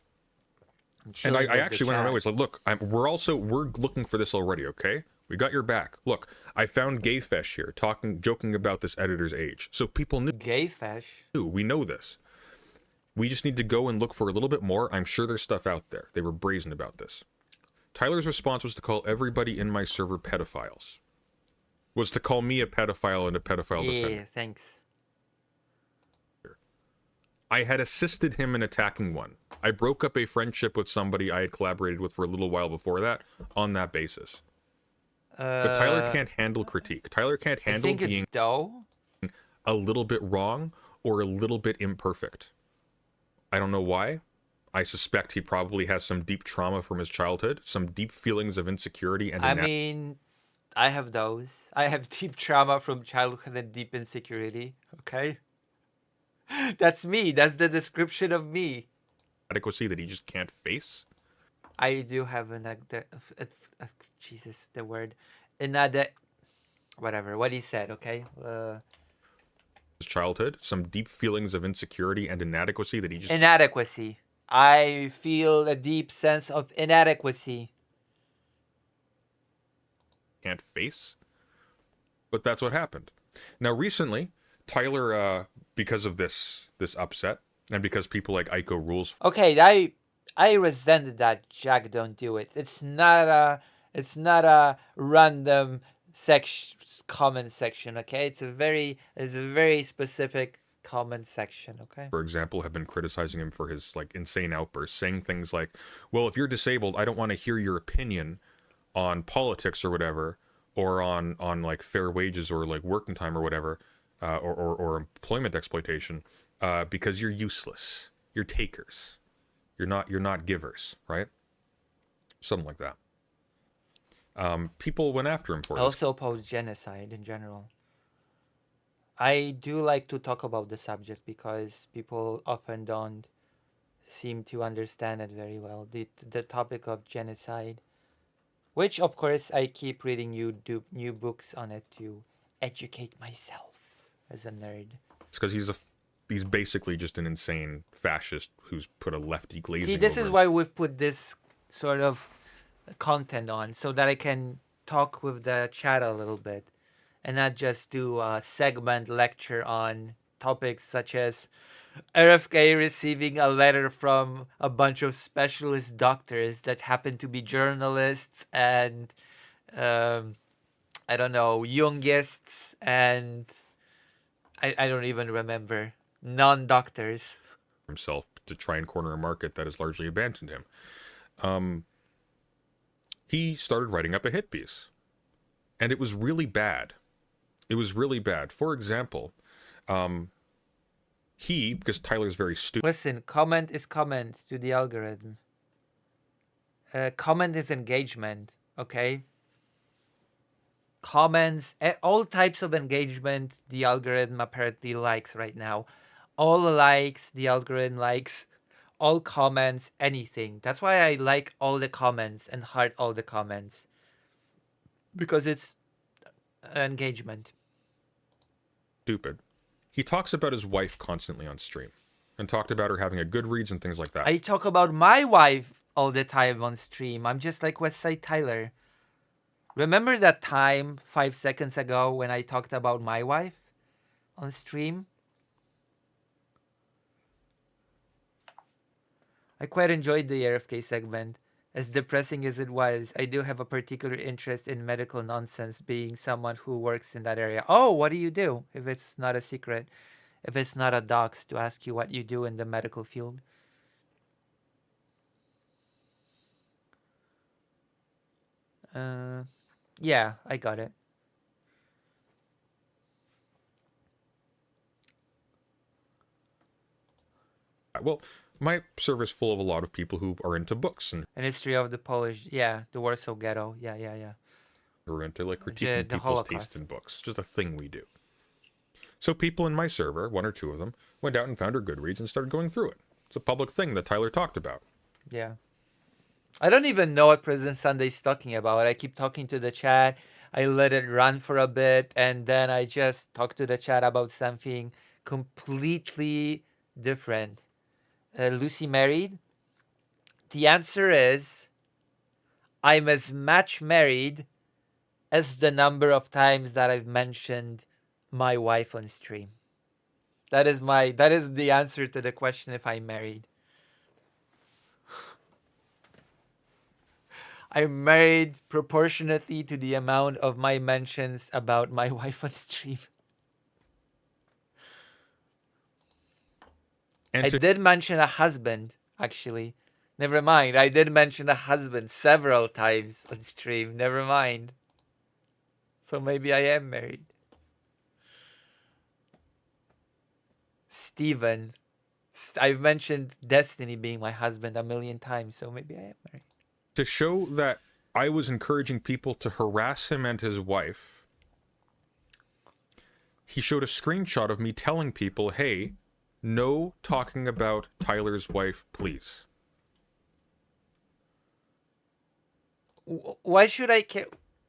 and I actually went on my way. It's like, look, we're looking for this already. Okay, we got your back. Look, I found Gayfesh here joking about this editor's age, so people knew. Gayfesh. We know this. We just need to go and look for a little bit more. I'm sure there's stuff out there. They were brazen about this. Tyler's response was to call everybody in my server pedophiles. Was to call me a pedophile and a pedophile defender. Yeah, thanks. I had assisted him in attacking one. I broke up a friendship with somebody I had collaborated with for a little while before that on that basis. But Tyler can't handle critique. Tyler can't handle being a little bit wrong or a little bit imperfect. I don't know why. I suspect he probably has some deep trauma from his childhood, some deep feelings of insecurity. And I mean, I have those. I have deep trauma from childhood and deep insecurity. Okay? That's me. That's the description of me. Adequacy that he just can't face. I do have Jesus, the word. Whatever. What he said, okay? His childhood, some deep feelings of insecurity and inadequacy that he just... Inadequacy. I feel a deep sense of inadequacy. Can't face. But that's what happened. Now, recently, Tyler, because of this upset, and because people like Aiko Rules... Okay, I resented that Jack don't do it. It's not a random comment section, okay? It's a very specific comment section, okay? For example, have been criticizing him for his like insane outbursts, saying things like, well, if you're disabled, I don't want to hear your opinion on politics or whatever, or on like fair wages or like working time or whatever, or employment exploitation, because you're useless. You're takers. You're not givers, right? Something like that. People went after him for it. I also oppose genocide in general. I do like to talk about the subject because people often don't seem to understand it very well. The topic of genocide, which of course I keep reading new books on it to educate myself as a nerd. It's because he's basically just an insane fascist who's put a lefty glazing. See, this is why we've put this sort of content on, so that I can talk with the chat a little bit and not just do a segment lecture on topics such as RFK receiving a letter from a bunch of specialist doctors that happen to be journalists and I don't know, Jungists and I don't even remember, non-doctors. Himself to try and corner a market that has largely abandoned him. He started writing up a hit piece, and it was really bad. It was really bad. For example, because Tyler's very stupid. Listen, comment is comment to the algorithm. Comment is engagement, okay? Comments, all types of engagement the algorithm apparently likes right now. All likes the algorithm likes, all comments, anything. That's why I like all the comments and heart all the comments. Because it's engagement. Stupid. He talks about his wife constantly on stream and talked about her having a Goodreads and things like that. I talk about my wife all the time on stream. I'm just like Westside Tyler. Remember that time 5 seconds ago when I talked about my wife on stream? I quite enjoyed the RFK segment. As depressing as it was, I do have a particular interest in medical nonsense, being someone who works in that area. Oh, what do you do? If it's not a secret, if it's not a dox to ask you what you do in the medical field. Yeah, I got it. Well, my server is full of a lot of people who are into books and An history of the Polish, yeah, the Warsaw Ghetto, yeah. who are into like critiquing The people's Holocaust. taste in books. Just a thing we do. So people in my server, one or two of them, went out and found her Goodreads and started going through it. It's a public thing that Tyler talked about. Yeah. I don't even know what President Sunday's talking about. I keep talking to the chat. I let it run for a bit, and then I just talk to the chat about something completely different. Lucy married? The answer is I'm as much married as the number of times that I've mentioned my wife on stream. That is the answer to the question if I'm married. I'm married proportionately to the amount of my mentions about my wife on stream. And I did mention a husband, actually. Never mind. I did mention a husband several times on stream. Never mind. So maybe I am married. Steven. I've mentioned Destiny being my husband a million times, so maybe I am married. to show that I was encouraging people to harass him and his wife, he showed a screenshot of me telling people, hey, no talking about Tyler's wife, please. Why should I care?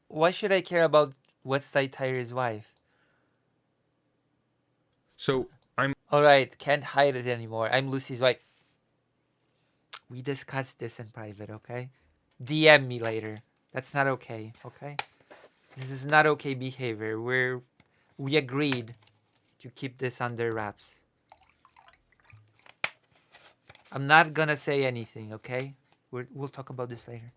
Why should I care about Westside Tyler's wife? So I'm Alright, can't hide it anymore. I'm Lucy's wife. We discussed this in private, okay? DM me later. That's not okay, okay? This is not okay behavior. We agreed to keep this under wraps. I'm not gonna say anything, okay? We'll talk about this later.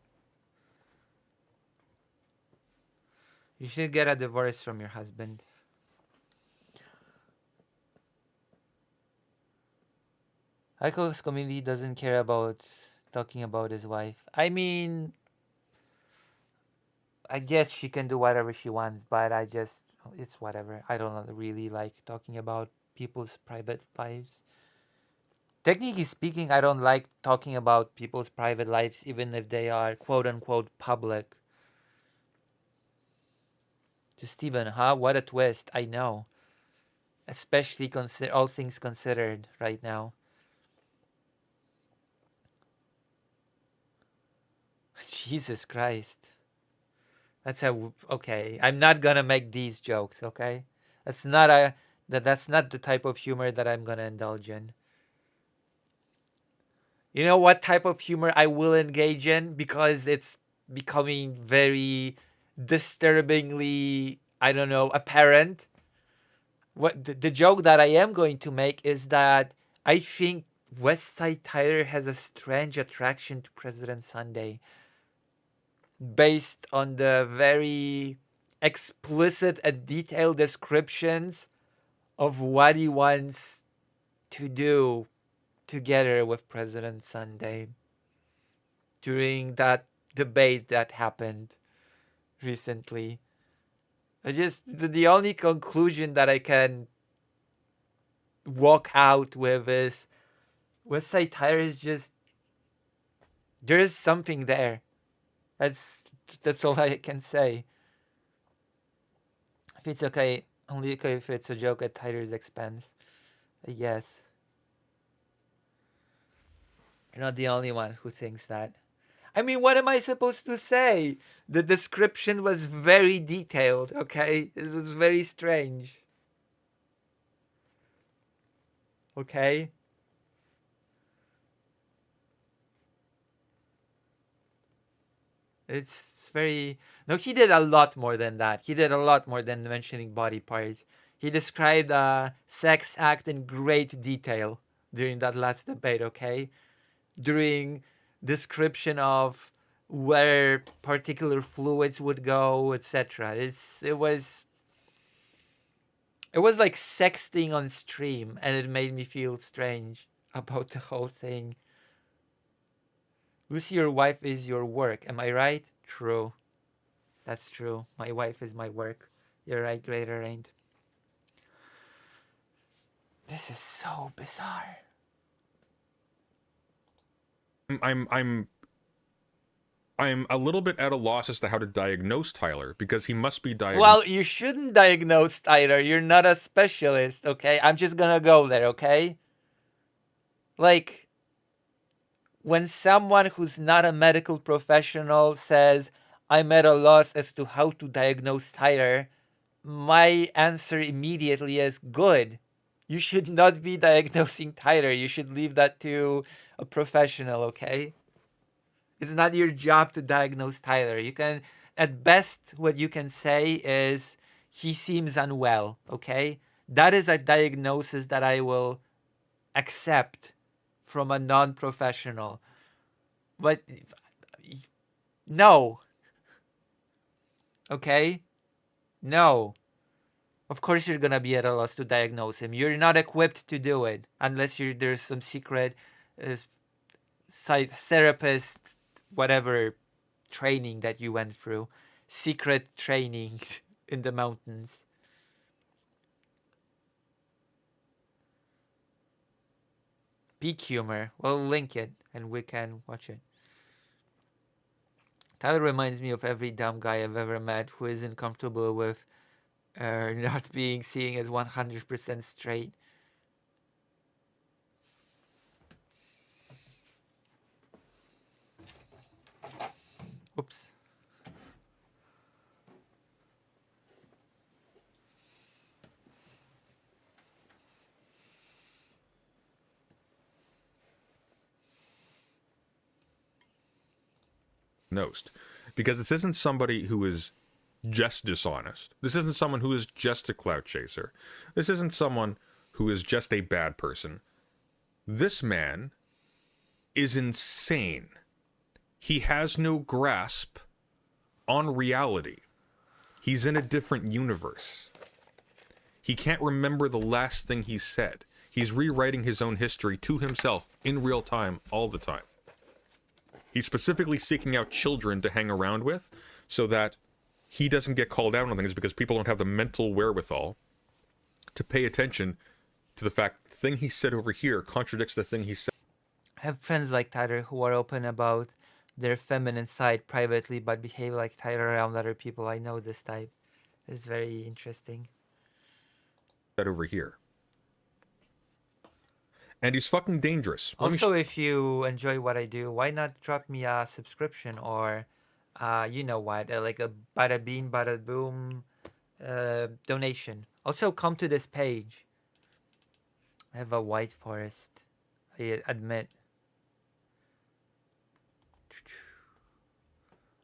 You should get a divorce from your husband. Aiko's community doesn't care about talking about his wife. I mean, I guess she can do whatever she wants, but it's whatever. I don't really like talking about people's private lives. Technically speaking, I don't like talking about people's private lives, even if they are quote unquote public. To Steven, huh? What a twist. I know. Especially all things considered right now. Jesus Christ. Okay. I'm not gonna make these jokes, okay? That's not the type of humor that I'm gonna indulge in. You know what type of humor I will engage in? Because it's becoming very disturbingly, I don't know, apparent. What the joke that I am going to make is that I think Westside Tyler has a strange attraction to President Sunday, based on the very explicit and detailed descriptions of what he wants to do together with President Sunday during that debate that happened recently. The only conclusion that I can walk out with is West Side Tire is just, there is something there. That's all I can say. If it's okay, only okay if it's a joke at Tyler's expense. Yes. You're not the only one who thinks that. I mean, what am I supposed to say? The description was very detailed, okay? This was very strange. Okay? It's very... No, he did a lot more than that. He did a lot more than mentioning body parts. He described a sex act in great detail during that last debate, okay? During description of where particular fluids would go, etc. It was like sexting on stream, and it made me feel strange about the whole thing. Lucy, your wife is your work. Am I right? True. That's true. My wife is my work. You're right, Greater Rain. This is so bizarre. I'm a little bit at a loss as to how to diagnose Tyler, because he must be diagnosed. Well, you shouldn't diagnose Tyler. You're not a specialist, okay? I'm just gonna go there, okay? Like, when someone who's not a medical professional says, I'm at a loss as to how to diagnose Tyler, my answer immediately is good. You should not be diagnosing Tyler. You should leave that to a professional, okay? It's not your job to diagnose Tyler. You can, at best, what you can say is he seems unwell, okay? That is a diagnosis that I will accept from a non-professional. But no. Okay? No. Of course you're gonna be at a loss to diagnose him. You're not equipped to do it unless there's some secret therapist, whatever training that you went through. Secret training in the mountains. Peak humor. We'll link it and we can watch it. Tyler reminds me of every dumb guy I've ever met who isn't comfortable with not being seen as 100% straight. Oops. Because this isn't somebody who is just dishonest. This isn't someone who is just a clout chaser. This isn't someone who is just a bad person. This man is insane. He has no grasp on reality. He's in a different universe. He can't remember the last thing he said. He's rewriting his own history to himself in real time all the time. He's specifically seeking out children to hang around with so that he doesn't get called out on things, because people don't have the mental wherewithal to pay attention to the fact the thing he said over here contradicts the thing he said. I have friends like Tyler who are open about their feminine side privately but behave like Tyler around other people. I know this type. It's very interesting. That over here. And he's fucking dangerous. Also, if you enjoy what I do, why not drop me a subscription or, you know what, like a bada bean, bada boom donation. Also, come to this page. I have a white forest, I admit.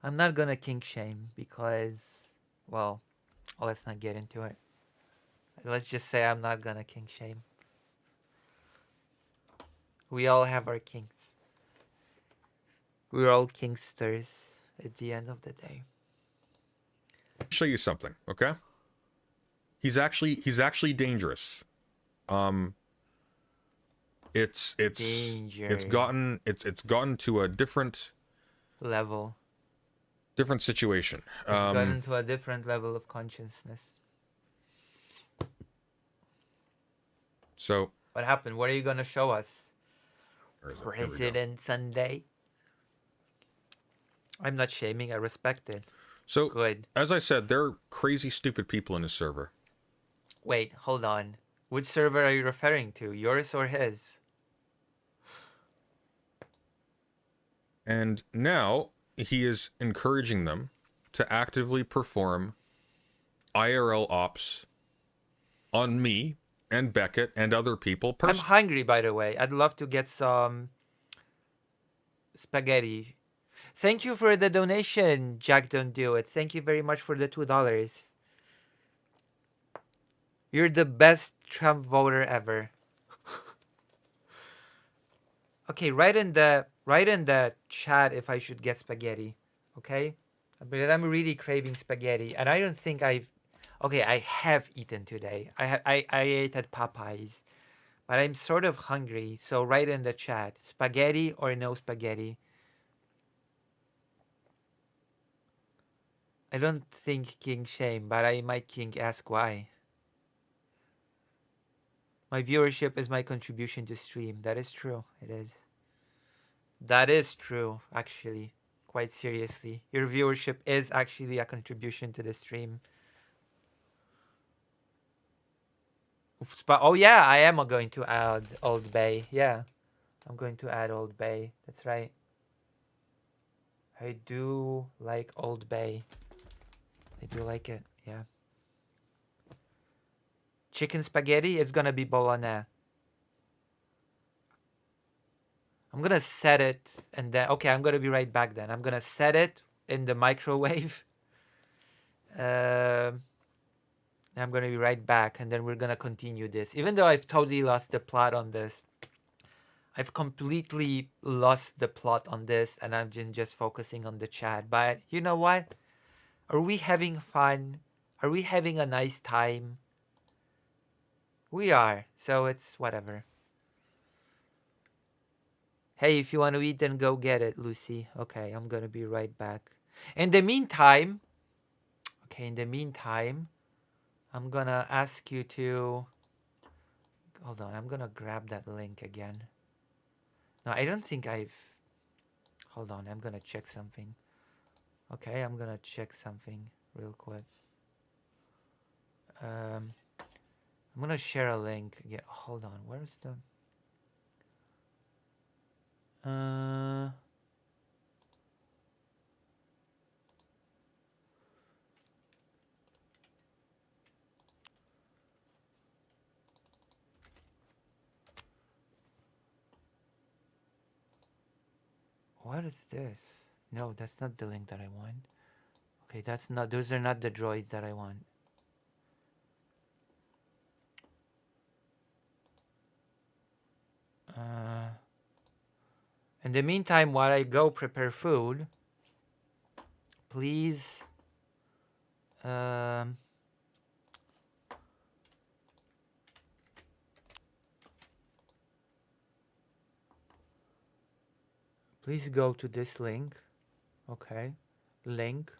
I'm not gonna kink shame because, well, let's not get into it. Let's just say I'm not gonna kink shame. We all have our kinks. We're all kinksters at the end of the day. I'll show you something, okay? He's actually dangerous. It's gotten to a different level. Different situation. It's gotten to a different level of consciousness. So, What happened? What are you gonna show us? where is it? Here we go. President Sunday. I'm not shaming. I respect it. So, Good. as I said, there are crazy, stupid people in his server. Wait, hold on. Which server are you referring to? Yours or his? And now he is encouraging them to actively perform IRL ops on me and Beckett and other people. I'm hungry, by the way. I'd love to get some spaghetti. Thank you for the donation, Jack. Don't do it. Thank you very much for the $2. You're the best Trump voter ever. Okay, write in the chat if I should get spaghetti. Okay? Because I'm really craving spaghetti, and I don't think I've. Okay, I have eaten today. I ate at Popeyes, but I'm sort of hungry. So write in the chat: spaghetti or no spaghetti. I don't think King shame, but I might King ask why. My viewership is my contribution to stream. That is true. It is. That is true, actually. Quite seriously. Your viewership is actually a contribution to the stream. Oops, but oh yeah, I am going to add Old Bay. Yeah. I'm going to add Old Bay. That's right. I do like Old Bay. I do like it. Yeah. Chicken spaghetti is gonna be bolognese. I'm gonna set it and then okay, I'm gonna be right back then. I'm gonna set it in the microwave. I'm gonna be right back and then we're gonna continue this. Even though I've totally lost the plot on this. I've completely lost the plot on this and I'm just focusing on the chat. But you know what? Are we having fun? Are we having a nice time? We are. So it's whatever. Hey, if you want to eat, then go get it, Lucy. Okay, I'm gonna be right back. In the meantime, I'm gonna ask you to... Hold on, I'm gonna grab that link again. No, I don't think I've... Hold on, I'm gonna check something. Okay, I'm gonna check something real quick. I'm gonna share a link. Yeah, hold on, where's the... What is this? No, that's not the link that I want. Okay, that's not... Those are not the droids that I want. In the meantime, while I go prepare food, please... please go to this link. Okay. Link.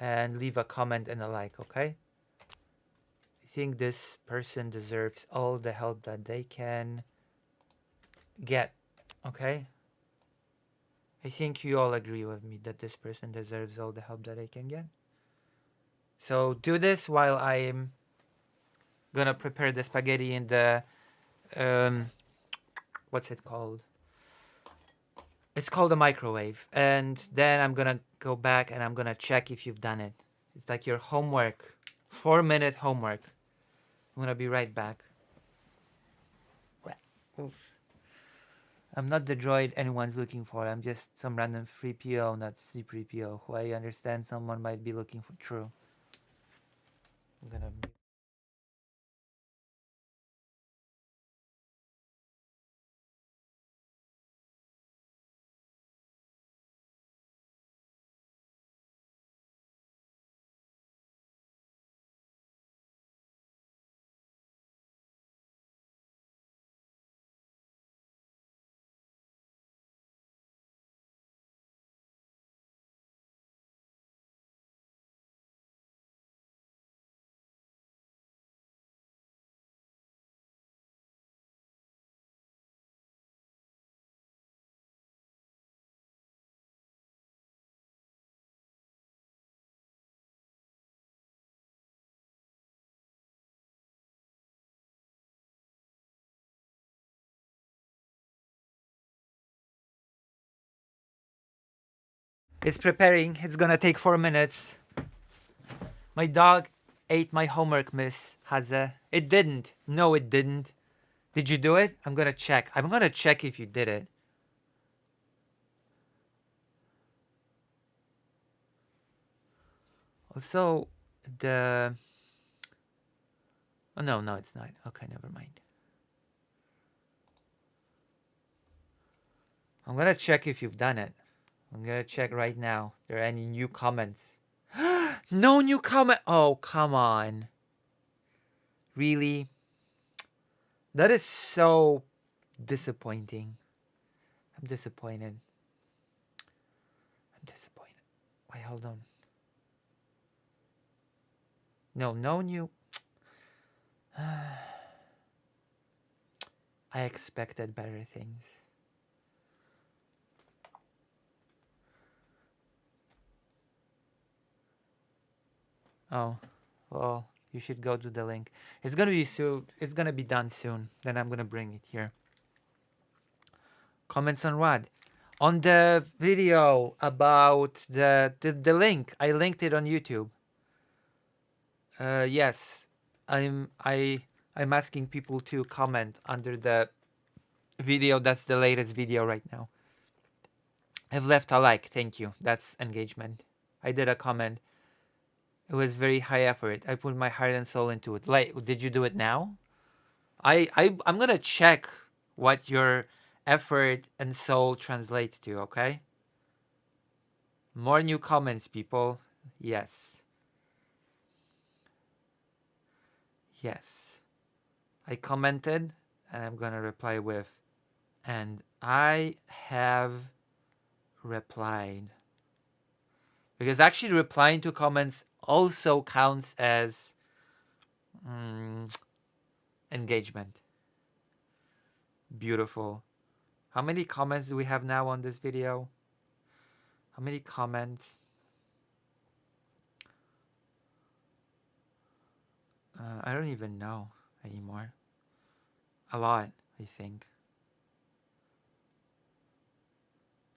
And leave a comment and a like, okay? I think this person deserves all the help that they can get, okay? I think you all agree with me that this person deserves all the help that they can get. So do this while I'm gonna prepare the spaghetti in the... what's it called? It's called a microwave. And then I'm gonna go back and I'm gonna check if you've done it. It's like your homework. 4-minute homework. I'm gonna be right back. Oof. I'm not the droid anyone's looking for. I'm just some random 3PO, not C3PO, who I understand someone might be looking for. True. I'm gonna... It's preparing. It's gonna take 4 minutes. My dog ate my homework, Miss Haze. It didn't. No, it didn't. Did you do it? I'm gonna check. I'm gonna check if you did it. Also, the... Oh, no, it's not. Okay, never mind. I'm gonna check if you've done it. I'm gonna check right now. There are any new comments? No new comment. Oh, come on. Really? That is so disappointing. I'm disappointed. I'm disappointed. Wait, hold on. No new. I expected better things. Oh, well, you should go to the link. It's gonna be soon. It's gonna be done soon. Then I'm gonna bring it here. Comments on what? On the video about the link. I linked it on YouTube. Yes, I'm asking people to comment under the video. That's the latest video right now. I've left a like. Thank you. That's engagement. I did a comment. It was very high effort. I put my heart and soul into it. Like, did you do it now? I'm gonna check what your effort and soul translate to, okay? More new comments, people. Yes. Yes. I commented, and I'm gonna reply with, and I have replied. Because actually replying to comments also counts as engagement. Beautiful. How many comments do we have now on this video? How many comments? I don't even know anymore. A lot, I think.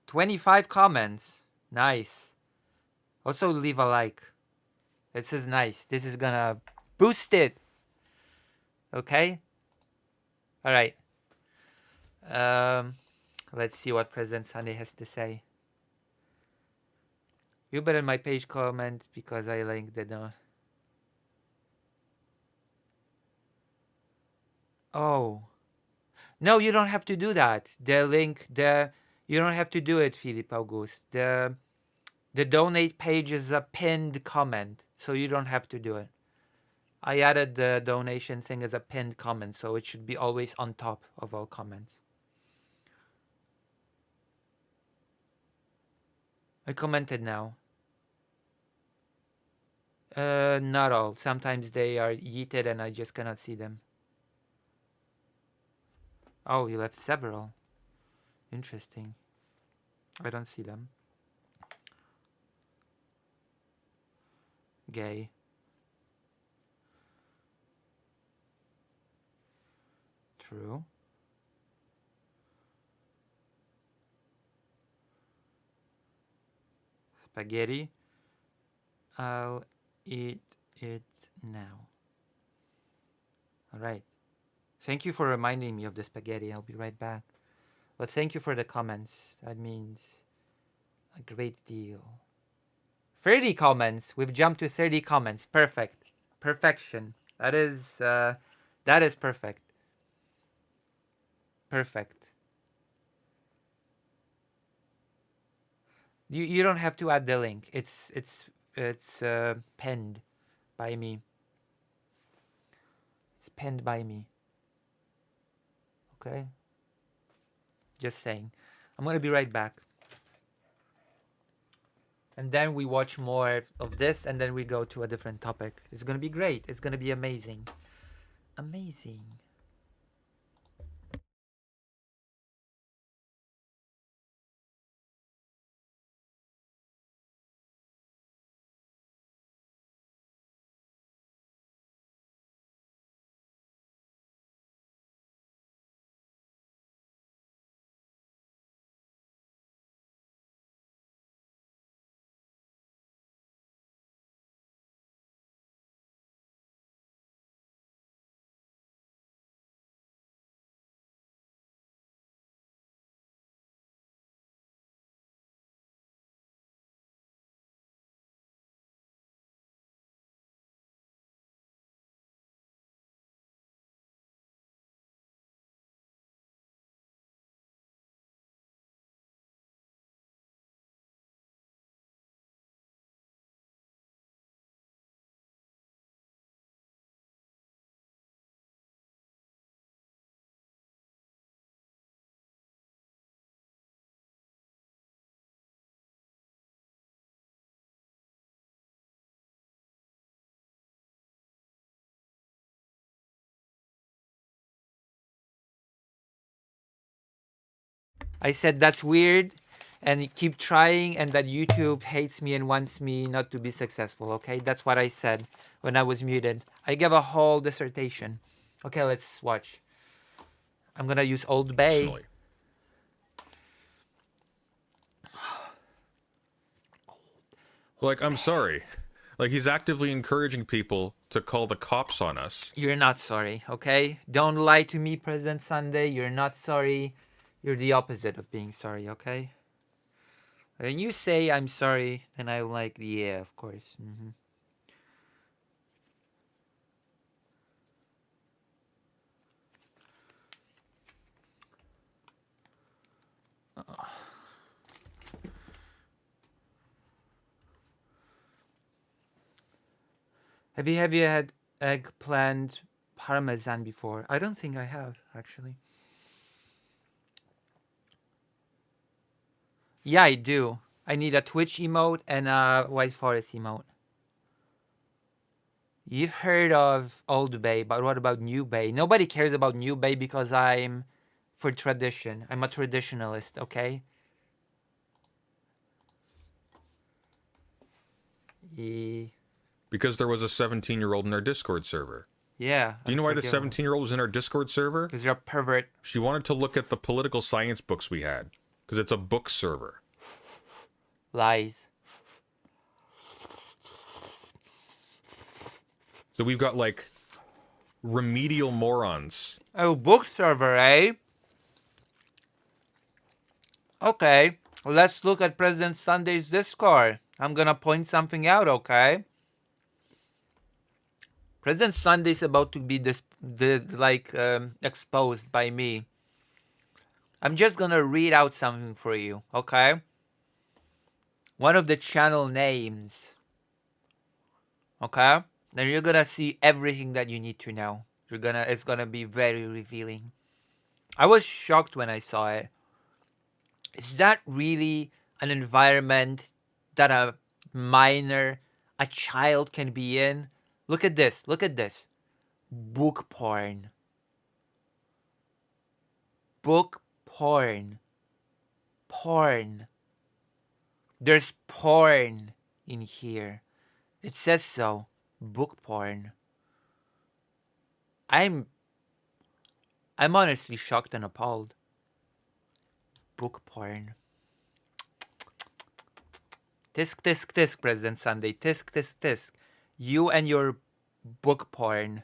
25 comments. Nice. Also leave a like. This is nice. This is gonna boost it. Okay? Alright. Let's see what President Sunday has to say. You better my page comment because I linked it. Oh. No, you don't have to do that. The link, you don't have to do it, Philippe Auguste. The donate page is a pinned comment, so you don't have to do it. I added the donation thing as a pinned comment, so it should be always on top of all comments. I commented now. Not all. Sometimes they are yeeted and I just cannot see them. Oh, you left several. Interesting. I don't see them. Gay. True. Spaghetti. I'll eat it now. All right. Thank you for reminding me of the spaghetti. I'll be right back. But thank you for the comments. That means a great deal. 30 comments. We've jumped to 30 comments. Perfect. Perfection. That is perfect. Perfect. You don't have to add the link. It's pinned by me. It's pinned by me. Okay? Just saying. I'm gonna be right back. And then we watch more of this and then we go to a different topic. It's gonna be great. It's gonna be amazing. Amazing. I said that's weird and keep trying, and that YouTube hates me and wants me not to be successful, okay? That's what I said when I was muted. I gave a whole dissertation. Okay, let's watch. I'm gonna use Old Bay. Personally. Like, I'm sorry. Like, he's actively encouraging people to call the cops on us. You're not sorry, okay? Don't lie to me, President Sunday. You're not sorry. You're the opposite of being sorry, okay? When you say I'm sorry, then I'm like, yeah, of course. Have you had eggplant parmesan before? I don't think I have, actually. Yeah, I do. I need a Twitch emote and a White Forest emote. You've heard of Old Bay, but what about New Bay? Nobody cares about New Bay because I'm for tradition. I'm a traditionalist, okay? Because there was a 17-year-old in our Discord server. Yeah. Do you know why the 17-year-old was in our Discord server? Because you're a pervert. She wanted to look at the political science books we had. Because it's a book server. Lies. So we've got, like, remedial morons. Oh, book server, eh? Okay. Let's look at President Sunday's Discord. I'm gonna point something out, okay? President Sunday's about to be exposed by me. I'm just gonna read out something for you, okay? One of the channel names. Okay? Then you're gonna see everything that you need to know. It's gonna be very revealing. I was shocked when I saw it. Is that really an environment that a child can be in? Look at this. Look at this. Book porn. Book porn. Porn. There's porn in here. It says so. Book porn. I'm honestly shocked and appalled. Book porn. Tisk, tisk, tisk, President Sunday. Tisk, tisk, tisk. You and your book porn.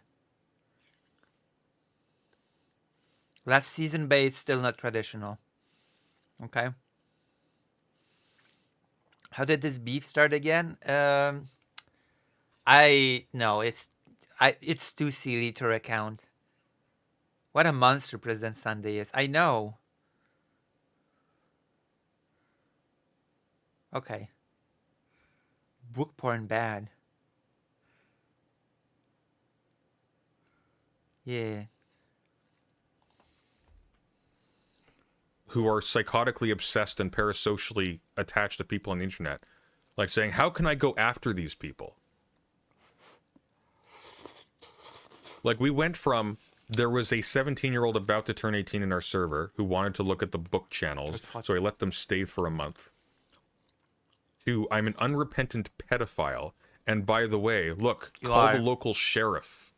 Last season bait, still not traditional. Okay. How did this beef start again? It's too silly to recount. What a monster President Sunday is. I know. Okay. Book porn bad. Yeah. Who are psychotically obsessed and parasocially attached to people on the internet. Like saying, how can I go after these people? Like, we went from, there was a 17-year-old about to turn 18 in our server who wanted to look at the book channels, so I let them stay for a month. To, I'm an unrepentant pedophile, and by the way, look, call the local sheriff.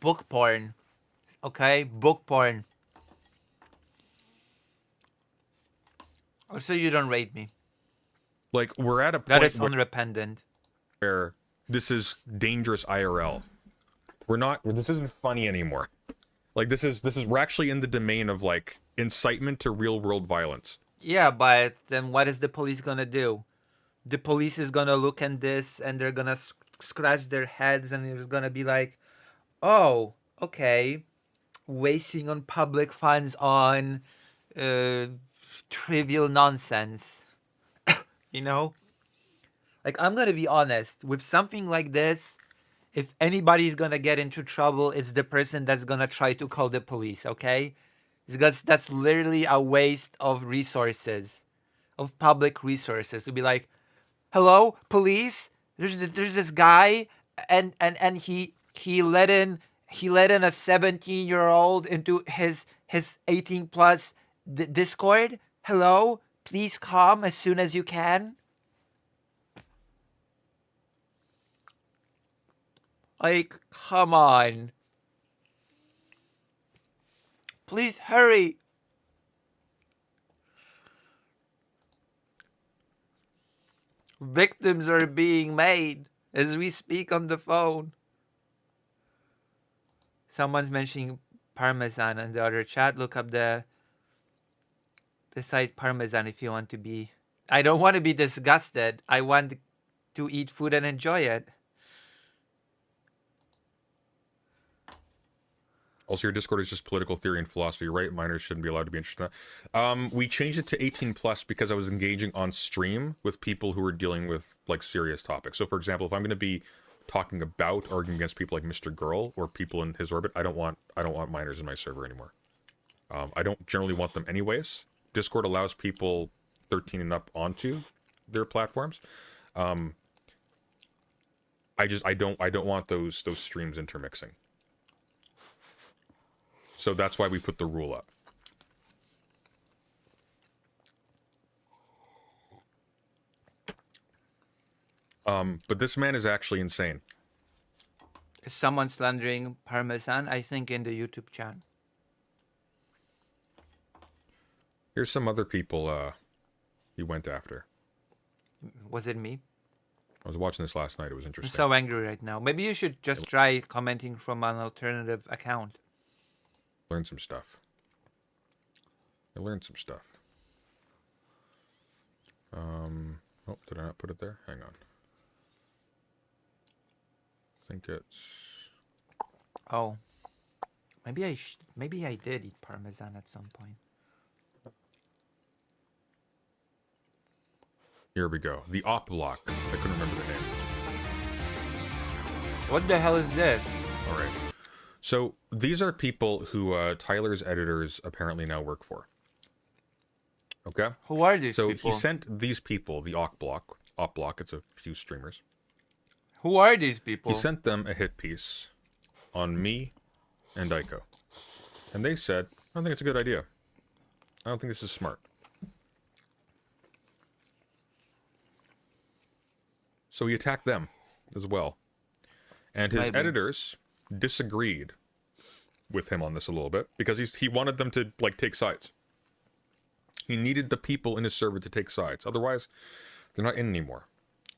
Book porn. Okay? Book porn. Also, you don't rape me. Like, we're at a point that is unrepentant. Where this is dangerous IRL. This isn't funny anymore. Like, we're actually in the domain of, like, incitement to real-world violence. Yeah, but then what is the police gonna do? The police is gonna look at this, and they're gonna scratch their heads, and it's gonna be like, oh, okay, wasting on public funds on trivial nonsense. You know? Like, I'm gonna be honest, with something like this, if anybody's gonna get into trouble, it's the person that's gonna try to call the police, okay? Because that's literally a waste of resources, of public resources. To be like, hello, police, there's this guy, and he let in a 17-year-old into his 18 plus Discord, hello? Please come as soon as you can. Like, come on. Please hurry. Victims are being made as we speak on the phone. Someone's mentioning Parmesan in the other chat. Look up the site Parmesan if you want to be. I don't want to be disgusted. I want to eat food and enjoy it. Also, your Discord is just political theory and philosophy, right? Minors shouldn't be allowed to be interested in that. We changed it to 18 plus because I was engaging on stream with people who were dealing with like serious topics. So, for example, if I'm going to be talking about arguing against people like Mr. Girl or people in his orbit, I don't want minors in my server anymore. I don't generally want them anyways. Discord allows people 13 and up onto their platforms. I don't want those streams intermixing. So that's why we put the rule up. But this man is actually insane. Is someone slandering Parmesan? I think in the YouTube chat. Here's some other people he went after. Was it me? I was watching this last night. It was I'm interesting. so angry right now. Maybe you should just try commenting from an alternative account. Learn some stuff. I learned some stuff. Oh, did I not put it there? Hang on. I think it's... Oh. Maybe I did eat Parmesan at some point. Here we go. The op block. I couldn't remember the name. What the hell is this? All right. So these are people who Tyler's editors apparently now work for. Okay? Who are these so people? He sent these people the op block. It's a few streamers. Who are these people? He sent them a hit piece on me and Aiko. And they said, I don't think it's a good idea. I don't think this is smart. So he attacked them as well. And his editors disagreed with him on this a little bit because he wanted them to like take sides. He needed the people in his server to take sides. Otherwise, they're not in anymore.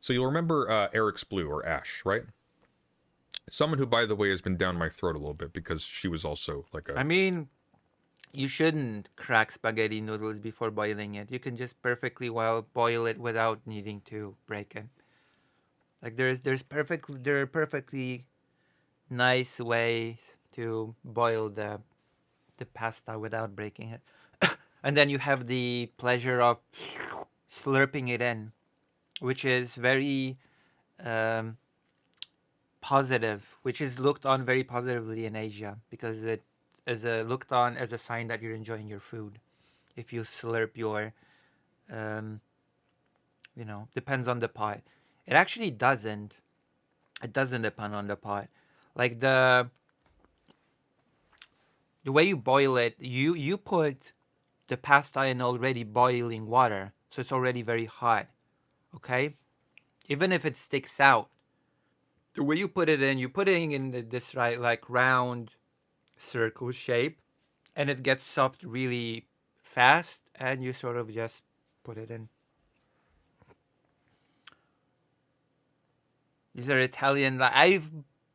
So you'll remember Eric's Blue or Ash, right? Someone who, by the way, has been down my throat a little bit because she was also like a... I mean, you shouldn't crack spaghetti noodles before boiling it. You can just perfectly well boil it without needing to break it. Like there are perfectly nice ways to boil the pasta without breaking it. And then you have the pleasure of slurping it in, which is very positive, which is looked on very positively in Asia because it is looked on as a sign that you're enjoying your food. If you slurp your, depends on the pot. It actually doesn't. It doesn't depend on the pot. Like the way you boil it, you put the pasta in already boiling water, so it's already very hot. Okay, even if it sticks out, the way you put it in, you put it in this right like round circle shape, and it gets soft really fast, and you sort of just put it in. These are Italian. I've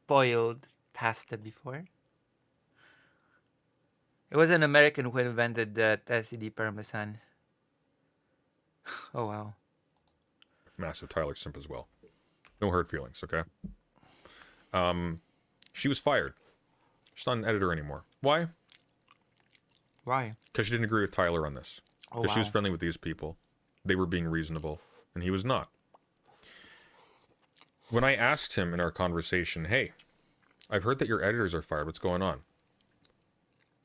boiled pasta before. It was an American who invented the tessidi parmesan. Oh, wow. Massive Tyler simp as well. No hurt feelings, okay? She was fired. She's not an editor anymore. Why? Why? Because she didn't agree with Tyler on this. Because she was friendly with these people. They were being reasonable, and he was not. When I asked him in our conversation, hey, I've heard that your editors are fired. What's going on?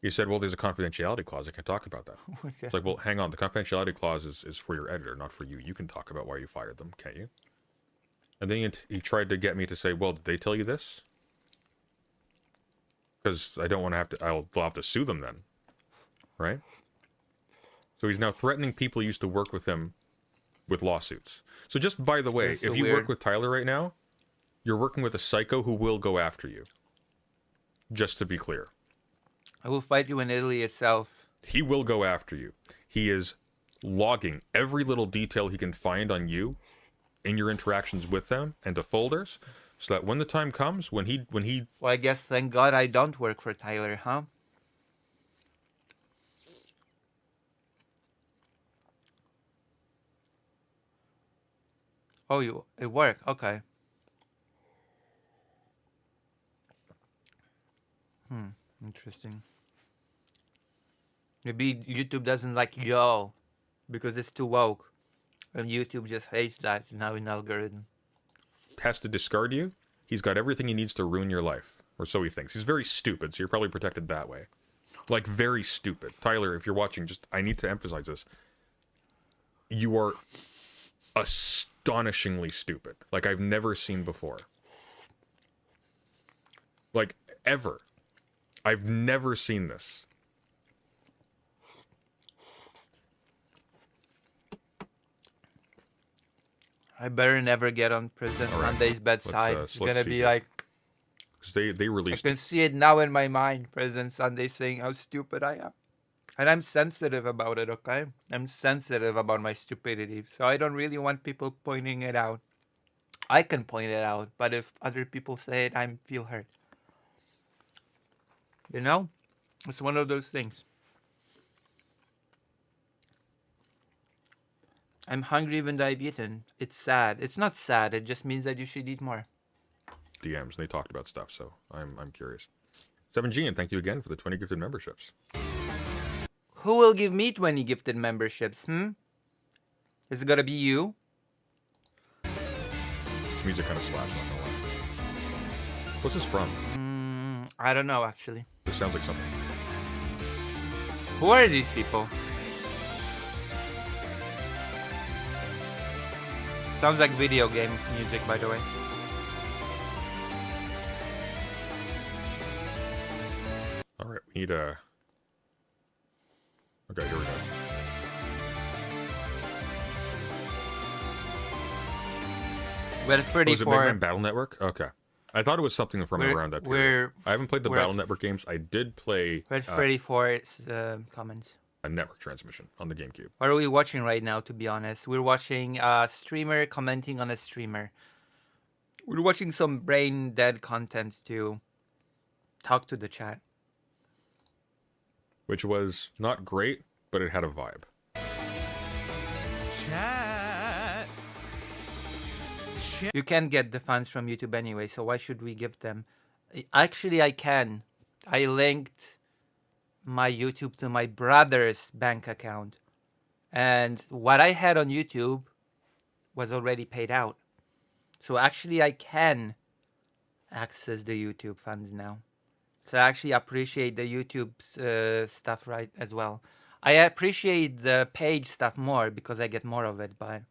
He said, well, there's a confidentiality clause. I can't talk about that. Okay. It's like, well, hang on. The confidentiality clause is for your editor, not for you. You can talk about why you fired them, can't you? And then he tried to get me to say, well, did they tell you this? Because I don't want to have to, they'll have to sue them then. Right? So he's now threatening people who used to work with him with lawsuits. So just by the way, That's so if you weird. work with Tyler right now, you're working with a psycho who will go after you. Just to be clear. I will fight you in Italy itself. He will go after you. He is logging every little detail he can find on you in your interactions with them and to folders, so that when the time comes, when he Well, I guess thank God I don't work for Tyler, huh? Oh, it worked. Okay. Interesting. Maybe YouTube doesn't like yo because it's too woke. And YouTube just hates that now in algorithm. has to discard you, he's got everything he needs to ruin your life. Or so he thinks. He's very stupid, so you're probably protected that way. Like, very stupid. Tyler, if you're watching, I need to emphasize this. You are astonishingly stupid. Like, I've never seen before. Like, ever. I've never seen this. I better never get on President All right. Sunday's bedside. Let's It's gonna see be here. like, Because they I released can see it now in my mind. President Sunday saying how stupid I am. And I'm sensitive about it, okay? I'm sensitive about my stupidity. So I don't really want people pointing it out. I can point it out, but if other people say it, I feel hurt. You know? It's one of those things. I'm hungry even though I've eaten. It's sad. It's not sad. It just means that you should eat more. DMs, and they talked about stuff, so I'm curious. 7G, and thank you again for the 20 gifted memberships. Who will give me 20 gifted memberships, Is it gonna be you? This music kind of slaps, not gonna lie. What's this from? I don't know, actually. This sounds like something. Who are these people? Sounds like video game music, by the way. Alright, we need a... Okay, here we go. We're pretty Was it Mega Man Battle Network? Okay. I thought it was something from around that period. I haven't played the Battle Network games. I did play Red Freddy 4's comments. a network transmission on the GameCube. What are we watching right now, to be honest? We're watching a streamer commenting on a streamer. We're watching some brain dead content to talk to the chat. Which was not great, but it had a vibe. Chat. You can get the funds from YouTube anyway, so why should we give them? Actually, I can. I linked my YouTube to my brother's bank account. And what I had on YouTube was already paid out. So actually, I can access the YouTube funds now. So I actually appreciate the YouTube stuff right as well. I appreciate the page stuff more because I get more of it, but...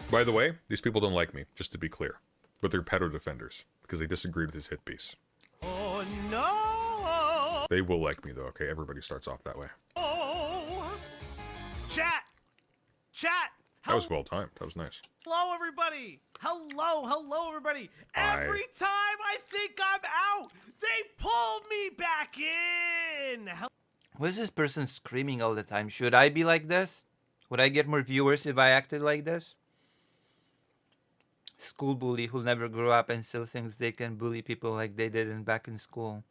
By the way, these people don't like me, just to be clear. But they're pedo defenders, because they disagreed with his hit piece. Oh no! They will like me, though, okay? Everybody starts off that way. Oh! Chat! Chat! That was well timed. That was nice. Hello, everybody! Hello, everybody! Hi. Every time I think I'm out, they pull me back in! Why is this person screaming all the time? Should I be like this? Would I get more viewers if I acted like this? School bully who never grew up and still thinks they can bully people like they did back in school.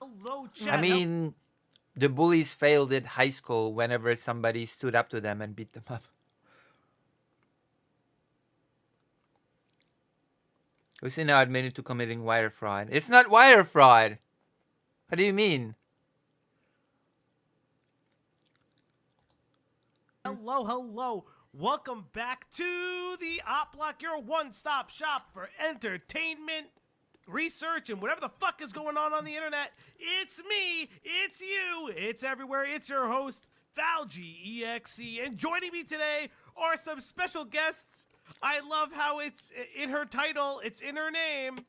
Hello, chat! I mean, the bullies failed at high school whenever somebody stood up to them and beat them up. Who's now admitted to committing wire fraud? It's not wire fraud! What do you mean? Hello. Welcome back to the Op Block, your one-stop shop for entertainment, research, and whatever the fuck is going on the internet. It's me, it's you, it's everywhere. It's your host, ValGEXE, and joining me today are some special guests. I love how it's in her title, it's in her name.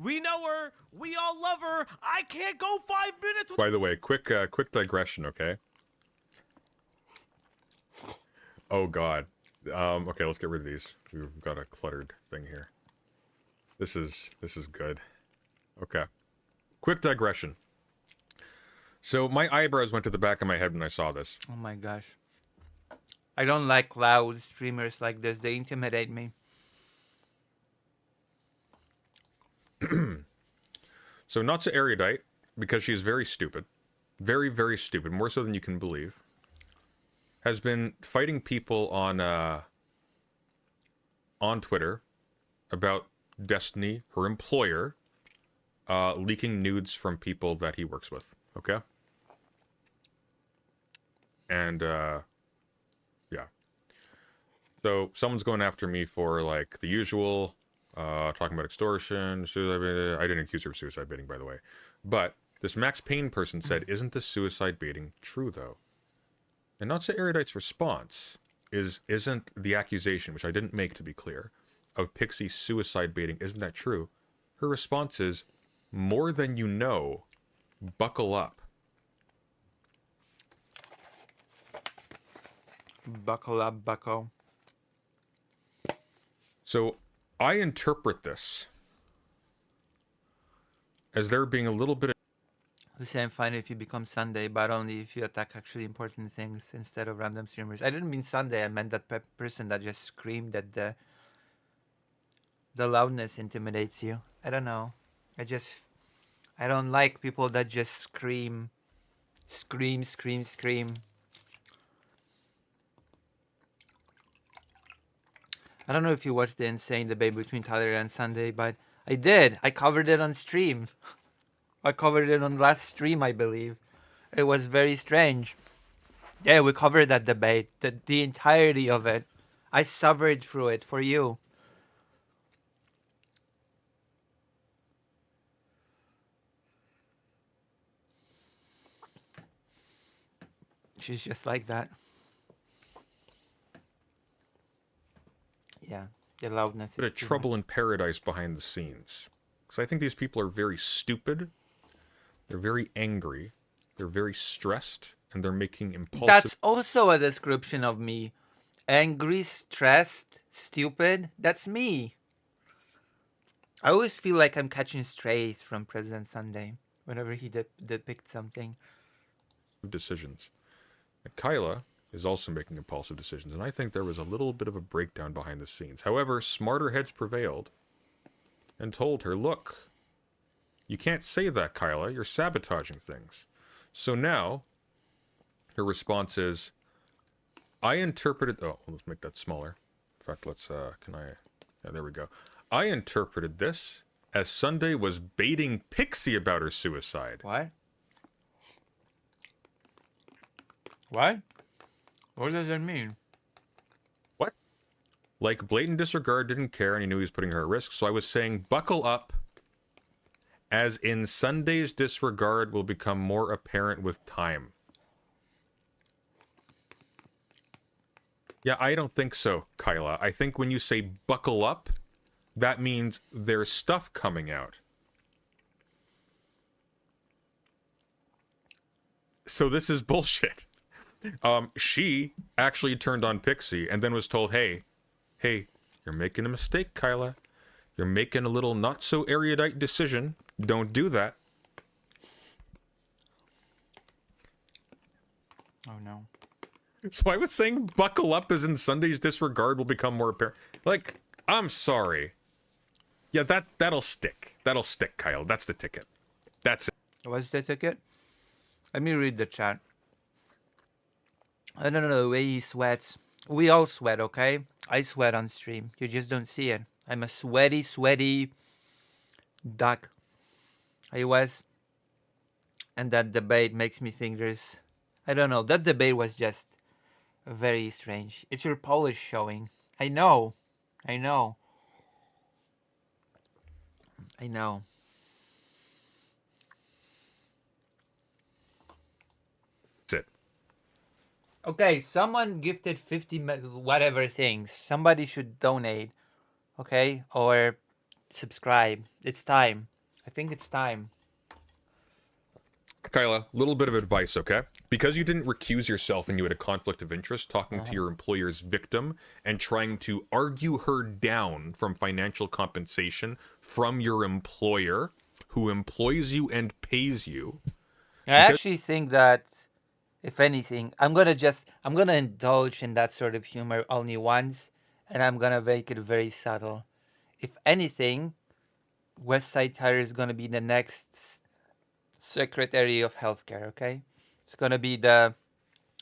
We know her. We all love her. I can't go 5 minutes without... By the way, quick digression, okay? Oh God. Okay, let's get rid of these. We've got a cluttered thing here. This is good. Okay. Quick digression. So my eyebrows went to the back of my head when I saw this. Oh my gosh. I don't like loud streamers like this. They intimidate me. So not so erudite, because she is very stupid. Very, very stupid. More so than you can believe. Has been fighting people on Twitter about Destiny, her employer, leaking nudes from people that he works with. Okay? And, yeah. So, someone's going after me for, like, the usual, talking about extortion, suicide. I didn't accuse her of suicide baiting, by the way. But, this Max Payne person said, isn't the suicide baiting true, though? And Not So Erudite's response isn't the accusation, which I didn't make to be clear, of Pixie suicide baiting, isn't that true? Her response is, more than you know, buckle up. Buckle up, bucko. So, I interpret this as there being a little bit of... Lucy, I'm fine if you become Sunday, but only if you attack actually important things instead of random streamers. I didn't mean Sunday, I meant that person that just screamed that the loudness intimidates you. I don't know. I don't like people that just scream. Scream. I don't know if you watched the insane debate between Tyler and Sunday, but I did. I covered it on stream. I covered it on last stream, I believe. It was very strange. Yeah, we covered that debate, the entirety of it. I suffered through it for you. She's just like that. Yeah, the loudness is bit of too trouble much. in paradise behind the scenes. Because I think these people are very stupid, they're very angry, they're very stressed, and they're making impulsive... That's also a description of me. Angry, stressed, stupid. That's me. I always feel like I'm catching strays from President Sunday whenever he depicts something. decisions. And Kyla is also making impulsive decisions, and I think there was a little bit of a breakdown behind the scenes. However, smarter heads prevailed and told her, look, you can't say that, Kyla. You're sabotaging things. So now, her response is, I interpreted... Oh, let's make that smaller. In fact, let's... Yeah, there we go. I interpreted this as Sunday was baiting Pixie about her suicide. What? What? What does that mean? What? Like, blatant disregard, didn't care, and he knew he was putting her at risk. So I was saying, buckle up, as in Sunday's disregard will become more apparent with time. Yeah, I don't think so, Kyla. I think when you say buckle up, that means there's stuff coming out. So this is bullshit. She actually turned on Pixie and then was told, hey, you're making a mistake, Kyla. You're making a little not so erudite decision. Don't do that. Oh no. So I was saying buckle up as in Sunday's disregard will become more apparent. Like, I'm sorry. Yeah, that'll stick. That'll stick, Kyle. That's the ticket. That's it. What's the ticket? Let me read the chat. I don't know the way he sweats. We all sweat, okay? I sweat on stream. You just don't see it. I'm a sweaty duck. I was. And that debate makes me think there's... I don't know. That debate was just very strange. It's your polish showing. I know. That's it. Okay, someone gifted 50 whatever things. Somebody should donate, okay? Or subscribe. It's time. I think it's time. Kyla, little bit of advice, okay? Because you didn't recuse yourself and you had a conflict of interest talking to your employer's victim and trying to argue her down from financial compensation from your employer who employs you and pays you. I actually think that, if anything, I'm gonna indulge in that sort of humor only once, and I'm gonna make it very subtle. If anything, Westside Tyler is gonna be the next Secretary of Healthcare. Okay, it's gonna be the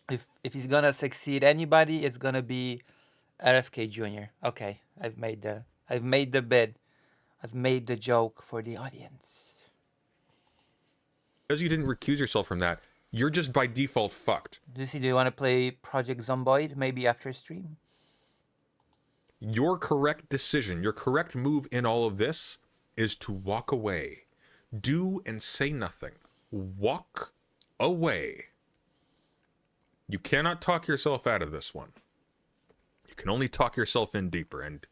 if he's gonna succeed anybody, it's gonna be RFK Jr. Okay, I've made the bid. I've made the joke for the audience. Because you didn't recuse yourself from that, you're just by default fucked. Lucy, do you want to play Project Zomboid maybe after stream? Your correct decision, your correct move in all of this is to walk away. Do and say nothing. Walk away. You cannot talk yourself out of this one. You can only talk yourself in deeper, and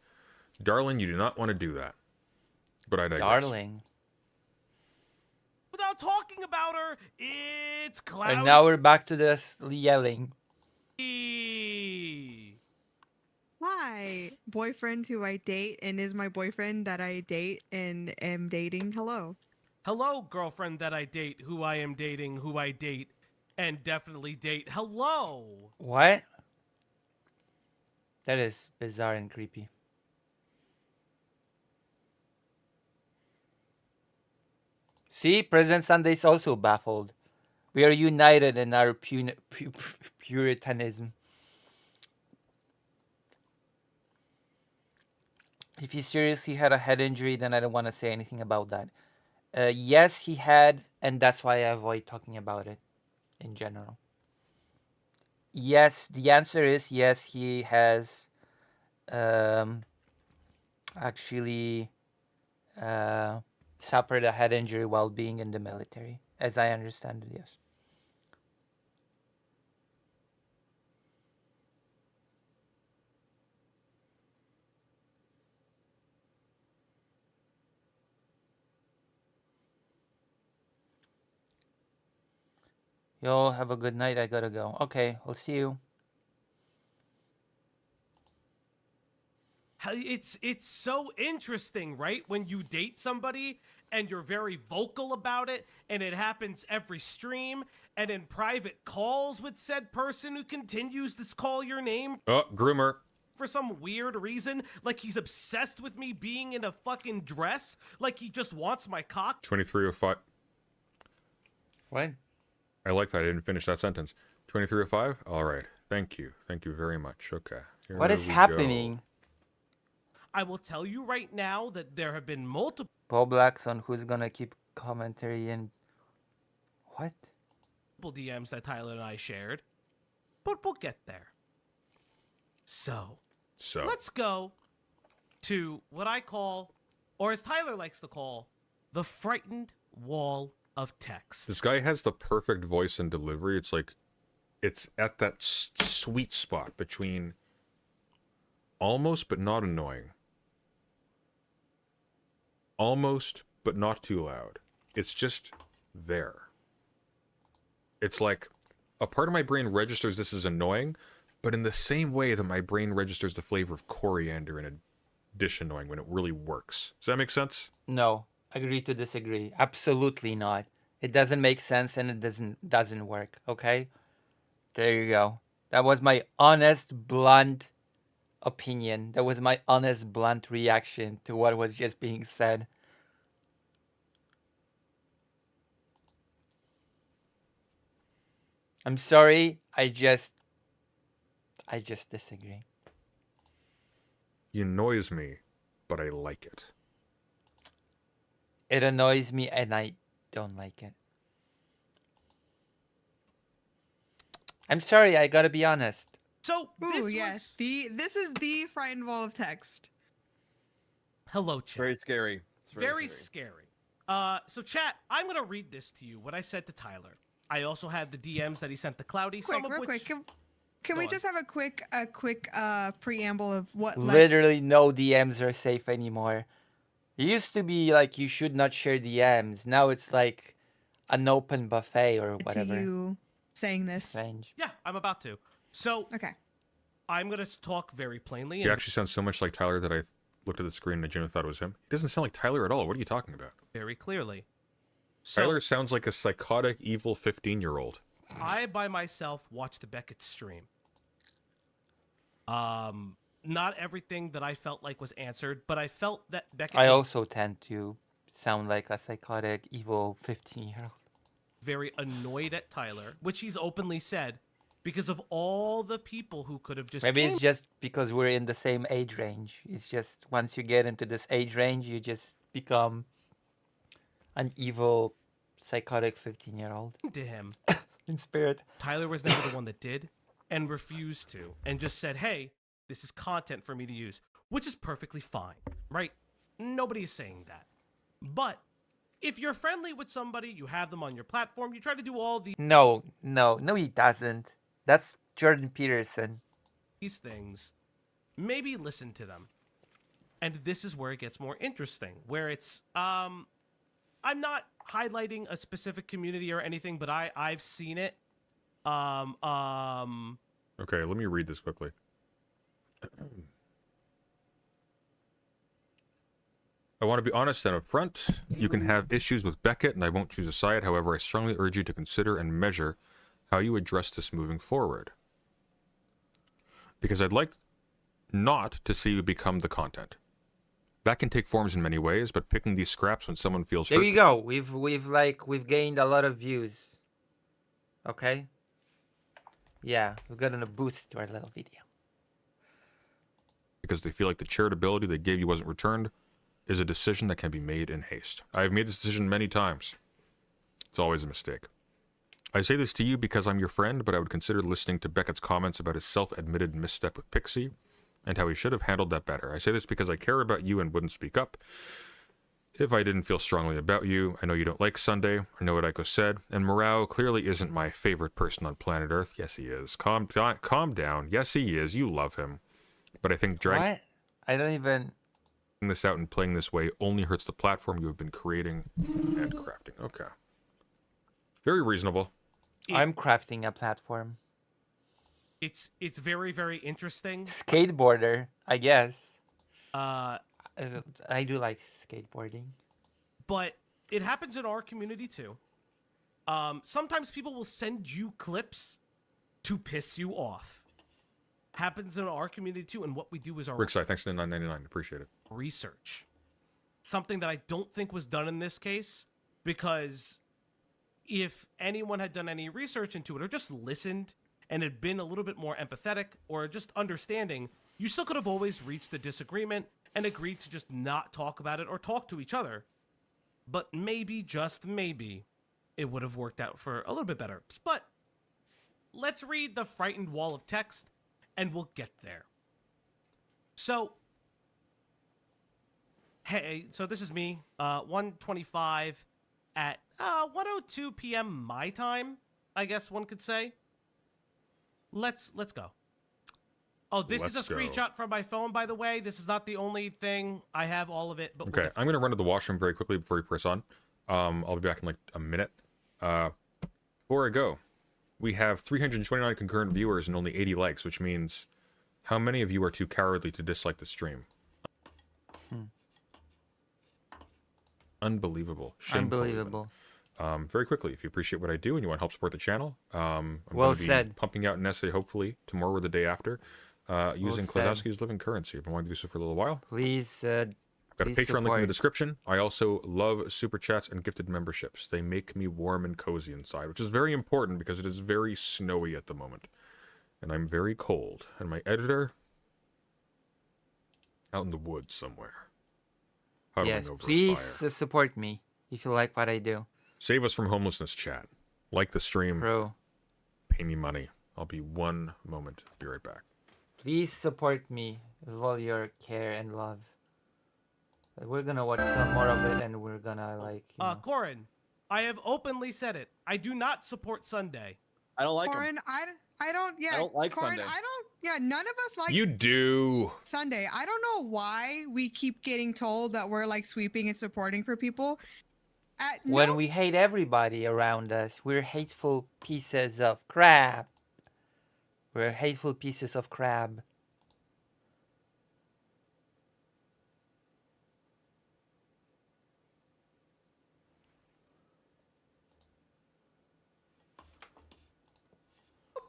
darling, you do not want to do that. But I digress. Darling. Without talking about her, it's cloudy. And now we're back to this yelling. Hi, boyfriend who I date and is my boyfriend that I date and am dating. Hello. Hello, girlfriend that I date, who I am dating, who I date, and definitely date. Hello. What? That is bizarre and creepy. See, President Sunday is also baffled. We are united in our puritanism. If he seriously had a head injury, then I don't want to say anything about that. Yes, he had, and that's why I avoid talking about it in general. Yes, the answer is yes, he has actually suffered a head injury while being in the military, as I understand it, yes. Y'all have a good night. I gotta go. Okay, I'll see you. It's so interesting, right? When you date somebody and you're very vocal about it, and it happens every stream, and in private calls with said person who continues to call your name. Oh, groomer. For some weird reason, like he's obsessed with me being in a fucking dress, like he just wants my cock. 2305. What? I like that. I didn't finish that sentence. 2305? All right. Thank you. Thank you very much. Okay. Here What is we happening? go. I will tell you right now that there have been multiple Paul Blacks on who's gonna keep commentary and what? DMs that Tyler and I shared, but we'll get there. So, let's go to what I call, or as Tyler likes to call, the frightened wall of text. This guy has the perfect voice and delivery. It's like, it's at that sweet spot between almost but not annoying. Almost but not too loud. It's just there. It's like a part of my brain registers this as annoying, but in the same way that my brain registers the flavor of coriander in a dish annoying when it really works. Does that make sense? No, agree to disagree. Absolutely not. It doesn't make sense and it doesn't work, okay? There you go. That was my honest, blunt opinion. That was my honest, blunt reaction to what was just being said. I'm sorry. I just disagree. He annoys me, but I like it. It annoys me and I don't like it. I'm sorry, I gotta be honest. So Ooh, yes. This is the frightened wall of text. Hello, chat. Very scary. It's Very scary. So chat, I'm gonna read this to you. What I said to Tyler. I also had the DMs that he sent to Cloudy. Can we just have a quick preamble of what? Literally, no DMs are safe anymore. It used to be like you should not share DMs. Now it's like an open buffet or To whatever. you saying this. Strange. Yeah, I'm about to. So Okay. I'm gonna talk very plainly. He And actually sounds so much like Tyler that I looked at the screen and I genuinely thought it was him. He doesn't sound like Tyler at all. What are you talking about? very clearly. So Tyler sounds like a psychotic, evil 15-year-old. I by myself watched the Beckett stream. Not everything that I felt like was answered, but I felt that Beckett I was also tend to sound like a psychotic, evil 15-year-old. very annoyed at Tyler, which he's openly said, because of all the people who could have just Maybe came it's just because we're in the same age range. It's just once you get into this age range, you just become an evil, psychotic 15-year-old to him. in spirit. Tyler was never the one that did and refused to and just said, hey, this is content for me to use, which is perfectly fine, right? Nobody is saying that. But if you're friendly with somebody, you have them on your platform, you try to do all No, he doesn't. That's Jordan Peterson. these things, maybe listen to them. And this is where it gets more interesting, where it's, I'm not highlighting a specific community or anything, but I've seen it. Okay, let me read this quickly. I want to be honest and upfront. You can have issues with Beckett, and I won't choose a side. However, I strongly urge you to consider and measure how you address this moving forward. Because I'd like not to see you become the content. That can take forms in many ways, but picking these scraps when someone feels There hurt. you go. We've gained a lot of views. Okay? Yeah, we've gotten a boost to our little video. Because they feel like the charitability they gave you wasn't returned is a decision that can be made in haste. I have made this decision many times. It's always a mistake. I say this to you because I'm your friend, but I would consider listening to Beckett's comments about his self-admitted misstep with Pixie and how he should have handled that better. I say this because I care about you and wouldn't speak up if I didn't feel strongly about you. I know you don't like Sunday. I know what Aiko said. And Morao clearly isn't my favorite person on planet Earth. Yes, he is. Calm down. Yes, he is. You love him. But I think dragging What? I don't even... this out and playing this way only hurts the platform you have been creating and crafting. Okay. Very reasonable. I'm crafting a platform. It's very, very interesting. Skateboarder, I guess. Uh, I do like skateboarding. but it happens in our community too. Sometimes people will send you clips to piss you off. Happens in our community too, and what we do is our Rickside, thanks for the $9.99. Appreciate it. research. Something that I don't think was done in this case, because if anyone had done any research into it or just listened and had been a little bit more empathetic or just understanding, you still could have always reached a disagreement and agreed to just not talk about it or talk to each other. But maybe, just maybe, it would have worked out for a little bit better. But let's read the frightened wall of text and we'll get there. So, hey, so this is me, 1:25 at 1:02 p.m. my time, I guess one could say. Let's go. Oh, this is a Let's go. screenshot from my phone, by the way. This is not the only thing. I have all of it. But Okay, I'm going to run to the washroom very quickly before you press on. I'll be back in like a minute. Before I go, we have 329 concurrent viewers and only 80 likes, which means how many of you are too cowardly to dislike the stream? Unbelievable. Shameful even. Unbelievable. Very quickly, if you appreciate what I do and you want to help support the channel, I'm Well going to be said. pumping out an essay hopefully tomorrow or the day after using said. Klazowski's Living Currency. I've been wanting to do so for a little while. Please, Got a please Patreon link in the support. description. I also love super chats and gifted memberships. They make me warm and cozy inside, which is very important because it is very snowy at the moment. And I'm very cold. And my editor, out in the woods somewhere. Huddling Yes, over a please fire. support me if you like what I do. Save us from homelessness, chat. Like the stream. Bro, Pay me money. I'll be one moment. Be right back. please support me with all your care and love. We're gonna watch some more of it and we're gonna like, you know. Corin, I have openly said it. I do not support Sunday. I don't like them. Corin, I don't. Yeah, I don't like Corin, Sunday. I don't. Yeah, none of us like You do. Sunday. I don't know why we keep getting told that we're like sweeping and supporting for people. When No, we hate everybody around us, we're hateful pieces of crap. We're hateful pieces of crab.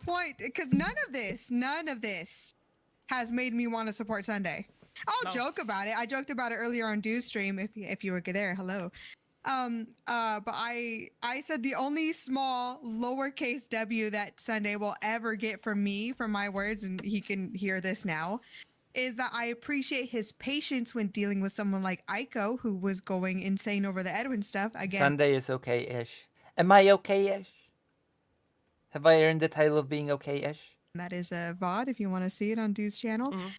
point, because none of this has made me want to support Sunday. I'll No. joke about it. I joked about it earlier on Dew's stream. If you were there, hello. But I said the only small lowercase w that Sunday will ever get from me, from my words, and he can hear this now, is that I appreciate his patience when dealing with someone like Aiko, who was going insane over the Edwin stuff. Again, Sunday is okay-ish. Am I okay-ish? Have I earned the title of being okay-ish? that is a VOD if you want to see it on Dew's channel. Mhm.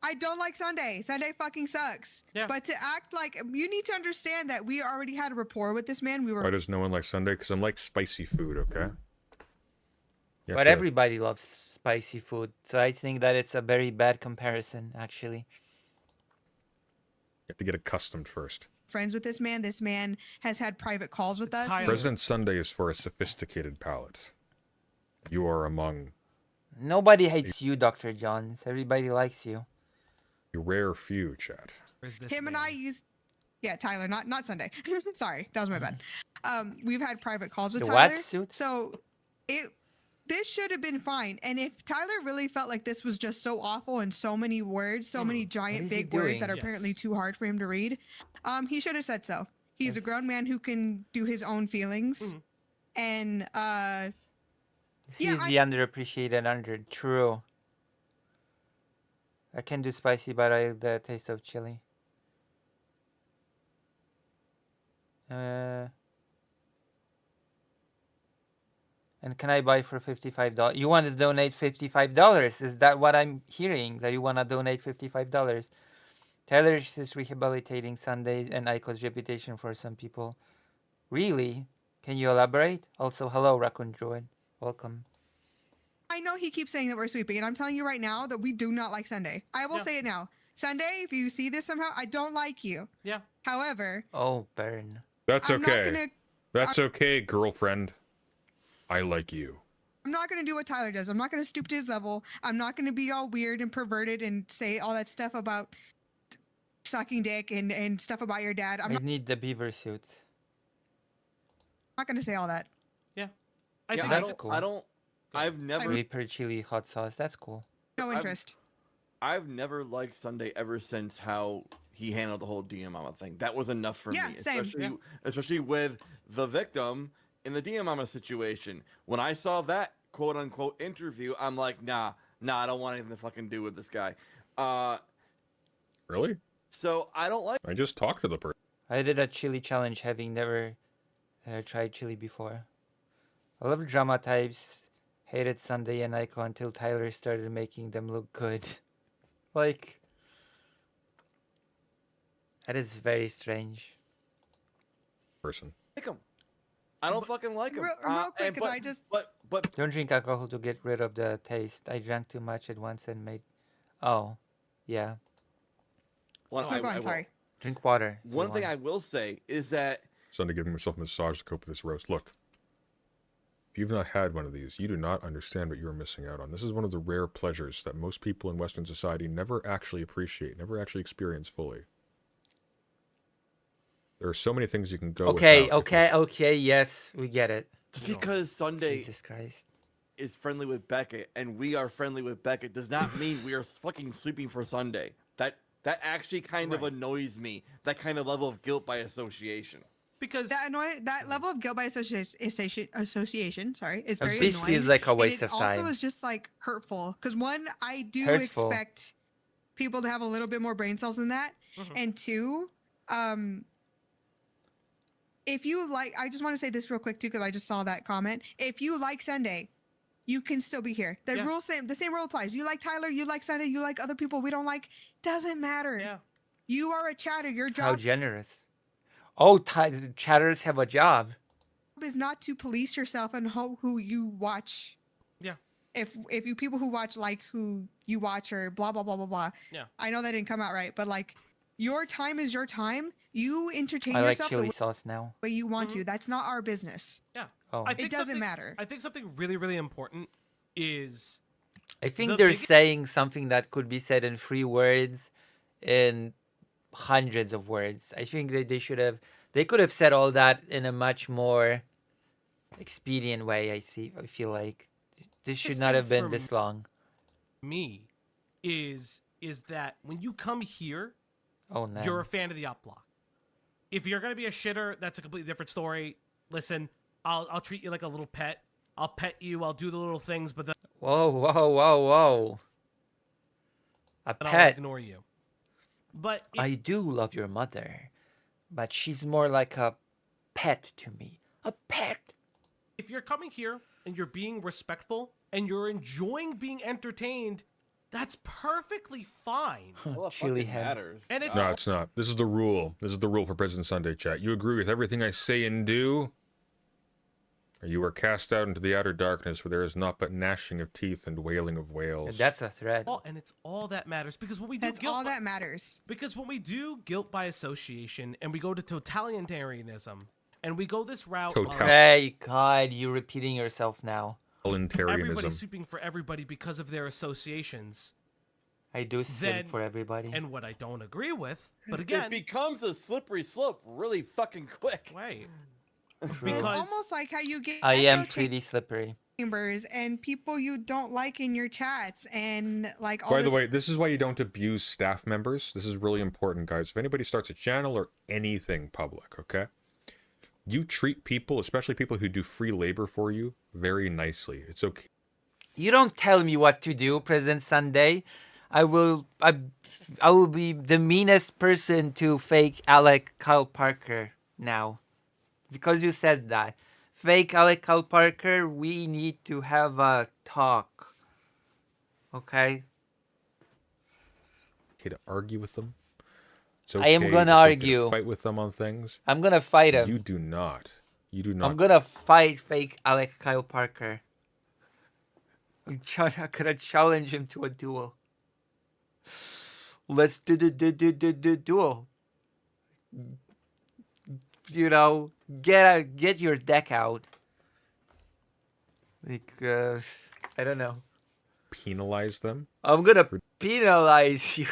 I don't like Sunday. Sunday fucking sucks. Yeah. But to act like, you need to understand that we already had a rapport with this man. We Why were does no one like Sunday? Because I'm like spicy food, okay? You have But to- everybody loves spicy food, so I think that it's a very bad comparison, actually. You have to get accustomed first. friends with this man. This man has had private calls with us. Tyler. President Sunday is for a sophisticated palate. You are among Nobody hates you, Dr. Johns. Everybody likes you. a rare few, chat. Where's this Him and I man? used, yeah, Tyler, not Sunday. Sorry, that was my bad. We've had private calls with The Tyler. wetsuit? So this should have been fine. And if Tyler really felt like this was just so awful and so many words, so many giant is he big words doing? that are apparently Yes. too hard for him to read, he should have said so. He's a Yes. grown man who can do his own feelings. Mhm. And He's Yeah, the underappreciated under. True. I can do spicy, but I like the taste of chili. And can I buy for $55? You want to donate $55? Is that what I'm hearing? That you want to donate $55? Tyler is rehabilitating Sundays and Aiko's reputation for some people. Really? Can you elaborate? Also, hello, Raccoon Druid. Welcome. I know he keeps saying that we're sweeping, and I'm telling you right now that we do not like Sunday. I will Yeah. say it now. Sunday, if you see this somehow, I don't like you. Yeah. However, Oh, burn. That's I'm okay. not gonna That's okay, girlfriend. I like you. I'm not gonna do what Tyler does. I'm not gonna stoop to his level. I'm not gonna be all weird and perverted and say all that stuff about sucking dick and stuff about your dad. I'm I not, need the beaver suits. not gonna say all that. I Yeah, think I that's don't. cool. I don't. I've never. Reaper chili hot sauce. That's cool. No I'm- interest. I've never liked Sunday ever since how he handled the whole DM Mama thing. That was enough for Yeah, me, same. especially especially with the victim in the DM Mama situation. When I saw that quote unquote interview, I'm like, nah, I don't want anything to fucking do with this guy. Really? So I don't like. I just talked to the person. I did a chili challenge having never tried chili before. I love drama types. Hated Sunday and Aiko until Tyler started making them look good. Like, that is very strange. Person. Like him. I don't fucking like him. Real quick, and- 'cause I just- But Don't drink alcohol to get rid of the taste. I drank too much at once and made. Oh, yeah. one, No, No, I, go I on, will- sorry. Drink water. if you One thing want. I will say is that Sunday giving himself a massage to cope with this roast. Look, if you've not had one of these, you do not understand what you are missing out on. This is one of the rare pleasures that most people in Western society never actually appreciate, never actually experience fully. There are so many things you can go Okay, without if you- okay, yes, we get it. just because Sunday Jesus Christ. is friendly with Beckett and we are friendly with Beckett does not mean we are fucking sleeping for Sunday. That actually kind of Right. annoys me. That kind of level of guilt by association. Because That level of guilt by association, sorry, is very This annoying. feels like a And waste it of also time. is just like hurtful because one, I do Hurtful. expect people to have a little bit more brain cells than that, Mhm. and two, if you like, I just want to say this real quick too because I just saw that comment. If you like Sunday, you can still be here. The Yeah. the same rule applies. You like Tyler, you like Sunday, you like other people we don't like. Doesn't matter. yeah, You are a chatter. Your How job generous. Oh, chatters have a job. is not to police yourself and who you watch. Yeah. If you people who watch like who you watch or blah blah blah blah blah. Yeah. I know that didn't come out right, but like your time is your time. You entertain I like yourself the chili sauce now. way you want to. That's not our business. Yeah. Oh. I think doesn't something- matter. I think something really, really important is I think the they're biggest- saying something that could be said in 3 words, in hundreds of words. I think they could have said all that in a much more expedient way. I feel like this should Biggest not thing have been for this long. me is that when you come here, Oh no. you're a fan of the op block. If you're gonna be a shitter, that's a completely different story. Listen, I'll treat you like a little pet. I'll pet you. I'll do the little things, but then Whoa, whoa, whoa, whoa. A I'll pet. ignore you. But if, I do love your mother, but she's more like a pet to me. A pet. if you're coming here and you're being respectful and you're enjoying being entertained, that's perfectly fine. Well, that Chili fucking head. matters. And it's No, it's not. This is the rule. This is the rule for Prison Sunday chat. You agree with everything I say and do, or you are cast out into the outer darkness where there is naught but gnashing of teeth and wailing of wails. That's a threat. and it's all that matters because when we do That's guilt all by, that matters. because when we do guilt by association and we go to totalitarianism and we go this route of Hey, God, you're repeating yourself now. everybody's Voluntarism. sweeping for everybody because of their associations, I do Then- sing for everybody. and what I don't agree with, but It again, becomes a slippery slope really fucking quick. wait, It's because almost like how you get I am echo pretty slippery. chambers and people you don't like in your chats and like all By the this way, this is why you don't abuse staff members. This is really important, guys. If anybody starts a channel or anything public, okay? You treat people, especially people who do free labor for you, very nicely. It's okay. You don't tell me what to do, President Sunday. I will be the meanest person to fake Alec Kyle Parker now. Because you said that. Fake Alec Kyle Parker, we need to have a talk. Okay? Okay to argue with them. It's I am okay- gonna it's okay to argue. fight with them on things. I'm gonna fight him. You do not. You do not. I'm gonna fight fake Alec Kyle Parker. I'm gonna challenge him to a duel. Let's do the duel. You know, get your deck out. Because I don't know. Penalize them. I'm gonna penalize you.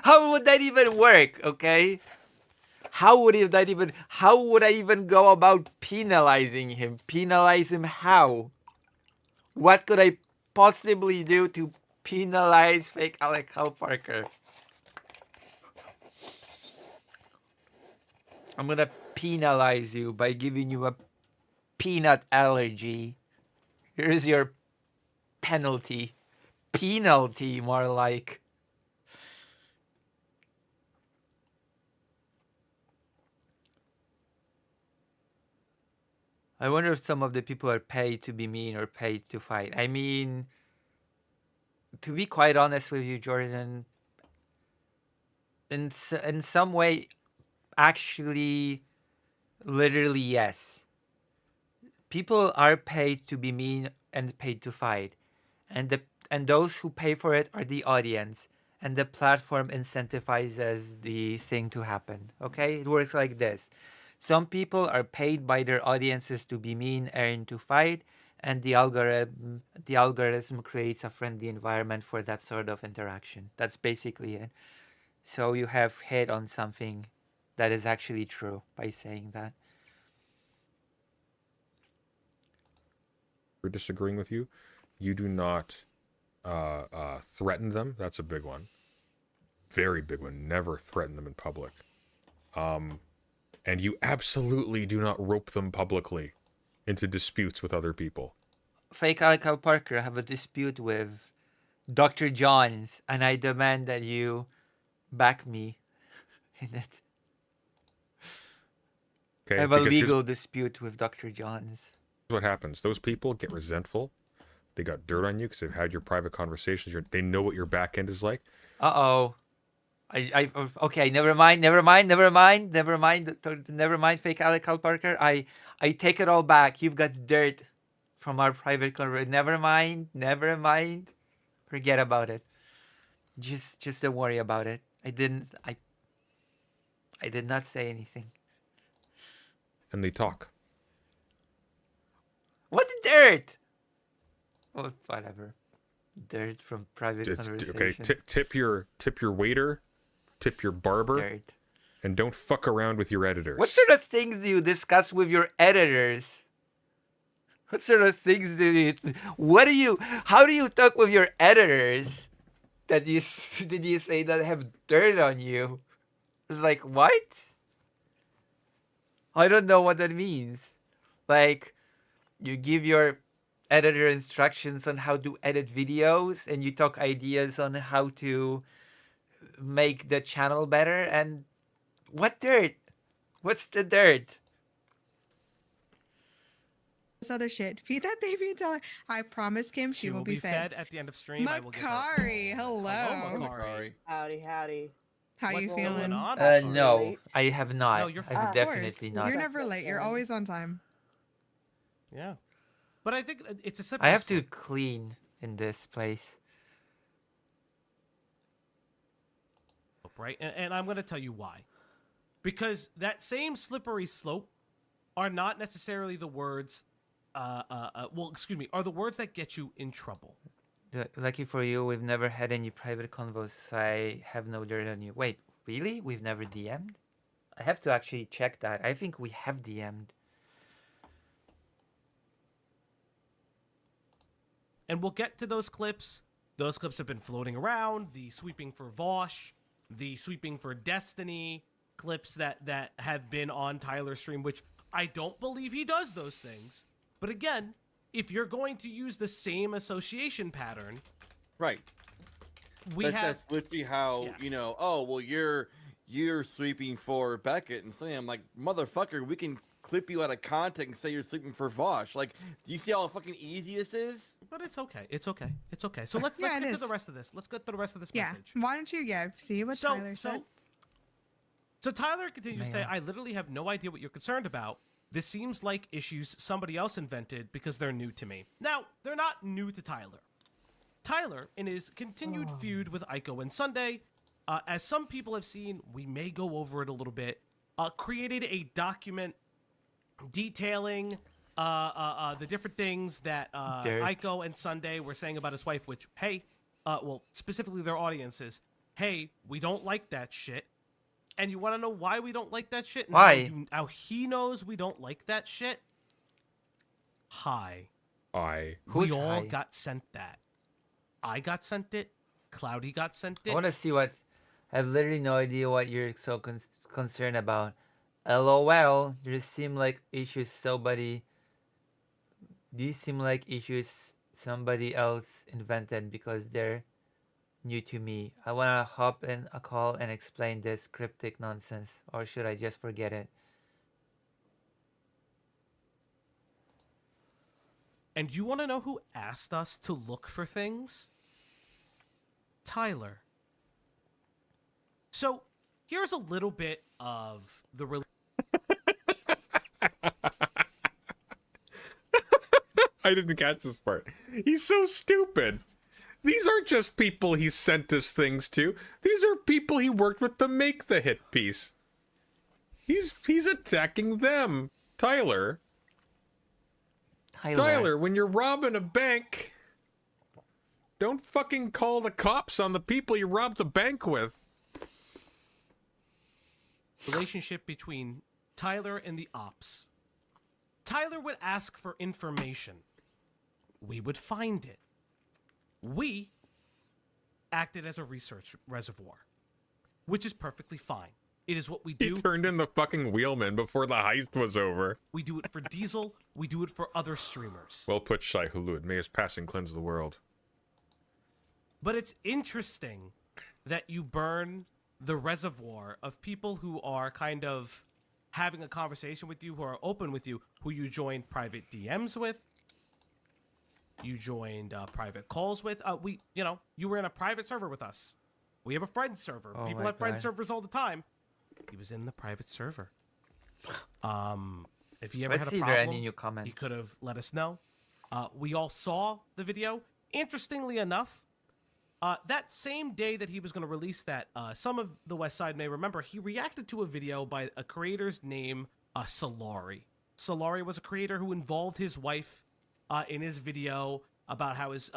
How would that even work? Okay. How would I even go about penalizing him? Penalize him how? What could I possibly do to penalize fake Alec Kyle Parker? I'm gonna penalize you by giving you a peanut allergy. Here's your penalty. Penalty, more like. I wonder if some of the people are paid to be mean or paid to fight. I mean, to be quite honest with you, Jordan, in some way, actually, literally, yes. People are paid to be mean and paid to fight. And those who pay for it are the audience. And the platform incentivizes the thing to happen. Okay? It works like this. Some people are paid by their audiences to be mean and to fight, and the algorithm creates a friendly environment for that sort of interaction. That's basically it. So you have hit on something that is actually true by saying that. We're disagreeing with you. You do not threaten them. That's a big one. Very big one. Never threaten them in public. And you absolutely do not rope them publicly into disputes with other people. Fake Alec Kyle Parker, I have a dispute with Dr. Johns, and I demand that you back me in it. Okay, I have a because here's legal dispute with Dr. Johns. what happens. Those people get resentful. They got dirt on you because they've had your private conversations. They know what your back end is like. Uh-oh. Okay, never mind, never mind, never mind, never mind, never mind, fake Alec Al Parker. I take it all back. You've got dirt from our private conversation. Never mind, never mind. Forget about it. Just don't worry about it. I did not say anything. And they talk. What dirt? Oh, whatever. Dirt from private Okay, conversations. tip your waiter, tip your barber, Dirt. and don't fuck around with your editors. What sort of things do you discuss with your editors? What sort of things do you? How do you talk with your editors? Did you say that have dirt on you? It's like what? I don't know what that means. Like, you give your editor instructions on how to edit videos, and you talk ideas on how to make the channel better. And what dirt? What's the dirt? This other shit. Feed that baby until I promise, Kim, she will be fed. at the end of stream. I will get her. Makari, hello. Hello, Makari. Sorry. Howdy, howdy. How you What's feeling? going on? No, late? I have not. No, you're fine. I've Of definitely course. not. You're never late. You're always on time. Yeah, but I think it's a slippery I have to slope. clean in this place. Right? And I'm going to tell you why. Because that same slippery slope are not necessarily the words, are the words that get you in trouble. Lucky for you, we've never had any private convos. So I have no dirt on you. Wait, really? We've never DM'd? I have to actually check that. I think we have DM'd. And we'll get to those clips. Those clips have been floating around. The sweeping for Vosh, the sweeping for Destiny clips that have been on Tyler's stream, which I don't believe he does those things. But again, if you're going to use the same association pattern, Right. That's literally how, Yeah. oh, well, you're sweeping for Beckett and saying, I'm like, motherfucker, we can clip you out of context and say you're sleeping for Vosh. Like, do you see how fucking easy this is? But it's okay. It's okay. It's okay. So let's Yeah, get it to is. the rest of this. Let's get to the rest of this Yeah. message. Why don't you see what Tyler said? So Tyler continues to say, Man. I literally have no idea what you're concerned about. This seems like issues somebody else invented because they're new to me. Now, they're not new to Tyler. Tyler, in his continued feud with Aiko and Sunday, as some people have seen, we may go over it a little bit, created a document detailing the different things that Dirt. Aiko and Sunday were saying about his wife, which, hey, well, specifically their audiences, hey, we don't like that shit. And you want to know why we don't like that shit? And Why? How he knows we don't like that shit? Hi. Who's we all high? got sent that. I got sent it. Cloudy got sent I it. want to see what. I have literally no idea what you're so concerned about. LOL. These seem like issues somebody else invented because they're new to me. I want to hop in a call and explain this cryptic nonsense, or should I just forget it? And you want to know who asked us to look for things? Tyler. So here's a little bit of the I didn't catch this part. He's so stupid. These aren't just people he sent us things to. These are people he worked with to make the hit piece. He's attacking them. Tyler, when you're robbing a bank, don't fucking call the cops on the people you robbed the bank with. relationship between Tyler and the ops. Tyler would ask for information. We would find it. We acted as a research reservoir, which is perfectly fine. It is what we He do. turned in the fucking wheelman before the heist was over. We do it for Diesel. We do it for other streamers. Well put, Shai Hulud. May his passing cleanse the world. But it's interesting that you burn the reservoir of people who are kind of having a conversation with you, who are open with you, who you joined private DMs with, you joined private calls with. You were in a private server with us. We have a friend server. Oh People my have friend God. servers all the time. He was in the private server. If he ever Let's had see a if there are problem, any new he comments. could have let us know. We all saw the video. Interestingly enough, that same day that he was going to release that, some of the West Side may remember, he reacted to a video by a creator's name, Solari. Solari was a creator who involved his wife in his video about how his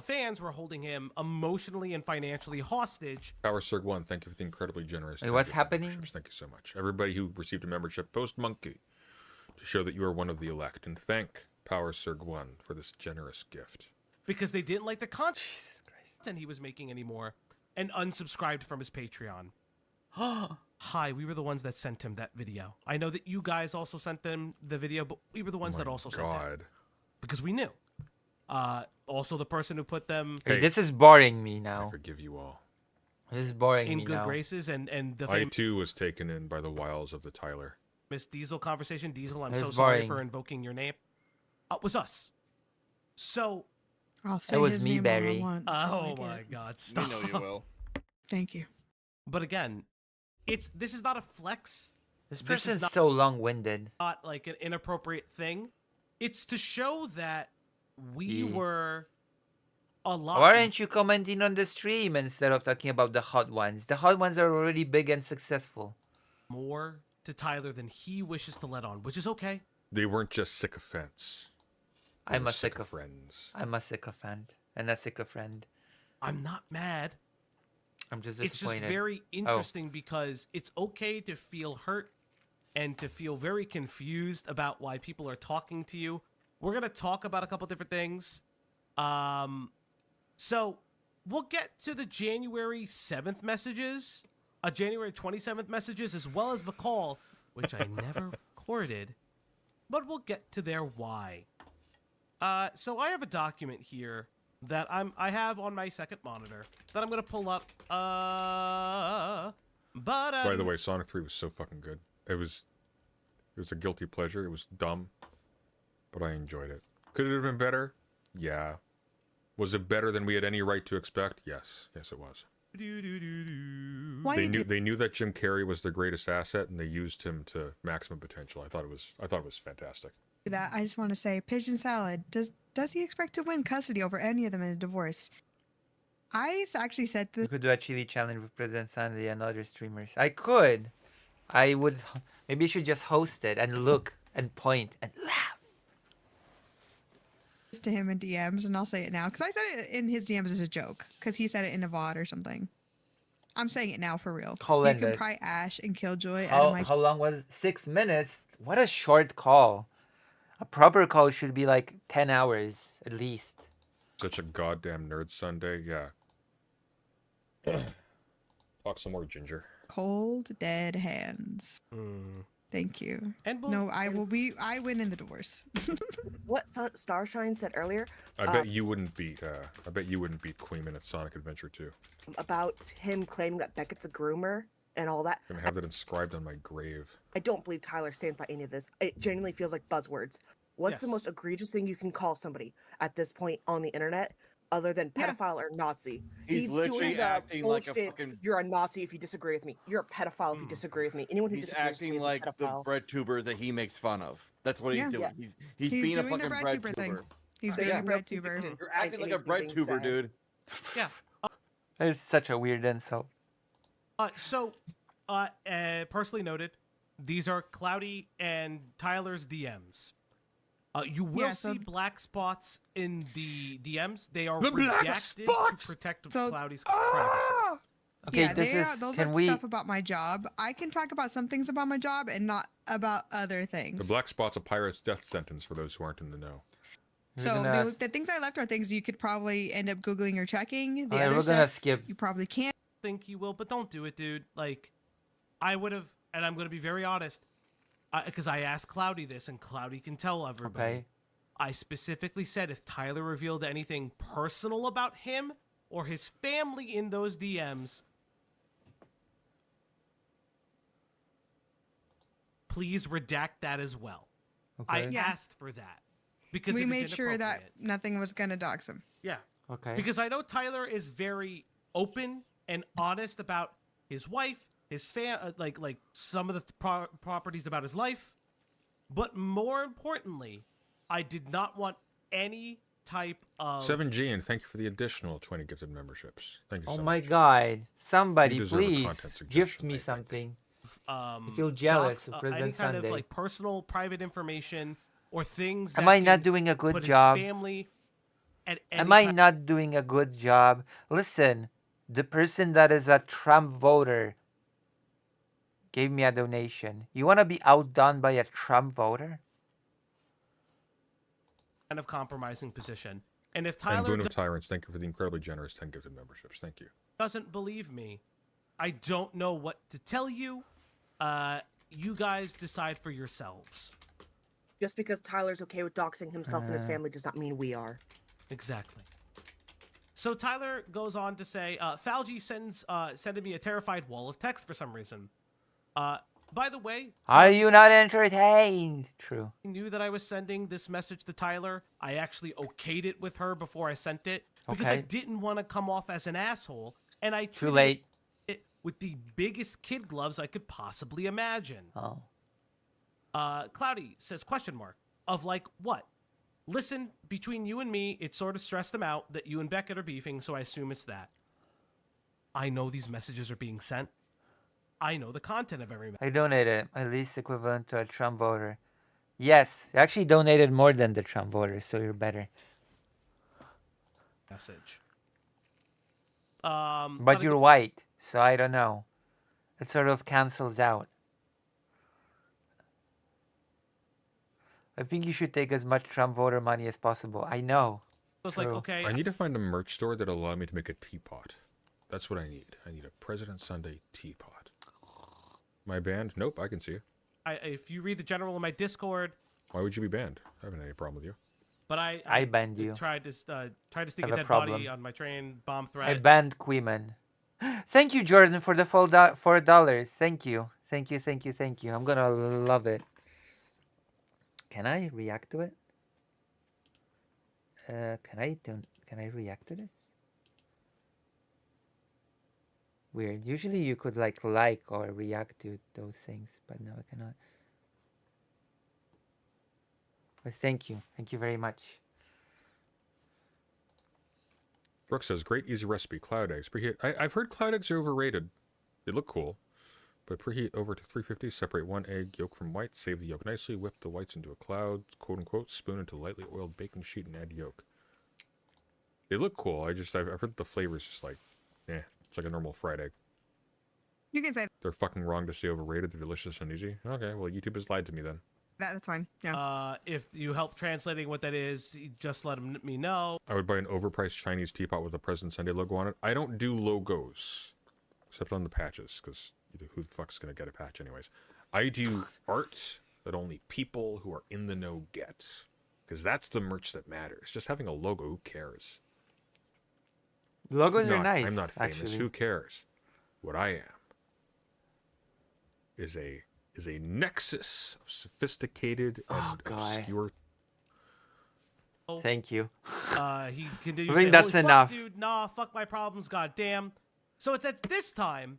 fans were holding him emotionally and financially hostage. Power Surg 1, thank you for the incredibly generous. Wait, what's 10 happening? memberships. Thank you so much. Everybody who received a membership, post Monkey to show that you are one of the elect. And thank Power Surg 1 for this generous gift. Because they didn't like the content he was making anymore and unsubscribed from his Patreon. Hi, we were the ones that sent him that video. I know that you guys also sent them the video, but we were the ones that also sent it. God. Because we knew. Also, the person who put them Hey, Hey. this is boring me I now. forgive you all. This is boring in me good now. graces and the I famous too was taken in by the wiles of the Tyler. Diesel conversation. Diesel, I'm It's so sorry boring. for invoking your name. Was us. So, I'll say was his me, name all I Barry. want, so oh I my get- God, You stop. know you will. Thank you. But again, this is not a flex. This This is person's not- so long-winded. Not like an inappropriate thing. It's to show that we Yeah. were a lot. Why aren't you commenting on the stream instead of talking about the hot ones? The hot ones are already big and successful. more to Tyler than he wishes to let on, which is okay. They weren't just sycophants. They I'm were a sycophant. friends. I'm a sycophant and a sycophant. I'm not mad. I'm just It's just disappointed. very interesting because it's okay to feel hurt and to feel very confused about why people are talking to you. We're going to talk about a couple different things. So we'll get to the January 7th messages, January 27th messages, as well as the call, which I never recorded, but we'll get to their why. So I have a document here that I have on my second monitor that I'm gonna pull up. By the way, Sonic 3 was so fucking good. It was a guilty pleasure. It was dumb, but I enjoyed it. Could it have been better? Yeah. Was it better than we had any right to expect? Yes. Yes, it was. Why They you knew did they knew that Jim Carrey was their greatest asset, and they used him to maximum potential. I thought it was fantastic. that? I just want to say, Pigeon Salad. Does he expect to win custody over any of them in a divorce? I actually said You this. could do a chili challenge with President Sandy and other streamers. I could. I would. Maybe you should just host it and look and point and laugh. To him in DMs, and I'll say it now because I said it in his DMs as a joke because he said it in a VOD or something. I'm saying it now for real. Call You in can it. pry Ash and Killjoy out of my. How long was it? 6 minutes? What a short call. A proper call should be like 10 hours at least. Such a goddamn nerd Sunday. Yeah. Talk some more, Ginger. Cold dead hands. Mm. Thank you. And we'll, No, I win in the divorce. What Starshine said earlier I bet you wouldn't beat. I bet you wouldn't beat Queeman at Sonic Adventure 2. about him claiming that Beckett's a groomer and all that. I'm gonna have that inscribed on my grave. I don't believe Tyler stands by any of this. It genuinely feels like buzzwords. What's the Yes. most egregious thing you can call somebody at this point on the internet other than Yeah. pedophile or Nazi? He's literally doing the acting like a bullshit, fucking- You're a Nazi if you disagree with me. You're a pedophile if you disagree with me. Anyone who He's disagrees with me acting is a like the pedophile. bread tubers that he makes fun of. That's what Yeah. he's doing. Yeah. He's He's being a doing the fucking bread bread tuber thing. tuber. He's There's being a no bread consistency tuber. in You're acting like a anything bread being tuber, said. dude. yeah. It's such a weird insult. Personally noted, these are Cloudy and Tyler's DMs. You will Yeah, so- see black spots in the DMs. They are The black redacted spots! to protect So- Cloudy's privacy. Okay, Yeah, this is. those Can are we? stuff about my job. I can talk about some things about my job and not about other The things. black spot's a pirate's death sentence for those who aren't in the know. We're So gonna the things I left are things you could probably end up googling or checking. The Alright, other we're gonna stuff skip. you probably can't. Think you will, but don't do it, dude. Like, I would have, and I'm going to be very honest, because I asked Cloudy this, and Cloudy can tell everybody. Okay. I specifically said if Tyler revealed anything personal about him or his family in those DMs, please redact that as well. I Okay. Yeah. asked for that because We it was made sure that inappropriate. nothing was gonna dox him. Yeah, Okay. because I know Tyler is very open and honest about his wife, his like some of the properties about his life. But more importantly, I did not want any type of 7G, and thank you for the additional 20 gifted memberships. Thank you Oh so my much. God! Somebody You deserve a please content gift suggestion, me I think. something. I feel jealous of any President kind Sunday. of like personal, private information or things. Am that I not can doing a good put job? His family at any Am I type- not doing a good job? Listen, the person that is a Trump voter gave me a donation. You want to be outdone by a Trump voter? kind of compromising position? And if And Tyler Boon of Tyrants, thank you for the incredibly generous 10 gifted memberships. Thank you. doesn't believe me, I don't know what to tell you. You guys decide for yourselves. Just because Tyler's okay with doxing himself and his family does not mean we are. Exactly. So Tyler goes on to say, Fauci sending me a terrified wall of text for some reason. By the way, Are you not entertained? True. I knew that I was sending this message to Tyler. I actually okayed it with her before I sent it because I Okay. didn't want to come off as an asshole, and I Too treated late. it with the biggest kid gloves I could possibly imagine. Oh. Cloudy says question mark of like what? Listen, between you and me, it sort of stressed them out that you and Beckett are beefing, so I assume it's that. I know these messages are being sent. I know the content of every I donated at least equivalent to a Trump voter. Yes, you actually donated more than the Trump voter, so you're better. message. But you're white, so I don't know. It sort of cancels out. I think you should take as much Trump voter money as possible. I know. I was like, True. okay, I need to find a merch store that'll allow me to make a teapot. That's what I need. I need a President Sunday teapot. My band? Nope, I can see you. if you read the general in my Discord, Why would you be banned? I haven't had any problem with you. but I banned you. tried to stick Have a a dead problem. body on my train, bomb I threat. banned Queeman. Thank you, Jordan, for the full $4. Thank you. Thank you, thank you, thank you. I'm gonna love it. Can I react to it? Can I react to this? Weird. Usually you could like or react to those things, but no, I cannot. But thank you. Thank you very much. Brooke says, great easy recipe, cloud eggs. Preheat. I've heard cloud eggs are overrated. They look cool. But preheat over to 350, separate one egg yolk from white, save the yolk nicely, whip the whites into a cloud, quote unquote, spoon into lightly oiled baking sheet and add yolk. They look cool. I've heard the flavor's just like, it's like a normal fried egg. You can say They're fucking wrong to say overrated. They're delicious and easy. Okay, well, YouTube has lied to me then. that. That's fine. Yeah. If you help translating what that is, just let me know. I would buy an overpriced Chinese teapot with a President Sunday logo on it. I don't do logos, except on the patches, because who the fuck's going to get a patch anyways? I do art that only people who are in the know get, because that's the merch that matters. Just having a logo, who cares? Logos are nice. I'm not famous. Actually. Who cares? What I am is a nexus of sophisticated and God. obscure. Thank you. He continues. I think to say, that's "Holy enough." Fuck, dude, nah, fuck my problems, goddamn. So it's at this time.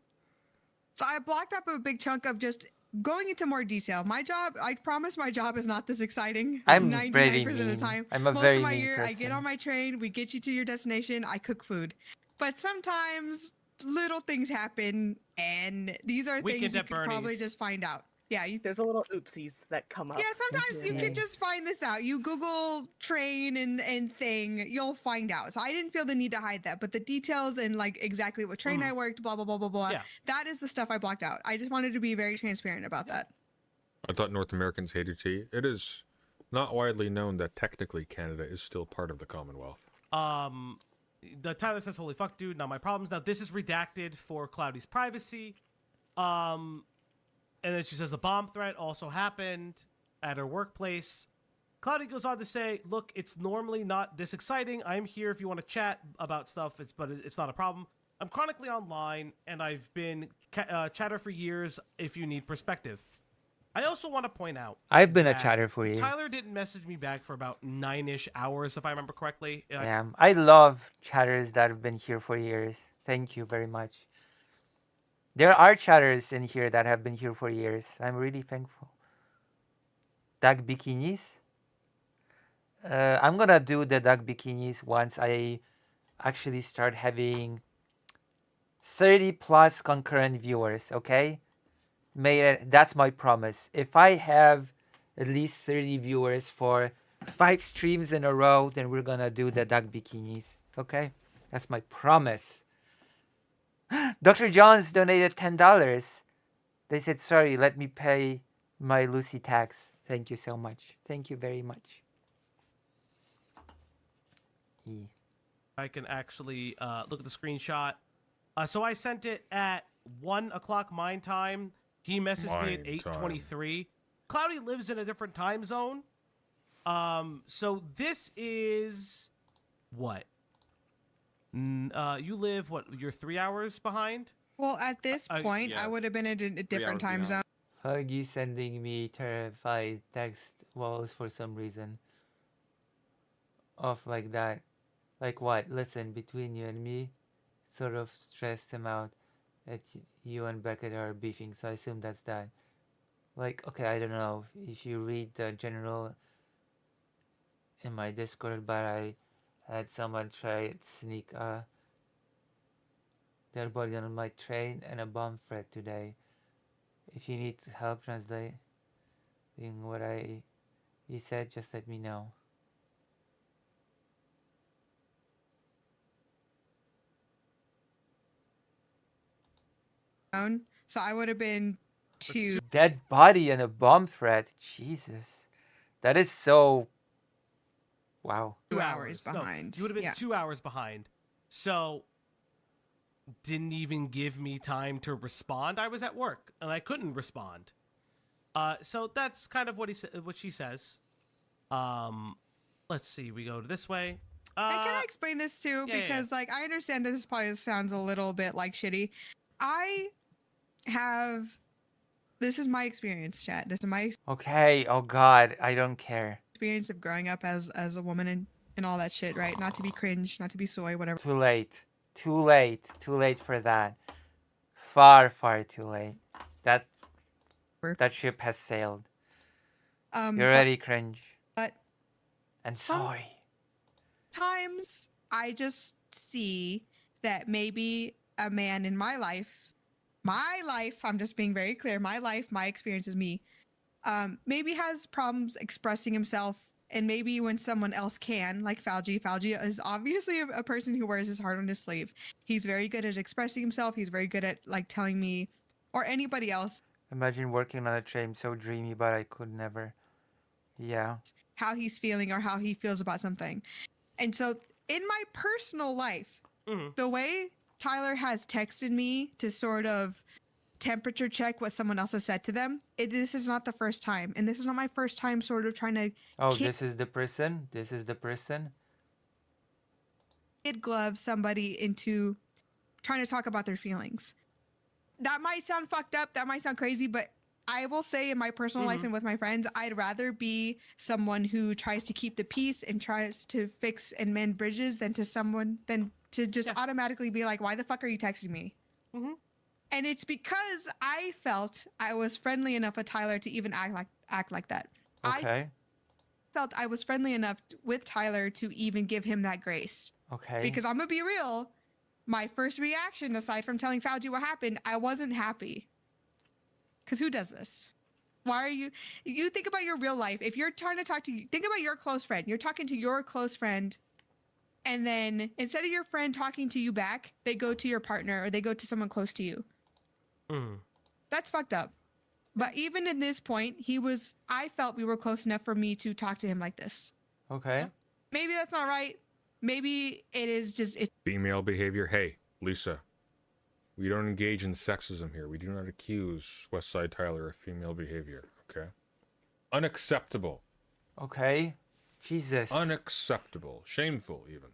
So I blocked up a big chunk of just going into more detail. My job, I promise my job is not this exciting. I'm 99% very of the mean. time. I'm a Most very of my mean year, I get person. on my train, we get you to your destination, I cook food. But sometimes little things happen, and these are Weekend things you at could probably Bernie's. just find out. Yeah, There's a little oopsies that come up. yeah, sometimes you Yeah. could just find this out. You Google train and thing, you'll find out. So I didn't feel the need to hide that, but the details and like exactly what train I worked, blah blah blah blah blah. Yeah. That is the stuff I blocked out. I just wanted to be very transparent about that. I thought North Americans hated tea. It is not widely known that technically Canada is still part of the Commonwealth. The Tyler says, "Holy fuck, dude, not my problems." Now this is redacted for Cloudy's privacy. And then she says a bomb threat also happened at her workplace. Cloudy goes on to say, "Look, it's normally not this exciting. I'm here if you want to chat about stuff, but it's not a problem. I'm chronically online, and I've been chatter for years if you need perspective." I also want to point out I've been a that chatter for years. Tyler didn't message me back for about 9-ish hours, if I remember correctly. Damn. I love chatters that have been here for years. Thank you very much. There are chatters in here that have been here for years. I'm really thankful. Duck bikinis? I'm gonna do the duck bikinis once I actually start having 30 plus concurrent viewers, okay? That's my promise. If I have at least 30 viewers for 5 streams in a row, then we're gonna do the duck bikinis, okay? That's my promise. Dr. Johns donated $10. They said, sorry, let me pay my Lucy tax. Thank you so much. Thank you very much. I can actually look at the screenshot. So I sent it at 1 o'clock mine time. He messaged me at 8:23. Cloudy lives in a different time zone. So this is what? You live what? You're 3 hours behind. Well, at this point, yeah, I would have been in a different hours time zone. behind. Huggy sending me terrified text walls for some reason. Off like that. Like what? Listen, between you and me, sort of stressed him out that you and Beckett are beefing, so I assume that's that. Like, okay, I don't know if you read the general in my Discord, but I had someone try to sneak their body on my train and a bomb threat today. If you need help translating what he said, just let me know. So I would have been 2. Dead body and a bomb threat. Jesus. That is so... Wow. 2 hours No, behind. you would have been Yeah. 2 hours behind. So didn't even give me time to respond. I was at work and I couldn't respond. So that's kind of what she says. Let's see. We go this way. And can I explain this too? yeah, Because like I understand that this probably sounds a little bit like shitty. This is my experience, chat. This is my Okay, oh god, I don't care. experience of growing up as a woman and all that shit, right? Not to be cringe, not to be soy, whatever. Too late. Too late. Too late for that. Far, far too late. That ship has sailed. You're already cringe. But And some- soy. times I just see that maybe a man in my life, I'm just being very clear, my life, my experience is me, maybe has problems expressing himself, and maybe when someone else can, like Fauji is obviously a person who wears his heart on his sleeve. He's very good at expressing himself. He's very good at like telling me or anybody else Imagine working on a train so dreamy, but I could never. Yeah. how he's feeling or how he feels about something. And so in my personal life, the way Tyler has texted me to sort of temperature check what someone else has said to them, this is not the first time. And this is not my first time sort of trying to Oh, this is the person? This is the person? kid glove somebody into trying to talk about their feelings. That might sound fucked up. That might sound crazy, but I will say in my personal life and with my friends, I'd rather be someone who tries to keep the peace and tries to fix and mend bridges than to just automatically be like, why the fuck are you texting me? And it's because I felt I was friendly enough with Tyler to even act like that. Okay. I felt I was friendly enough with Tyler to even give him that grace. Okay. Because I'm gonna be real, my first reaction, aside from telling Fauji what happened, I wasn't happy. Because who does this? Why are you think about your real life. If you're trying to talk to think about your close friend. You're talking to your close friend, and then instead of your friend talking to you back, they go to your partner or they go to someone close to you. That's fucked up. But even in this point, I felt we were close enough for me to talk to him like this. Okay. Maybe that's not right. Maybe it is just Female behavior. Hey, Lisa. We don't engage in sexism here. We do not accuse Westside Tyler of female behavior, okay? Unacceptable. Okay. Jesus. Unacceptable. Shameful, even.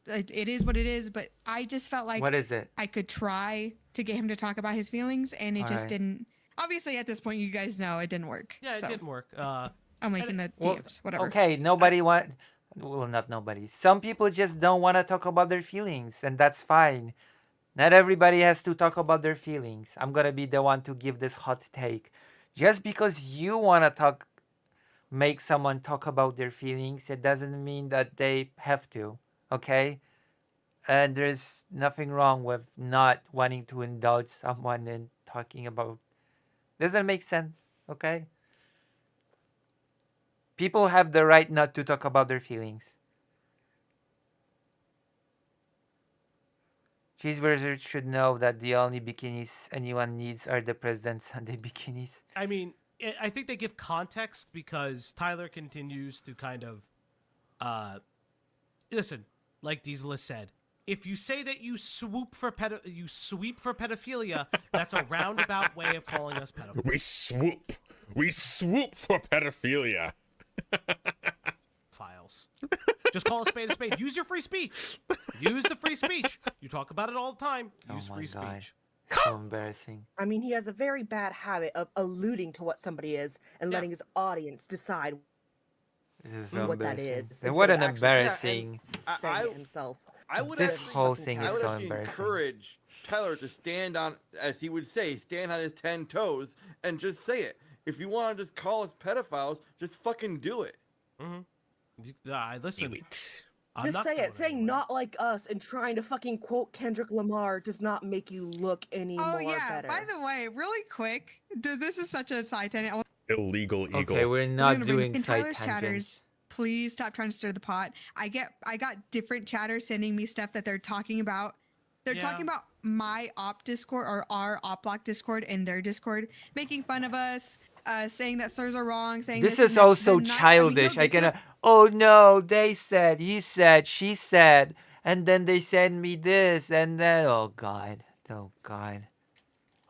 it is what it is, but I just felt like What is it? I could try to get him to talk about his feelings, and it just Alright. didn't. Obviously, at this point, you guys know it didn't work. Yeah, it so didn't work. I'm linking the Well, DMs, whatever. Okay, nobody want. Well, not nobody. Some people just don't want to talk about their feelings, and that's fine. Not everybody has to talk about their feelings. I'm gonna be the one to give this hot take. Just because you wanna make someone talk about their feelings, it doesn't mean that they have to. Okay? And there's nothing wrong with not wanting to indulge someone in talking about. Doesn't make sense. Okay? People have the right not to talk about their feelings. Cheeseburgers should know that the only bikinis anyone needs are the President Sunday bikinis. I mean, I think they give context because Tyler continues to kind of, listen, like Diesel has said, if you say that you sweep for pedophilia, that's a roundabout way of calling us pedophiles. We swoop for pedophilia. Just call a spade a spade. Use your free speech. Use the free speech. You talk about it all the time. Use Oh my free God. speech. So embarrassing. I mean, he has a very bad habit of alluding to what somebody is and Yeah. letting his audience decide This is so what that embarrassing. is. And what instead an of actually embarrassing. saying I it himself. I would This actually, whole fucking thing count. I is would so actually embarrassing. encourage Tyler to stand on, as he would say, stand on his 10 toes and just say it. If you want to just call us pedophiles, just fucking do it. Listen. I'm Just not say going it. Saying anywhere. not like us and trying to fucking quote Kendrick Lamar does not make you look any Oh more yeah. better. By the way, really quick, this is such a side tangent. I was Illegal eagle. Okay, we're gonna not bring doing in side Tyler's tangents. chatters. Please stop trying to stir the pot. I got different chatters sending me stuff that they're talking about. They're Yeah. talking about my op Discord or our op block Discord in their Discord, making fun of us, saying that slurs are wrong, saying This and is that. also The night- childish. they'll I get to cannot. Oh no, they said, he said, she said, and then they send me this, and then oh god, oh god.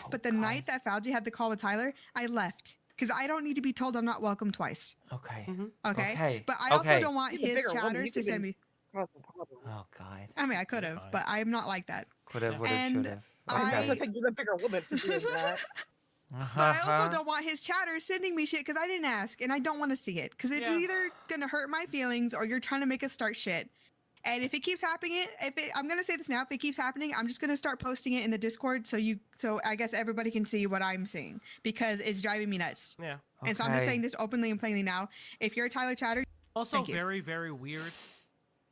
Oh, But the God. night that Fauci had the call with Tyler, I left because I don't need to be told I'm not welcome twice. Okay. Okay. Okay. But I also Okay. don't want He's a his bigger woman, chatters you to could've send been- me. Oh god. I mean, I could have, fine. but I'm not like that. Could have, would have, And should have. I Okay. was like, you're the bigger woman for doing that. But I also don't want his chatters sending me shit because I didn't ask and I don't want to see it because it's Yeah. either gonna hurt my feelings or you're trying to make us start shit. And if it keeps happening, I'm gonna say this now, if it keeps happening, I'm just gonna start posting it in the Discord so I guess everybody can see what I'm seeing because it's driving me nuts. Yeah. And so I'm just Okay. saying this openly and plainly now. If you're a Tyler chatter, Also, Thank you. very, very weird.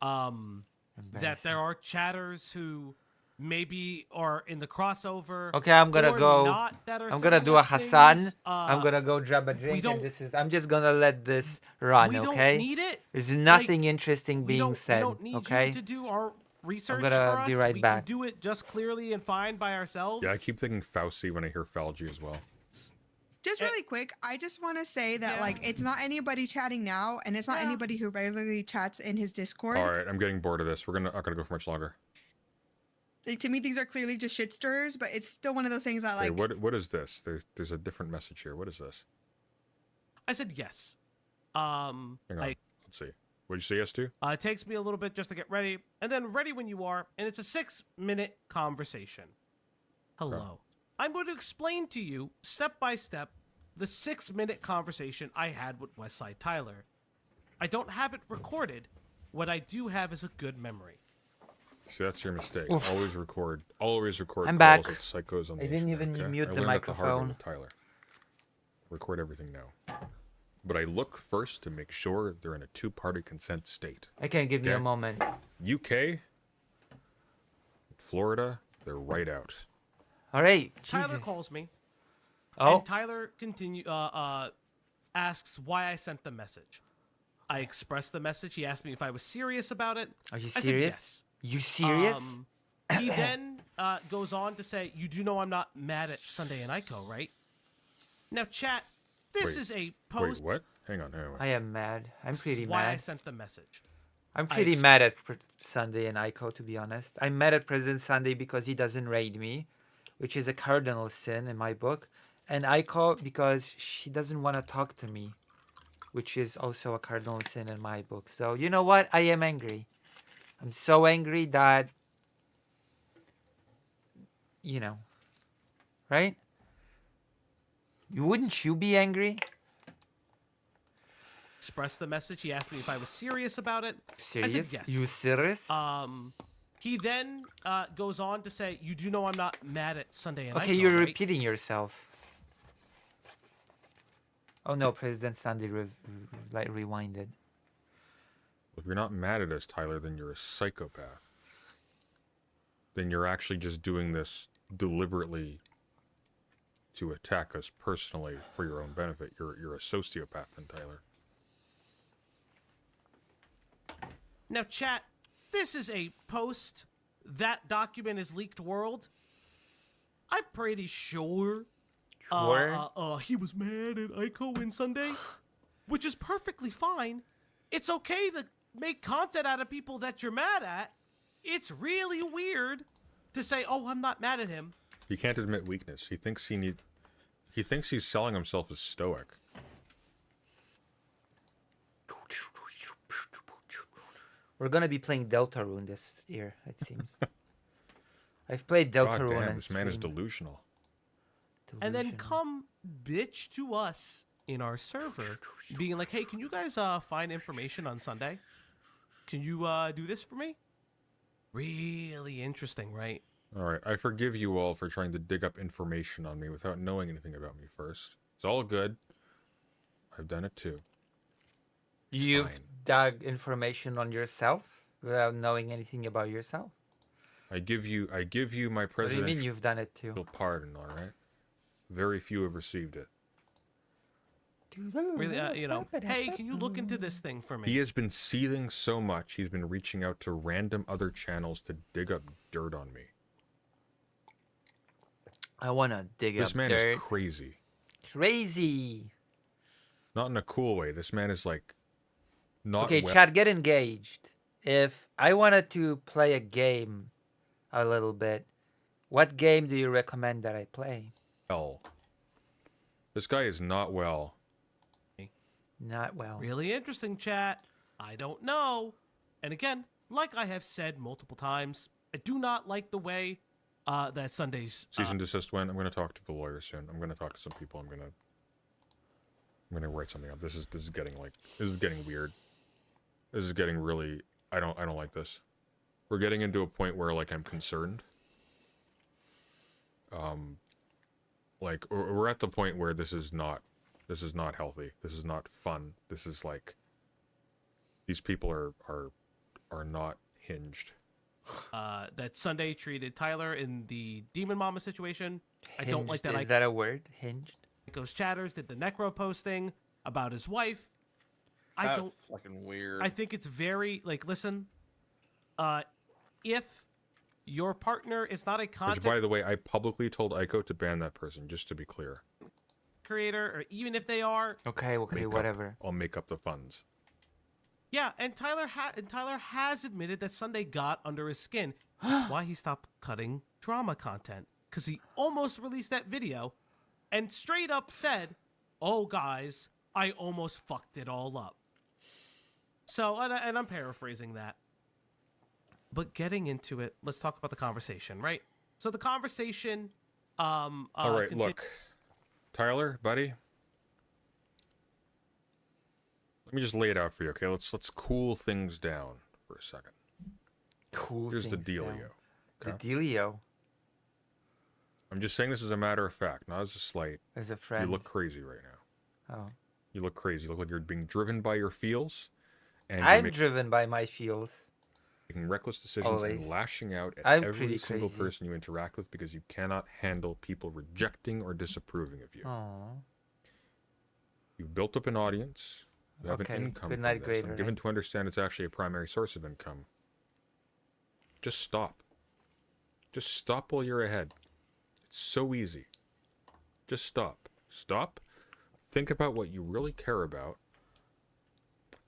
That there are chatters who maybe are in the crossover. Okay, I'm gonna or go. not that are I'm gonna saying do a those Hassan. things. I'm gonna go grab a drink, don't- and this is. I'm just gonna let this run. We Okay. don't need it. There's nothing interesting We being don't, said. we don't need Okay. you to do our research gonna for us. be right we back. can do it just clearly and fine by ourselves. Yeah, I keep thinking Fauci when I hear Falgi as well. just really quick, I just want to say that Yeah. like it's not anybody chatting now, and it's not Yeah. anybody who regularly chats in his Discord. All right, I'm getting bored of this. We're not gonna go for much longer. Like, to me, these are clearly just shit stirrers, but it's still one of those things that Wait, like. what is this? There's a different message here. What is this? I said yes. Hang on. Let's see. What'd you say yes to? It takes me a little bit just to get ready, and then ready when you are, and it's a 6-minute conversation. Hello. I'm going to explain to you, step by step, the 6-minute conversation I had with Westside Tyler. I don't have it recorded. What I do have is a good memory. See, that's your mistake. Oof. Always record. Always record. I'm calls back. with psychos on the I didn't internet, even okay? mute I the learned that the hard way microphone. with Tyler. Record everything now. But I look first to make sure they're in a two-party consent state. I can give you a Okay. moment. UK, Florida, they're right out. All right. Tyler Jesus. calls me, Oh. and Tyler asks why I sent the message. I expressed the message. He asked me if I was serious about it. Are you I said serious? yes. You serious? He then goes on to say, "You do know I'm not mad at Sunday and Ico, right?" Now, chat. This Wait, is a Wait, post. what? Hang on. I am mad. I'm This is pretty why I mad. sent the message. I'm I pretty ex- mad at Sunday and Ico, to be honest. I'm mad at President Sunday because he doesn't raid me, which is a cardinal sin in my book, and Aiko because she doesn't want to talk to me, which is also a cardinal sin in my book. So you know what? I am angry. I'm so angry that, you know, right? Wouldn't you be angry? Expressed the message. He asked me if I was serious about it. Serious? I said yes. You serious? He then goes on to say, "You do know I'm not mad at Sunday and Okay, Aiko, you're right?" repeating yourself. Oh no, President Sandy rewinded. If you're not mad at us, Tyler, then you're a psychopath. Then you're actually just doing this deliberately to attack us personally for your own benefit. You're a sociopath, then, Tyler. Now, chat, this is a post. That document is leaked world. I'm pretty sure he was mad at Aiko and Sunday, which is perfectly fine. It's okay to make content out of people that you're mad at. It's really weird to say, "Oh, I'm not mad at him." He can't admit weakness. He thinks he's selling himself as stoic. We're gonna be playing Deltarune this year, it seems. I've played Deltarune. God damn, and this man is streamed. delusional. And then Delusional. come bitch to us in our server, being like, "Hey, can you guys find information on Sunday? Can you do this for me?" Really interesting, right? Alright, I forgive you all for trying to dig up information on me without knowing anything about me first. It's all good. I've done it too. It's You've fine. dug information on yourself without knowing anything about yourself. I give you my What do you mean presidential you've done it too? pardon, alright? Very few have received it. Really, hey, can you look into this thing for me? He has been seething so much, he's been reaching out to random other channels to dig up dirt on me. I wanna dig This up man dirt. is crazy. Crazy. Not in a cool way. This man is like not Okay, well. chat, get engaged. If I wanted to play a game a little bit, what game do you recommend that I play? This guy is not well. Not well. Really interesting, chat. I don't know. And again, like I have said multiple times, I do not like the way that Sunday's Cease and desist when I'm going to talk to the lawyer soon. I'm going to talk to some people. I'm going to write something up. This is getting weird. This is getting really I don't like this. We're getting into a point where like I'm concerned. Like we're at the point where this is not healthy. This is not fun. This is like these people are not hinged. that Sunday treated Tyler in the Demon Mama situation. I don't like that. Is that a word? Hinged? Ico's Chatters did the Necro posting about his wife. That's fucking weird. I think it's very like, listen, if your partner is not a Which, content by the way, I publicly told Aiko to ban that person, just to be clear. creator, or even if they are, Okay, whatever. I'll make up the funds. yeah. And Tyler has admitted that Sunday got under his skin. That's why he stopped cutting drama content, because he almost released that video and straight up said, "Oh guys, I almost fucked it all up." So, and I'm paraphrasing that. But getting into it, let's talk about the conversation, right? So the conversation. All right, look, Tyler, buddy. Let me just lay it out for you, okay? Let's cool things down for a second. Cool. Here's the things dealio. down. Okay? The dealio. I'm just saying this as a matter of fact, not as a slight. As a friend. You look crazy right now. Oh. You look crazy. You look like you're being driven by your feels, and I'm you're driven by my feels. making reckless decisions Always. and lashing out at I'm every pretty single crazy. person you interact with because you cannot handle people rejecting or disapproving of you. Aww. You've built up an audience. You have Okay, an income good from night, this. grader, I'm given right? to understand it's actually a primary source of income. Just stop. Just stop while you're ahead. It's so easy. Just stop. Stop. Think about what you really care about.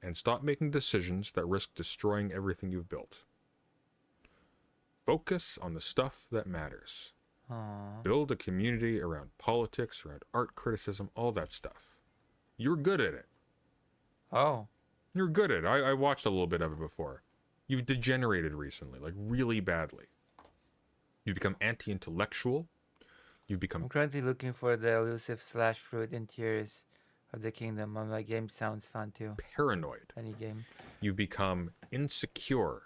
And stop making decisions that risk destroying everything you've built. Focus on the stuff that matters. Aww. Build a community around politics, around art criticism, all that stuff. You're good at it. Oh. You're good at it. I watched a little bit of it before. You've degenerated recently, like really badly. You've become anti-intellectual. You've become I'm currently looking for the elusive slash fruit in Tears of the Kingdom. My game sounds fun too. paranoid. Any game. You've become insecure,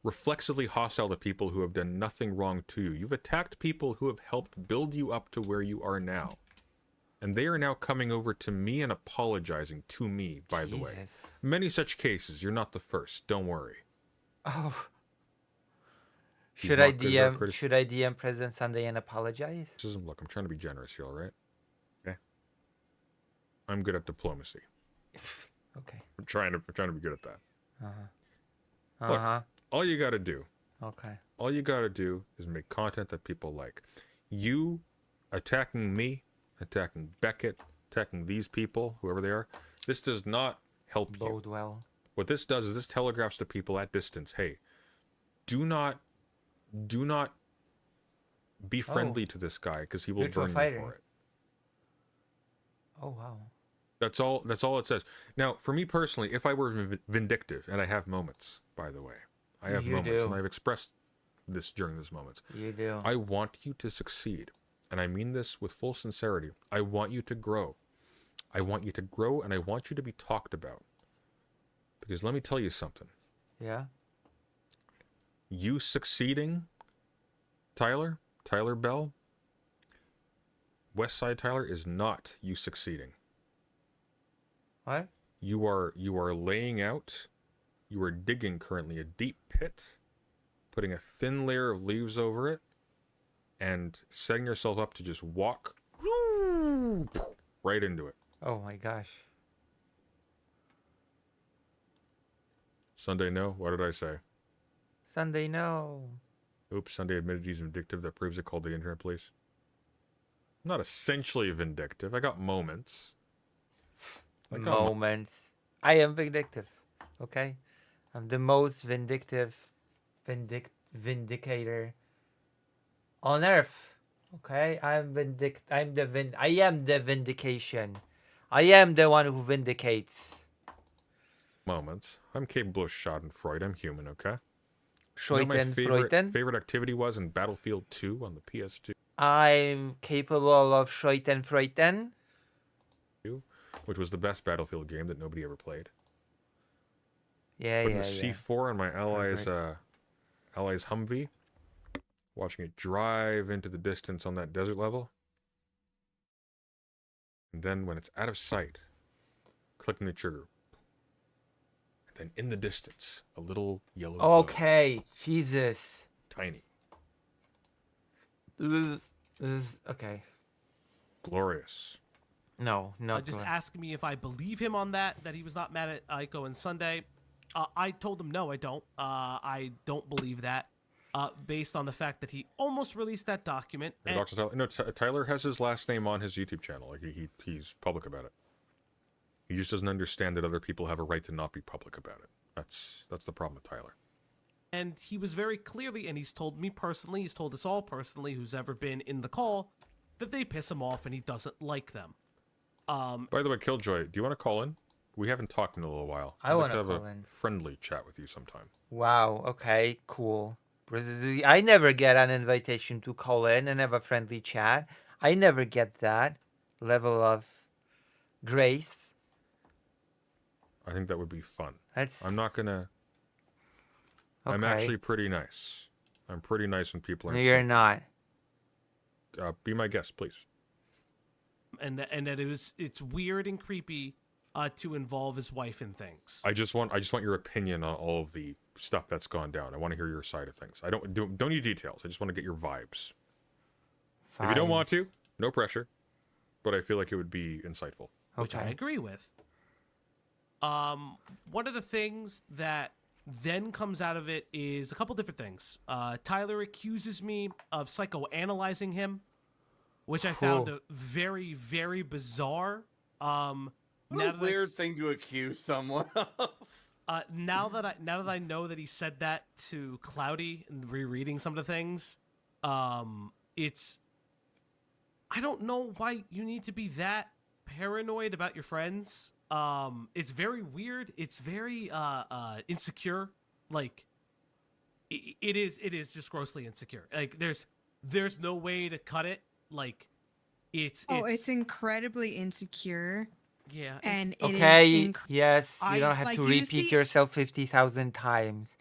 reflexively hostile to people who have done nothing wrong to you. You've attacked people who have helped build you up to where you are now. And they are now coming over to me and apologizing to me, by the way. Jesus. Many such cases. You're not the first. Don't worry. Oh. He's Should I not good about DM? Should I DM President Sunday and apologize? Look, I'm trying to be generous here, all right? Okay. I'm good at diplomacy. Okay. I'm trying to be good at that. Uh-huh. Look, Uh-huh. all you got to do, Okay. all you got to do is make content that people like. You attacking me, attacking Beckett, attacking these people, whoever they are, this does not help you. Bode well. What this does is this telegraphs to people at distance, hey, do not be friendly to this guy because he will Virtual burn fighter. you for it. Oh wow. That's all it says. Now, for me personally, if I were vindictive, and I have moments, by the way, I have You moments, do. and I've expressed this during those moments. You do. I want you to succeed, and I mean this with full sincerity. I want you to grow. I want you to grow, and I want you to be talked about. Because let me tell you something. Yeah. You succeeding, Tyler Bell, Westside Tyler, is not you succeeding. What? You are laying out, you are digging currently a deep pit, putting a thin layer of leaves over it, and setting yourself up to just walk right into it. Oh my gosh. Sunday, no? What did I say? Sunday, no. Oops, Sunday admitted he's vindictive. That proves it. Called the internet police. I'm not essentially vindictive. I got moments. Moments. I am vindictive. Okay? I'm the most vindicator on earth. Okay? I am the vindication. I am the one who vindicates. Moments. I'm capable of Schadenfreude. I'm human, okay? You know my Freuden. favorite activity was in Battlefield 2 on the PS2, I'm capable of Freuden. which was the best Battlefield game that nobody ever played. Yeah, Putting yeah, a yeah. C4 on my allies Humvee, watching it drive into the distance on that desert level, and then when it's out of sight, clicking the trigger. And then in the distance, a little yellow glow, Okay, Jesus. tiny, This is okay. glorious. No, no. Just asking me if I believe him on that he was not mad at Aiko and Sunday. I told him no, I don't. I don't believe that, based on the fact that he almost released that document. Hey, Dr. Tyler, no, Tyler has his last name on his YouTube channel. Like he's public about it. He just doesn't understand that other people have a right to not be public about it. That's the problem with Tyler. And he was very clearly, and he's told me personally, he's told us all personally, who's ever been in the call, that they piss him off and he doesn't like them. By the way, Killjoy, do you want to call in? We haven't talked in a little while. I I'd like wanna to have call a in. friendly chat with you sometime. Wow. Okay. Cool. I never get an invitation to call in and have a friendly chat. I never get that level of grace. I think that would be fun. That's. I'm not gonna. Okay. I'm actually pretty nice. I'm pretty nice when people are. No, you're not. Be my guest, please. And that it's weird and creepy to involve his wife in things. I just want your opinion on all of the stuff that's gone down. I want to hear your side of things. I don't need details. I just want to get your vibes. If you don't want to, no pressure. But I feel like it would be insightful. Which I Okay. agree with. One of the things that then comes out of it is a couple different things. Tyler accuses me of psychoanalyzing him, which I found Cool. very, very bizarre. What a weird thing to accuse someone of. Now that I know that he said that to Cloudy and rereading some of the things, it's I don't know why you need to be that paranoid about your friends. It's very weird. It's very insecure. Like it is just grossly insecure. Like there's no way to cut it. Like, it's incredibly insecure, yeah. and it is Okay, yes, you I- don't have like, to you repeat see- yourself 50,000 times.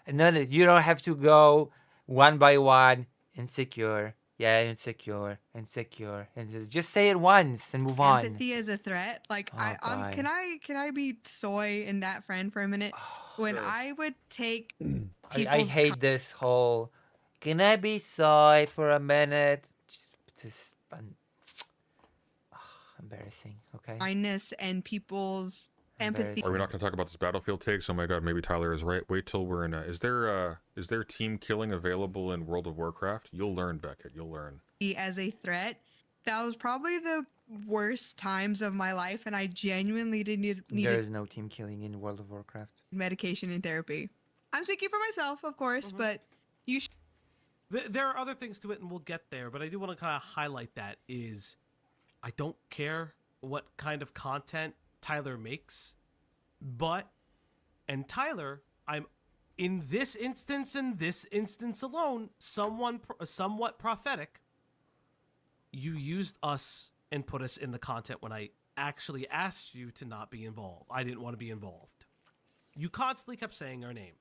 And then you don't have to go one by one. Insecure. Yeah, insecure. Insecure. And just say it once and move on. empathy as a threat. Like, Oh, God. can I be soy in that friend for a minute? When Sure. I would take I people's hate this whole. Can I be soy for a minute? Just embarrassing. Okay. kindness and people's empathy. Are we not going to talk about this battlefield takes? Oh my god, maybe Tyler is right. Wait till we're in. Is there team killing available in World of Warcraft? You'll learn, Beckett. You'll learn. As a threat. That was probably the worst times of my life, and I genuinely did There needed is no team killing in World of Warcraft. medication and therapy. I'm speaking for myself, of course, but you should. There are other things to it, and we'll get there. But I do want to kind of highlight that is, I don't care what kind of content Tyler makes, and Tyler, I'm in this instance alone, somewhat prophetic. You used us and put us in the content when I actually asked you to not be involved. I didn't want to be involved. You constantly kept saying our name.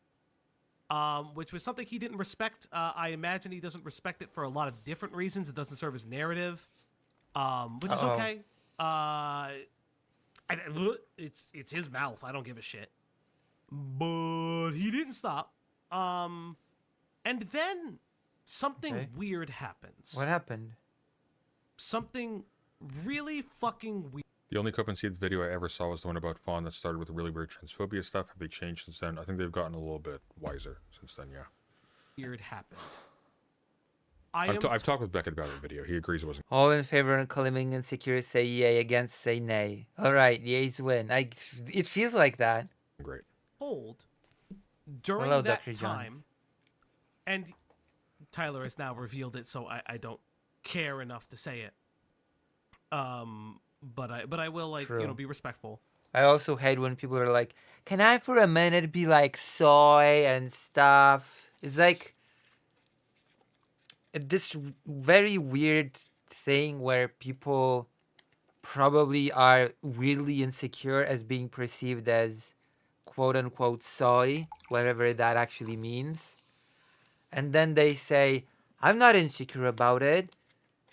Which was something he didn't respect. I imagine he doesn't respect it for a lot of different reasons. It doesn't serve his narrative, which is okay. It's his mouth. I don't give a shit. But he didn't stop. And then something weird happens. What happened? Something really fucking weird. The only Cope and Seeds video I ever saw was the one about Fawn that started with really weird transphobia stuff. Have they changed since then? I think they've gotten a little bit wiser since then, yeah. Weird happened. I've talked with Beckett about the video. He agrees it wasn't All in favor of claiming insecure say yay, against say nay. All right, yays win. It feels like that. great. Told during Hello, that Dr. time, Johns. and Tyler has now revealed it, so I don't care enough to say it. But I will, like, True. be respectful. I also hate when people are like, can I for a minute be like soy and stuff? It's like this very weird thing where people probably are weirdly insecure as being perceived as quote unquote soy, whatever that actually means. And then they say, I'm not insecure about it.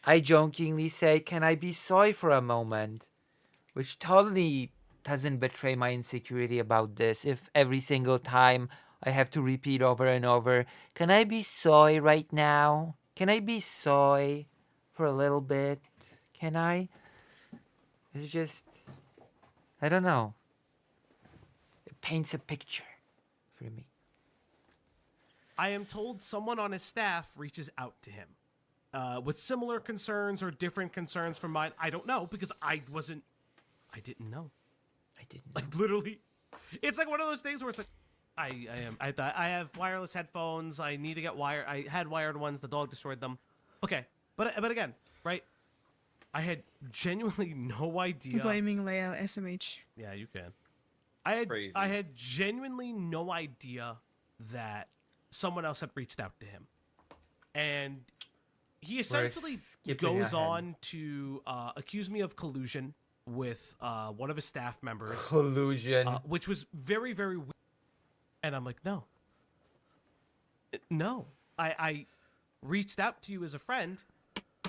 I jokingly say, can I be soy for a moment? Which totally doesn't betray my insecurity about this if every single time I have to repeat over and over, can I be soy right now? Can I be soy for a little bit? Can I? It's just, I don't know. It paints a picture for me. I am told someone on his staff reaches out to him with similar concerns or different concerns from mine. I don't know because I didn't know. I didn't know. Like, literally, it's like one of those things where it's like, I have wireless headphones. I need to get wired. I had wired ones. The dog destroyed them. Okay, but again, right? I had genuinely no idea. Blaming Leo SMH. Yeah, you can. I Crazy. had genuinely no idea that someone else had reached out to him, and he essentially skipping goes ahead. on to accuse me of collusion with one of his staff members, Collusion. which was very, very weird. And I'm like, no. I reached out to you as a friend.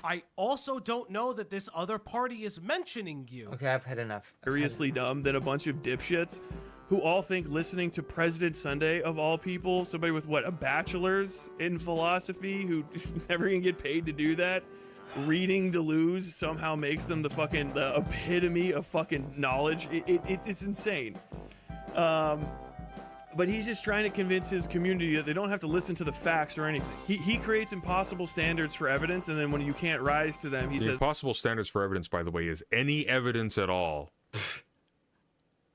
I also don't know that this other party is mentioning you. Okay, I've had enough. Seriously dumb than a bunch of dipshits who all think listening to President Sunday, of all people, somebody with a bachelor's in philosophy who never gonna get paid to do that, reading Deleuze somehow makes them the epitome of fucking knowledge. It's insane. But he's just trying to convince his community that they don't have to listen to the facts or anything. He creates impossible standards for evidence, and then when you can't rise to them, he The says, impossible standards for evidence, by the way, is any evidence at all.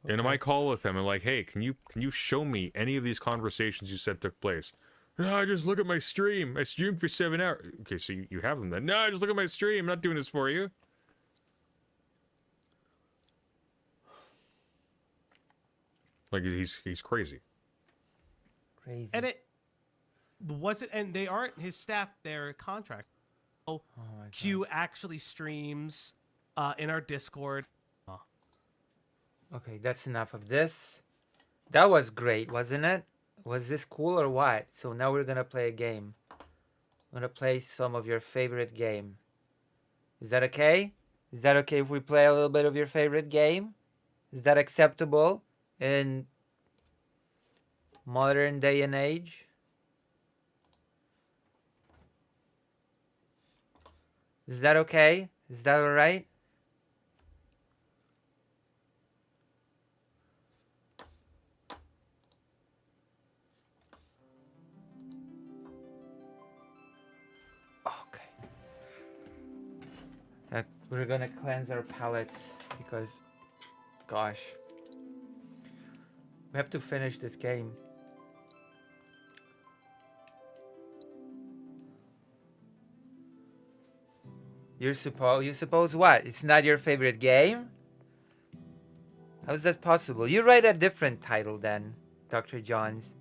And in my call with him, I'm like, hey, can you show me any of these conversations you said took place? No, I just look at my stream. I streamed for 7 hours. Okay, so you have them then. No, I just look at my stream. I'm not doing this for you. Like, he's crazy. Crazy. And it Was it? And they aren't his staff. They're contract. Oh, my God. Q actually streams in our Discord. Okay, that's enough of this. That was great, wasn't it? Was this cool or what? So now we're gonna play a game. I'm gonna play some of your favorite game. Is that okay? Is that okay if we play a little bit of your favorite game? Is that acceptable in modern day and age? Is that okay? Is that alright? Okay. We're gonna cleanse our palates because, gosh, we have to finish this game. You suppose what? It's not your favorite game? How is that possible? You write a different title then, Dr. Johns.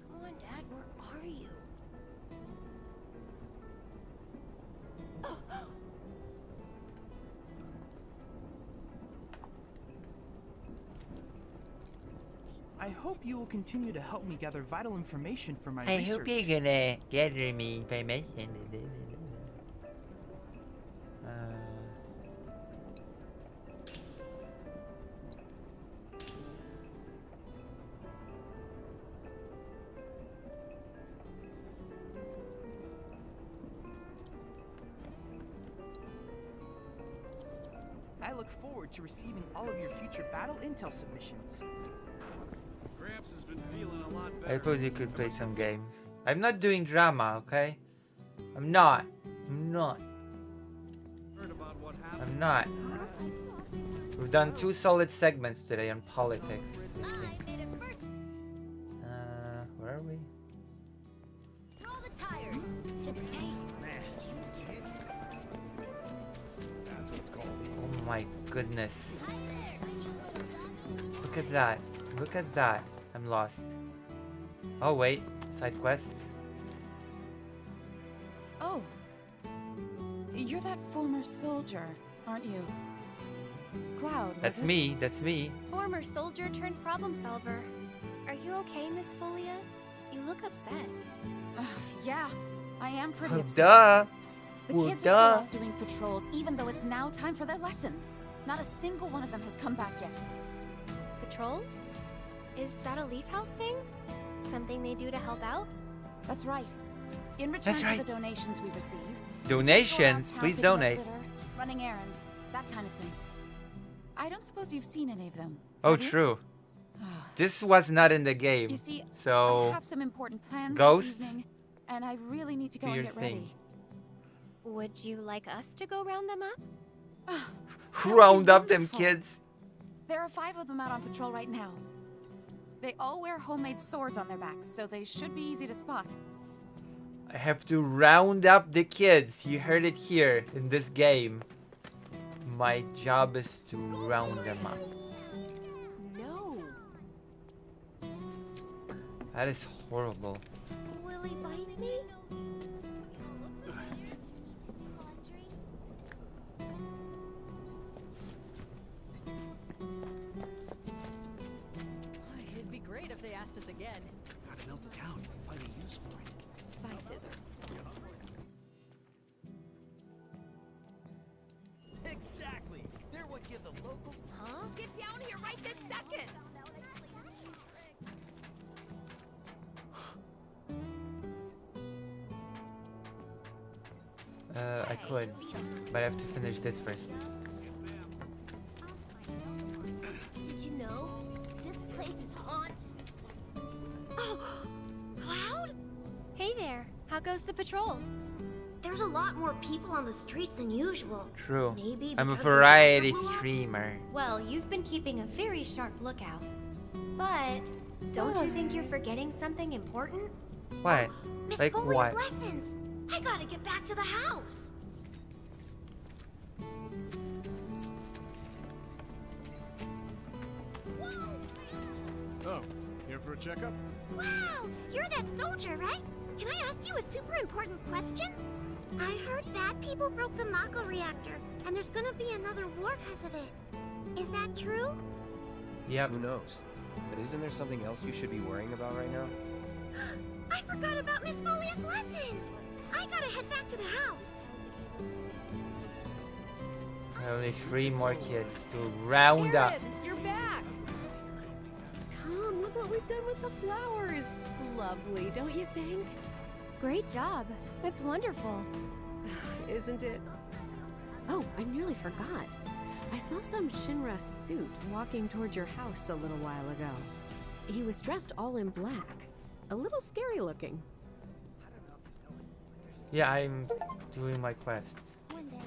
Come on, Dad, where are you? I hope you will continue to help me gather vital information for my I research. hope you're gonna gather me information. I look forward to receiving all of your future battle intel submissions. Gramps has been feeling a lot I better. suppose you could play some game. I'm not doing drama, okay? I'm not. I'm not. Heard about what happened. I'm not. We've done 2 solid segments today on politics. Where are we? Roll the tires. That's what it's called. Oh my goodness. Look at that. Look at that. I'm lost. Oh wait, side quest. Oh. You're that former soldier, aren't you? Cloud, was That's it? me. That's me. Former soldier turned problem solver. Are you okay, Miss Folia? You look upset. Yeah, I am pretty Oh, upset. duh. The Well, kids are duh. still off doing patrols, even though it's now time for their lessons. Not a single one of them has come back yet. Patrols? Is that a Leaf House thing? Something they do to help out? That's right. In return That's for right. the donations we receive, Donations, go around town please picking up donate. litter, running errands, that kind of thing. I don't suppose you've seen any of them. Oh, have you? true. This was not in the game. You see, I So have some important plans Ghosts, this evening, and I really need to do go your and get thing. ready. Would you like us to go round them up? Round up them wonderful. kids. There are 5 of them out on patrol right now. They all wear homemade swords on their backs, so they should be easy to spot. I have to round up the kids. You heard it here in this game. My job is to round them up. No. That is horrible. Will he bite me? It'd be great if they asked us again. Gotta melt it down. Find a use for it. Spices Exactly. They're what give the local. Huh? Get down here right this second! I could, but I have to finish this first. Did you know? This place is haunted. Oh, Cloud? goes the patrol? There's a lot more people on the streets than usual. True. Maybe I'm a because the variety reactor blew up? streamer. Well, you've been keeping a very sharp lookout. But don't you think you're forgetting something important? What? Miss Like Foley's what? lessons. I gotta get back to the house. Oh, here for a checkup? Wow, you're that soldier, right? Can I ask you a super important question? I heard bad people broke the Mako reactor, and there's gonna be another war because of it. Is that true? Yep. Who knows? But isn't there something else you should be worrying about right now? I forgot about Miss Folia's lesson. I gotta head back to the house. Only 3 more kids to round up. You're back. Come, look what we've done with the flowers. Lovely, don't you think? Great job. That's wonderful. Isn't it? Oh, I nearly forgot. I saw some Shinra suit walking toward your house a little while ago. He was dressed all in black. A little scary looking. Yeah, I'm doing my quest. One day,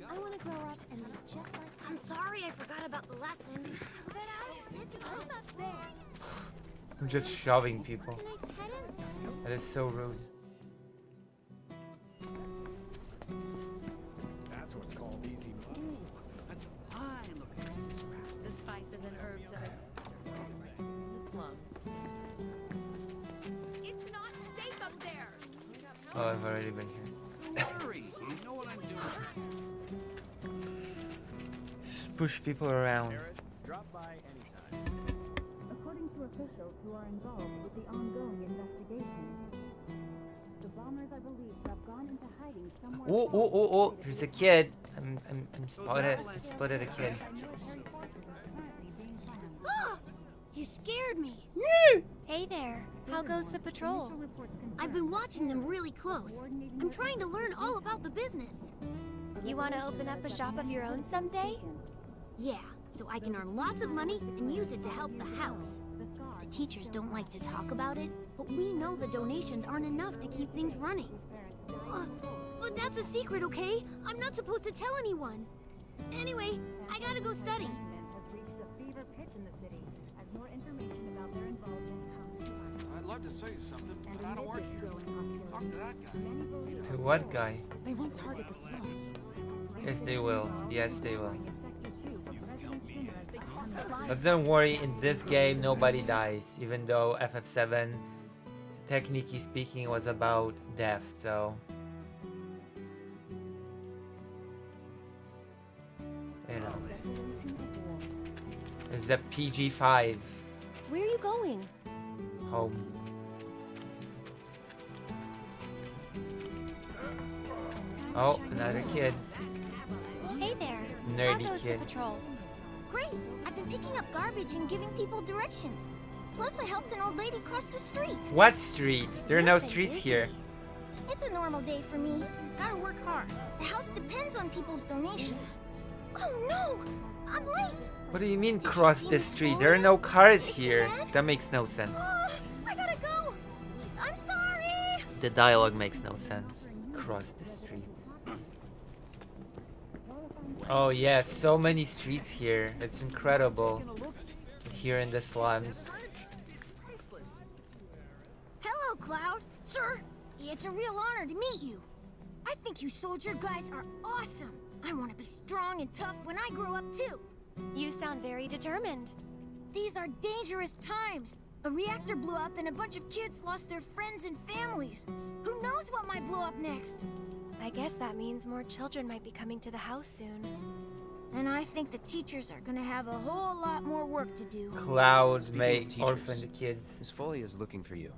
I want to grow up and be just like. I'm sorry I forgot about the lesson. But I'm up there. I'm just shoving people. That is so rude. That's what's called easy. Ooh, that's a fine looking piece of scrap. The spices and herbs that are in the slums. It's not safe up there. Oh, I've already been here. Don't worry, you know what I'm doing. Just push people around. Garrett, drop by anytime. According to officials who are involved with the ongoing investigation, the bombers, I believe, have gone into hiding somewhere. Oh! There's a kid. I'm spotted a kid. Oh, you scared me. Hey there. How goes the patrol? I've been watching them really close. I'm trying to learn all about the business. You want to open up a shop of your own someday? Yeah, so I can earn lots of money and use it to help the house. The teachers don't like to talk about it, but we know the donations aren't enough to keep things running. But that's a secret, okay? I'm not supposed to tell anyone. Anyway, I gotta go study. I'd love to say something, but I don't work here. Talk to that guy. To what guy? They won't target the slums. Yes, they will. Yes, they will. But don't worry, in this game, nobody dies. Even though FF7, technically speaking, was about death, so... You know. It's the PG-5 Where are you going? home. Oh, another kid. Hey there. Nerdy How goes kid. the patrol? Great! I've been picking up garbage and giving people directions. Plus, I helped an old lady cross the street. What street? There are no You've been streets busy. here. It's a normal day for me. Gotta work hard. The house depends on people's donations. Oh no! I'm late! What do you mean Did you cross see the Miss street? Folia? There are no cars Is she here. mad? That makes no sense. I gotta go! I'm sorry! The dialogue makes no sense. Cross the street. Oh yeah, so many streets here. It's incredible. Here in the slums. Hello, Cloud. Sir, it's a real honor to meet you. I think you soldier guys are awesome. I want to be strong and tough when I grow up too. You sound very determined. These are dangerous times. A reactor blew up and a bunch of kids lost their friends and families. Who knows what might blow up next? I guess that means more children might be coming to the house soon. And I think the teachers are gonna have a whole lot more work to do. Clouds Speaking may of teachers, orphan the kids. Miss Foley is looking for you.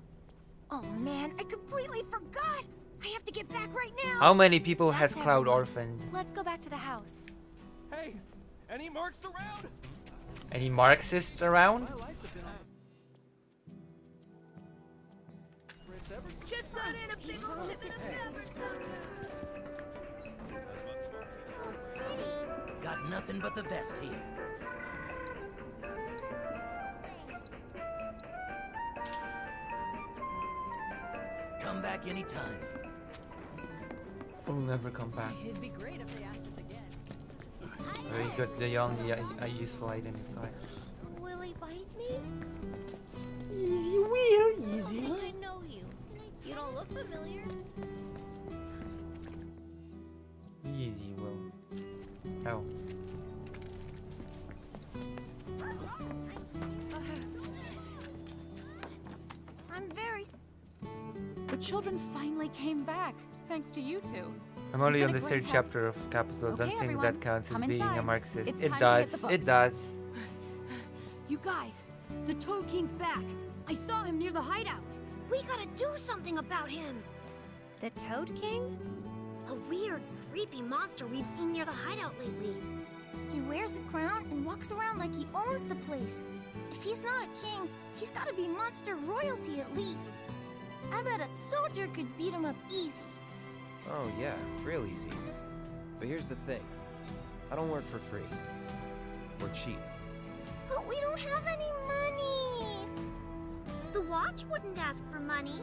Oh man, I completely forgot! I have to get back right now! How many people has That's Cloud everyone. orphaned? Let's go back to the house. Hey, any marks around? Any Marxists around? Just got in a big old shipment of feathers! So pretty! Got nothing but the best here. Come back anytime. We'll never come back. It'd be great if they asked us again. Very good. The young, useful identifier. Will he bite me? Easy will, I don't easy think will. I know you. You don't look familiar. Easy will. Oh. I'm very. The children finally came back, thanks to you two. I'm only You've on been the a great third help. chapter of Capital. Okay, Don't think everyone, that counts as come being a inside. Marxist. It's It time to hit does. the It books. does. You guys, the Toad King's back. I saw him near the hideout. We gotta do something about him. The Toad King? A weird, creepy monster we've seen near the hideout lately. He wears a crown and walks around like he owns the place. If he's not a king, he's gotta be monster royalty at least. I bet a soldier could beat him up easy. Oh, yeah, real easy. But here's the thing. I don't work for free. We're cheap. But we don't have any money. The watch wouldn't ask for money.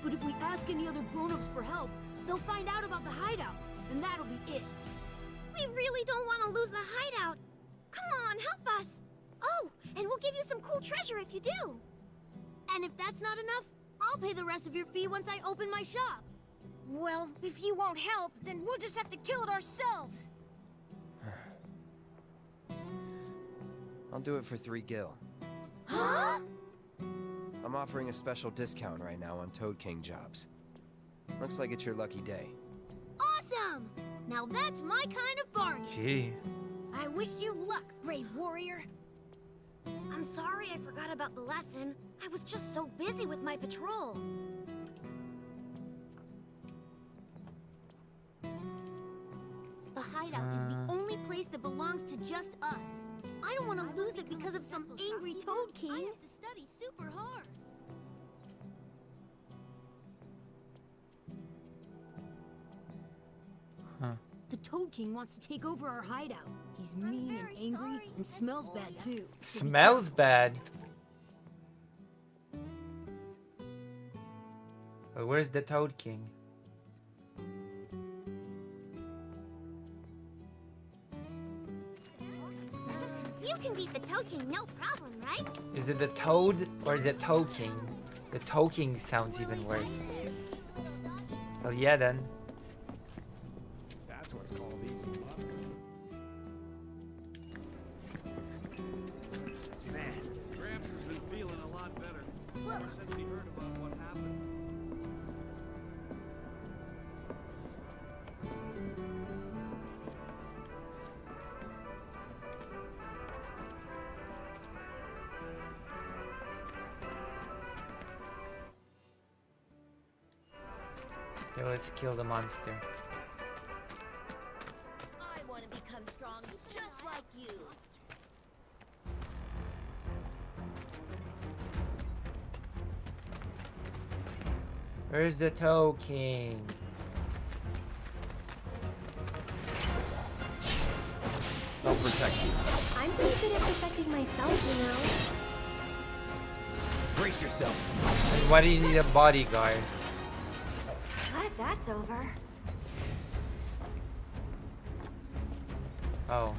But if we ask any other grown-ups for help, they'll find out about the hideout, and that'll be it. We really don't want to lose the hideout. Come on, help us. Oh, and we'll give you some cool treasure if you do. And if that's not enough, I'll pay the rest of your fee once I open my shop. Well, if you won't help, then we'll just have to kill it ourselves. I'll do it for 3 gil. Huh? I'm offering a special discount right now on Toad King jobs. Looks like it's your lucky day. Awesome! Now that's my kind of bargain. Gee. I wish you luck, brave warrior. I'm sorry I forgot about the lesson. I was just so busy with my patrol. The hideout is the only place that belongs to just us. I don't want to lose it because of some angry Toad King. I have to study super hard. Huh. The Toad King wants to take over our hideout. He's mean and angry and smells bad too. Smells bad. Oh, where's the Toad King? You can beat the Toad King, no problem, right? Is it the Toad or the Toad King? The Toad King sounds even worse. Oh yeah then. That's what's called easy luck. Man, Gramps has been feeling a lot better. Ever since he heard about what happened. Okay, let's kill the monster. I want to become strong just like you. Where's the Toad King? I'll protect you. I'm pretty good at protecting myself, you know. Brace yourself. And why do you need a bodyguard? Glad that's over. Oh.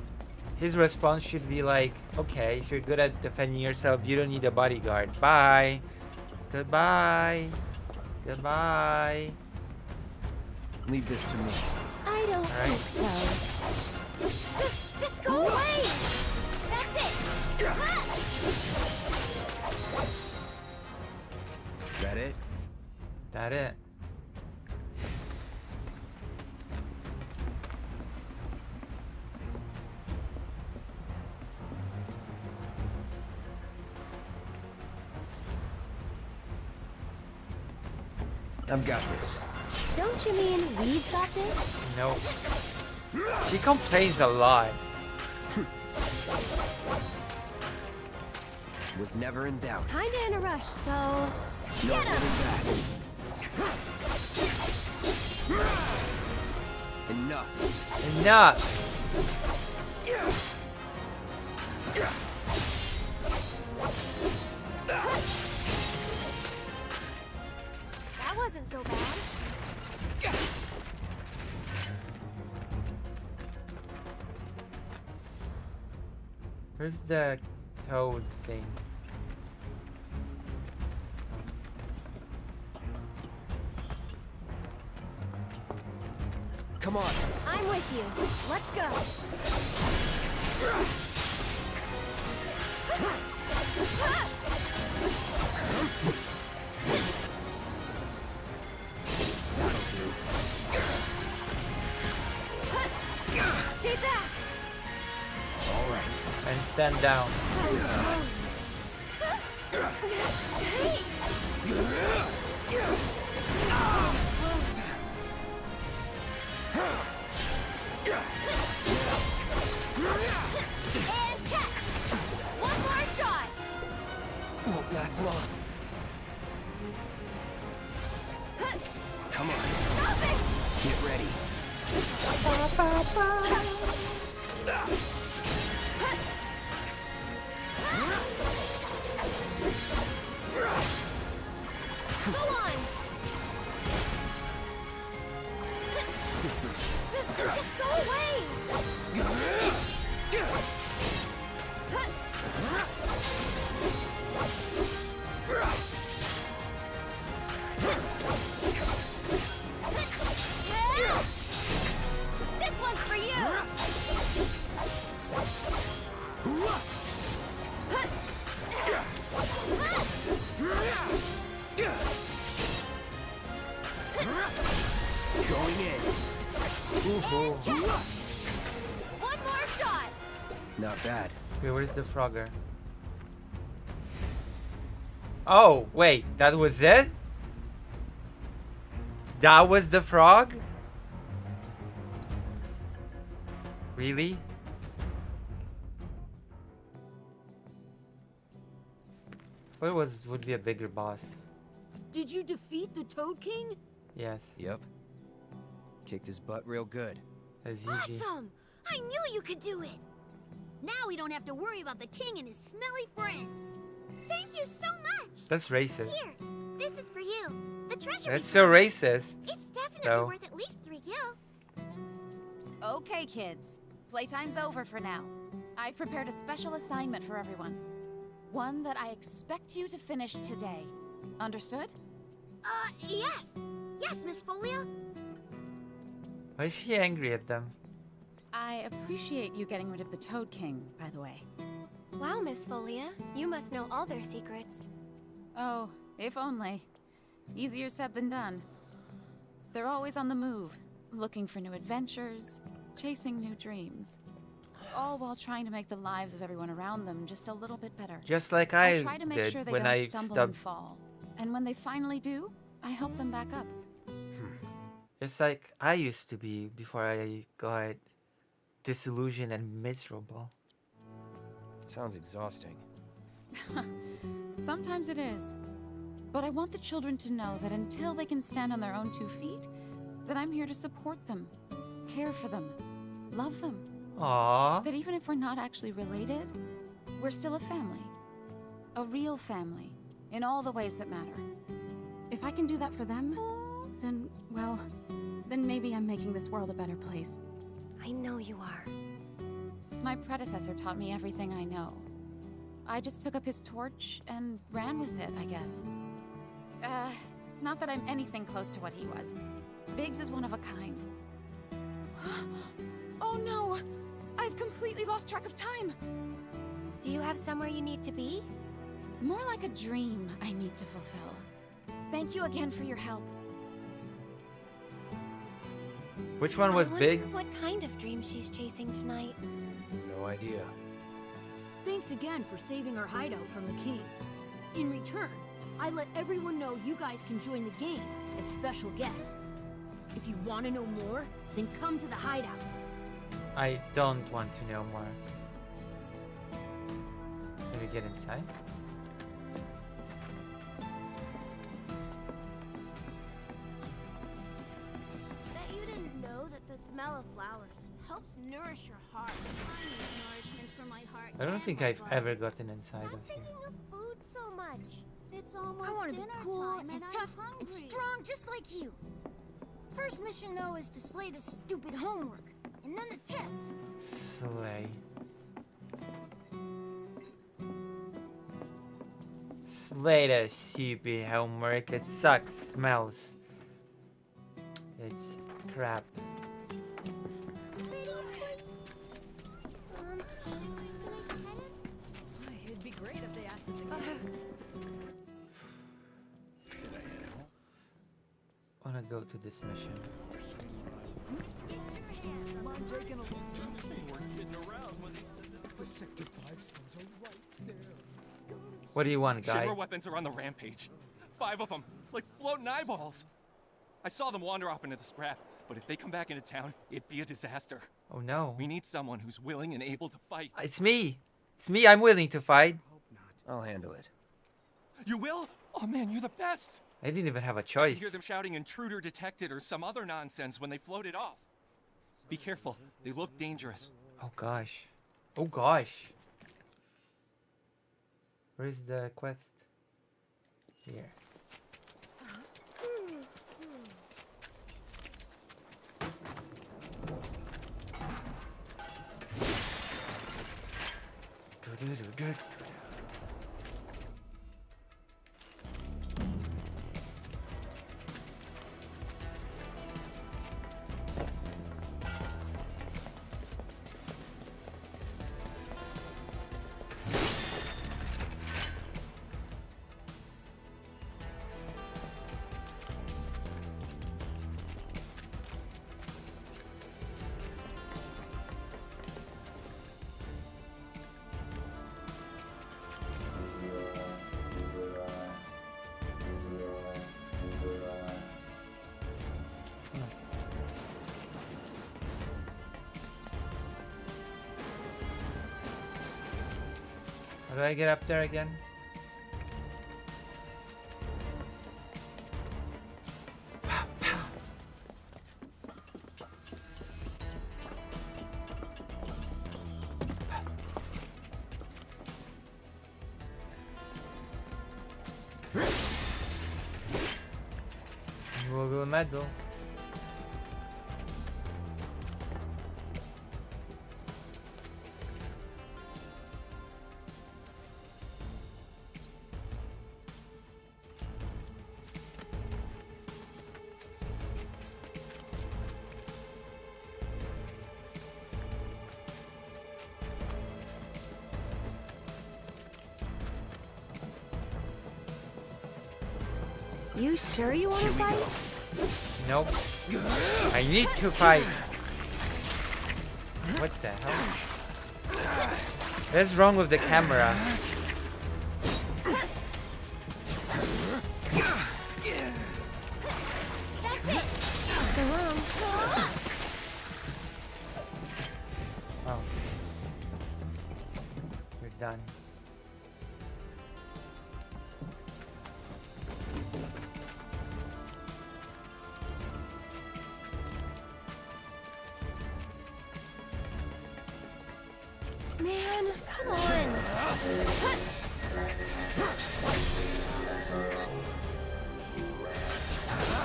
His response should be like, okay, if you're good at defending yourself, you don't need a bodyguard. Bye. Goodbye. Goodbye. Leave this to me. I don't Alright. think so. Just go away. That's it. That it? That it. I've got this. Don't you mean we've got this? No. She complains a lot. Was never in doubt. Kinda in a rush, so... No Get him! holding back. Enough. Enough. That wasn't so bad. Where's the toad thing? Come on. I'm with you. Let's go. Stay back. All right. And stand down. And catch. One more shot. Won't last long. Come on. Stop it. Get ready. Go on. Just go away. This one's for you. Going in. One more shot. Not bad. Okay, where's the Frogger? Oh, wait, that was it? That was the frog? Really? What would be a bigger boss? Did you defeat the Toad King? Yes. Yep. Kicked his butt real good. That's easy. Awesome! I knew you could do it! Now we don't have to worry about the king and his smelly friends. Thank you so much! That's racist. Here, this is for you. The treasure. That's so racist. It's definitely though. worth at least 3 gil. Okay, kids. Playtime's over for now. I've prepared a special assignment for everyone. One that I expect you to finish today. Understood? Yes. Yes, Miss Folia. Why is she angry at them? I appreciate you getting rid of the Toad King, by the way. Wow, Miss Folia. You must know all their secrets. Oh, if only. Easier said than done. They're always on the move, looking for new adventures, chasing new dreams. All while trying to make the lives of everyone around them just a little bit better. Just like I try to make did sure they when don't I stumble stubbed. and fall. And when they finally do, I help them back up. Just like I used to be before I got disillusioned and miserable. Sounds exhausting. Sometimes it is. But I want the children to know that until they can stand on their own 2 feet, that I'm here to support them, care for them, love them. Aww. That even if we're not actually related, we're still a family. A real family, in all the ways that matter. If I can do that for them, then, well, then maybe I'm making this world a better place. I know you are. My predecessor taught me everything I know. I just took up his torch and ran with it, I guess. Not that I'm anything close to what he was. Biggs is one of a kind. Oh no! I've completely lost track of time! Do you have somewhere you need to be? More like a dream I need to fulfill. Thank you again for your help. Which one was I big? wonder what kind of dream she's chasing tonight. No idea. Thanks again for saving our hideout from the king. In return, I let everyone know you guys can join the game as special guests. If you want to know more, then come to the hideout. I don't want to know more. Can we get inside? Bet you didn't know that the smell of flowers helps nourish your heart. I need nourishment for my heart. I don't and think my I've body. ever gotten inside Stop of here. thinking of food so much. It's almost I want to be dinner cool time and I'm tough and hungry. strong just like you. First mission, though, is to slay the stupid homework. And then the test. Slay. Later, stupid homework. It sucks. Smells. It's crap. It'd be great if they asked us again. Wanna go to this mission. Mind taking a look? They weren't kidding around when they said that the Sector 5 stores are right there. What do you want, guy? Shinra weapons are on the rampage. 5 of them, like floating eyeballs. I saw them wander off into the scrap, but if they come back into town, it'd be a disaster. Oh no. We need someone who's willing and able to fight. It's me. It's me. I'm willing to fight. I'll handle it. You will? Oh man, you're the best! I didn't even have a I choice. hear them shouting intruder detected or some other nonsense when they floated off. Be careful, they look dangerous. Oh gosh. Oh gosh. Where's the quest? Here. How do I get up there again? Nuovo medal. You sure you want to fight? Nope. I need to fight. What the hell? What's wrong with the camera? That's it. So long. Oh. You're done. Man, come on.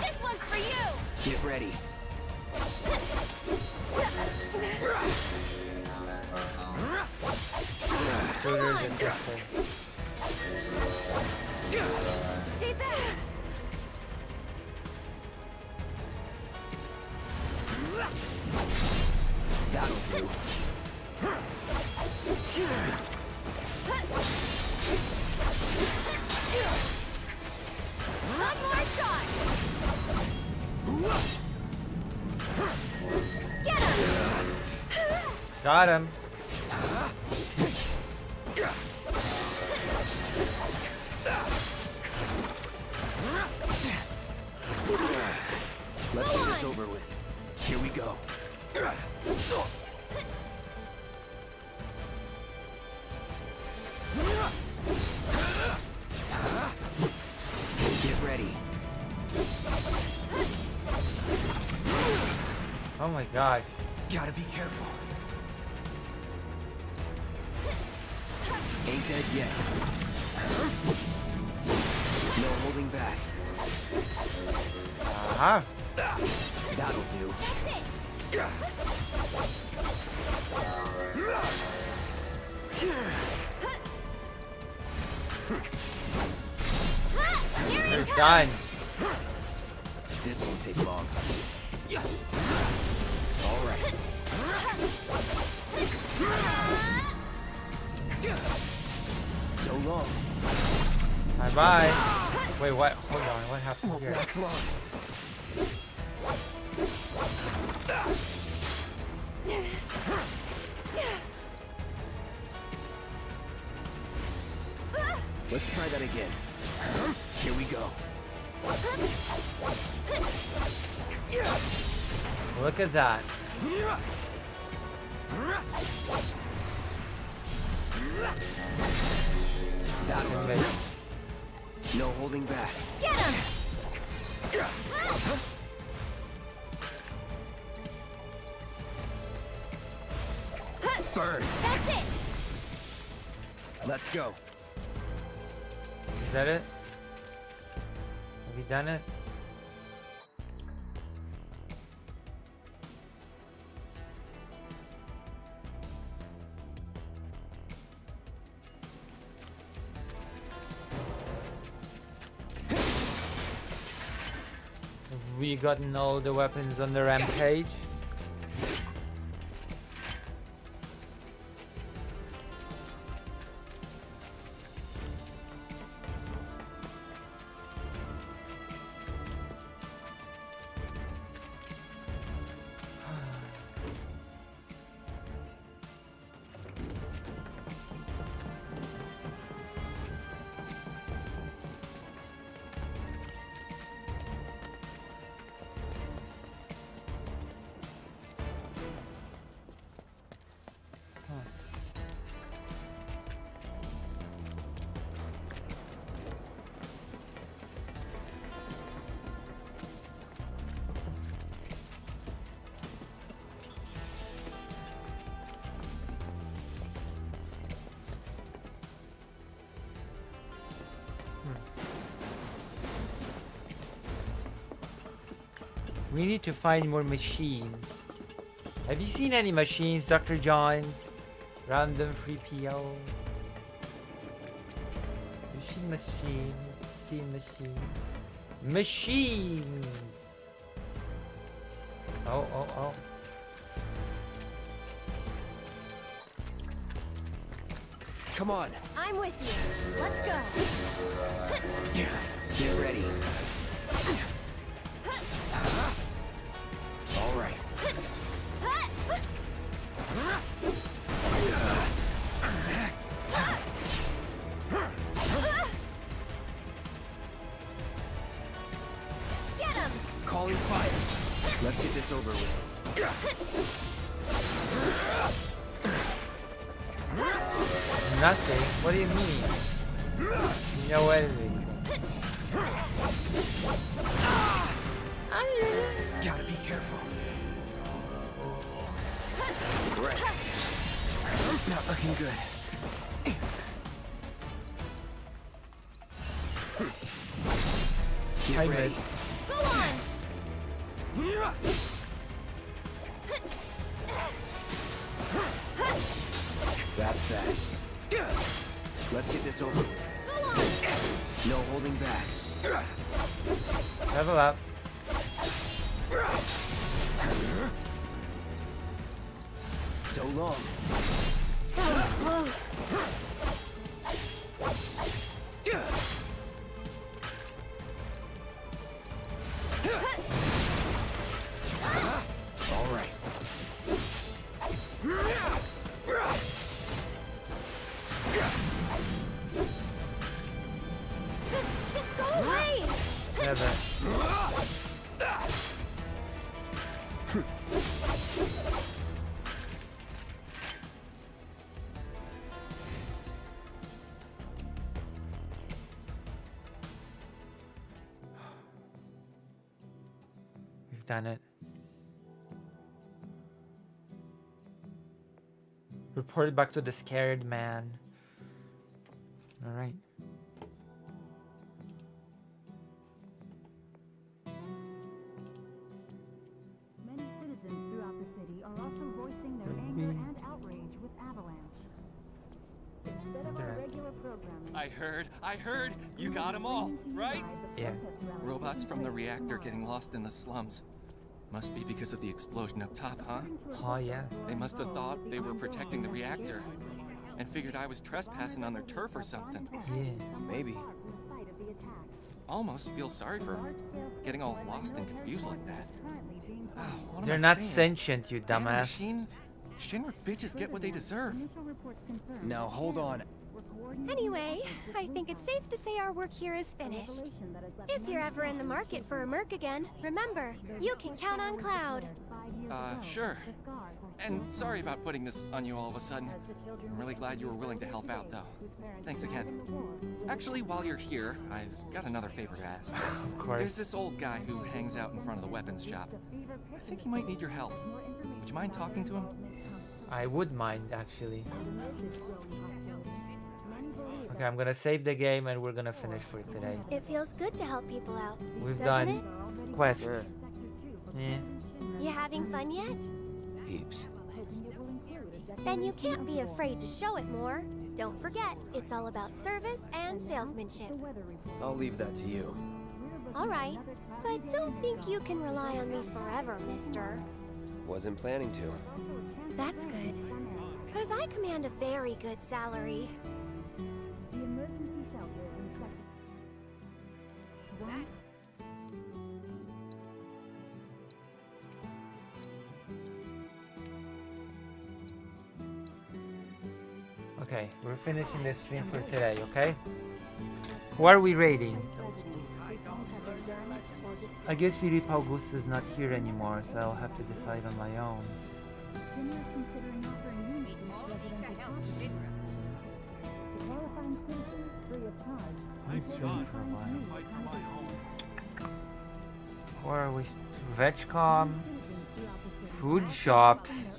This one's for you. Get ready. Stay back. That'll do. One more shot. Get him. Got him. Let's get this over with. Here we go. Get ready. Oh my god. Gotta be careful. Ain't dead yet. No holding back. Uh-huh. That'll do. You're done. This won't take long. All right. So long. Bye bye. Wait, what? Hold on. What happened here? Come on. Let's try that again. Here we go. Look at that. That one. Okay. No holding back. Get him! Burn. That's it! Let's go. Is that it? Have you done it? Have we gotten all the weapons on the rampage? We need to find more machines. Have you seen any machines, Dr. John? Random 3PO. Machine. Machines! Oh. Come on. I'm with you. Let's go. Get ready. All right. Get him! Calling fire. Let's get this over with. Nothing? What do you mean? No anything. Gotta be careful. Right. Not looking good. Get ready. Go on! That's that. Let's get this over with. Go on! No holding back. Level up. So long. That was close. All right. Just go away! Never. We've done it. Reported back to the scared man. All right. Many citizens throughout the city are also voicing their anger and outrage with Avalanche. Instead of our regular program I heard. You got them all, right? Yeah. Robots from the reactor getting lost in the slums. Must be because of the explosion up top, huh? Oh, yeah. They must have thought they were protecting the reactor and figured I was trespassing on their turf or something. Yeah. Maybe. Almost feel sorry for getting all lost and confused like that. What am They're I not saying? sentient, you Damn dumbass. machine. Shinra bitches get what they deserve. Now hold on. Anyway, I think it's safe to say our work here is finished. If you're ever in the market for a Merc again, remember, you can count on Cloud. Sure. And sorry about putting this on you all of a sudden. I'm really glad you were willing to help out, though. Thanks again. Actually, while you're here, I've got another favor to ask. Of course. There's this old guy who hangs out in front of the weapons shop. I think he might need your help. Would you mind talking to him? I would mind, actually. Okay, I'm gonna save the game and we're gonna finish for today. It feels good to help people out. We've doesn't done quest. Yeah. You having fun yet? Heaps. Then you can't be afraid to show it more. Don't forget, it's all about service and salesmanship. I'll leave that to you. All right, but don't think you can rely on me forever, mister. Wasn't planning to. That's good, because I command a very good salary. Okay, we're finishing the stream for today, okay? Who are we raiding? I guess Philippe Auguste is not here anymore, so I'll have to decide on my own. I'm streaming for a while. Where are we? Vegcom? Food shops?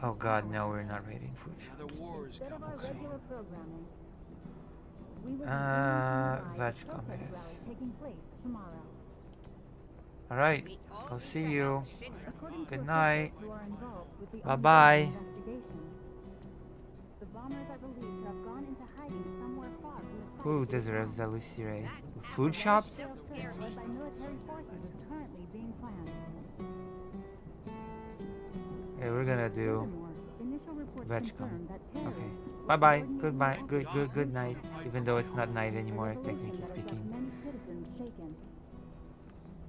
Oh god, no, we're not raiding food shops. Vegcom it is. Alright, I'll see you. Good night. Bye-bye. Ooh, deserves a Lucire. Food shops? Yeah, we're gonna do Vegcom. Okay. Bye-bye. Goodbye. Good night. Even though it's not night anymore, technically speaking.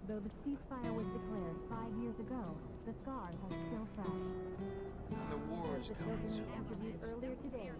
Though the ceasefire was declared 5 years ago, the scars are still fresh. The war is coming soon. Interviewed earlier today.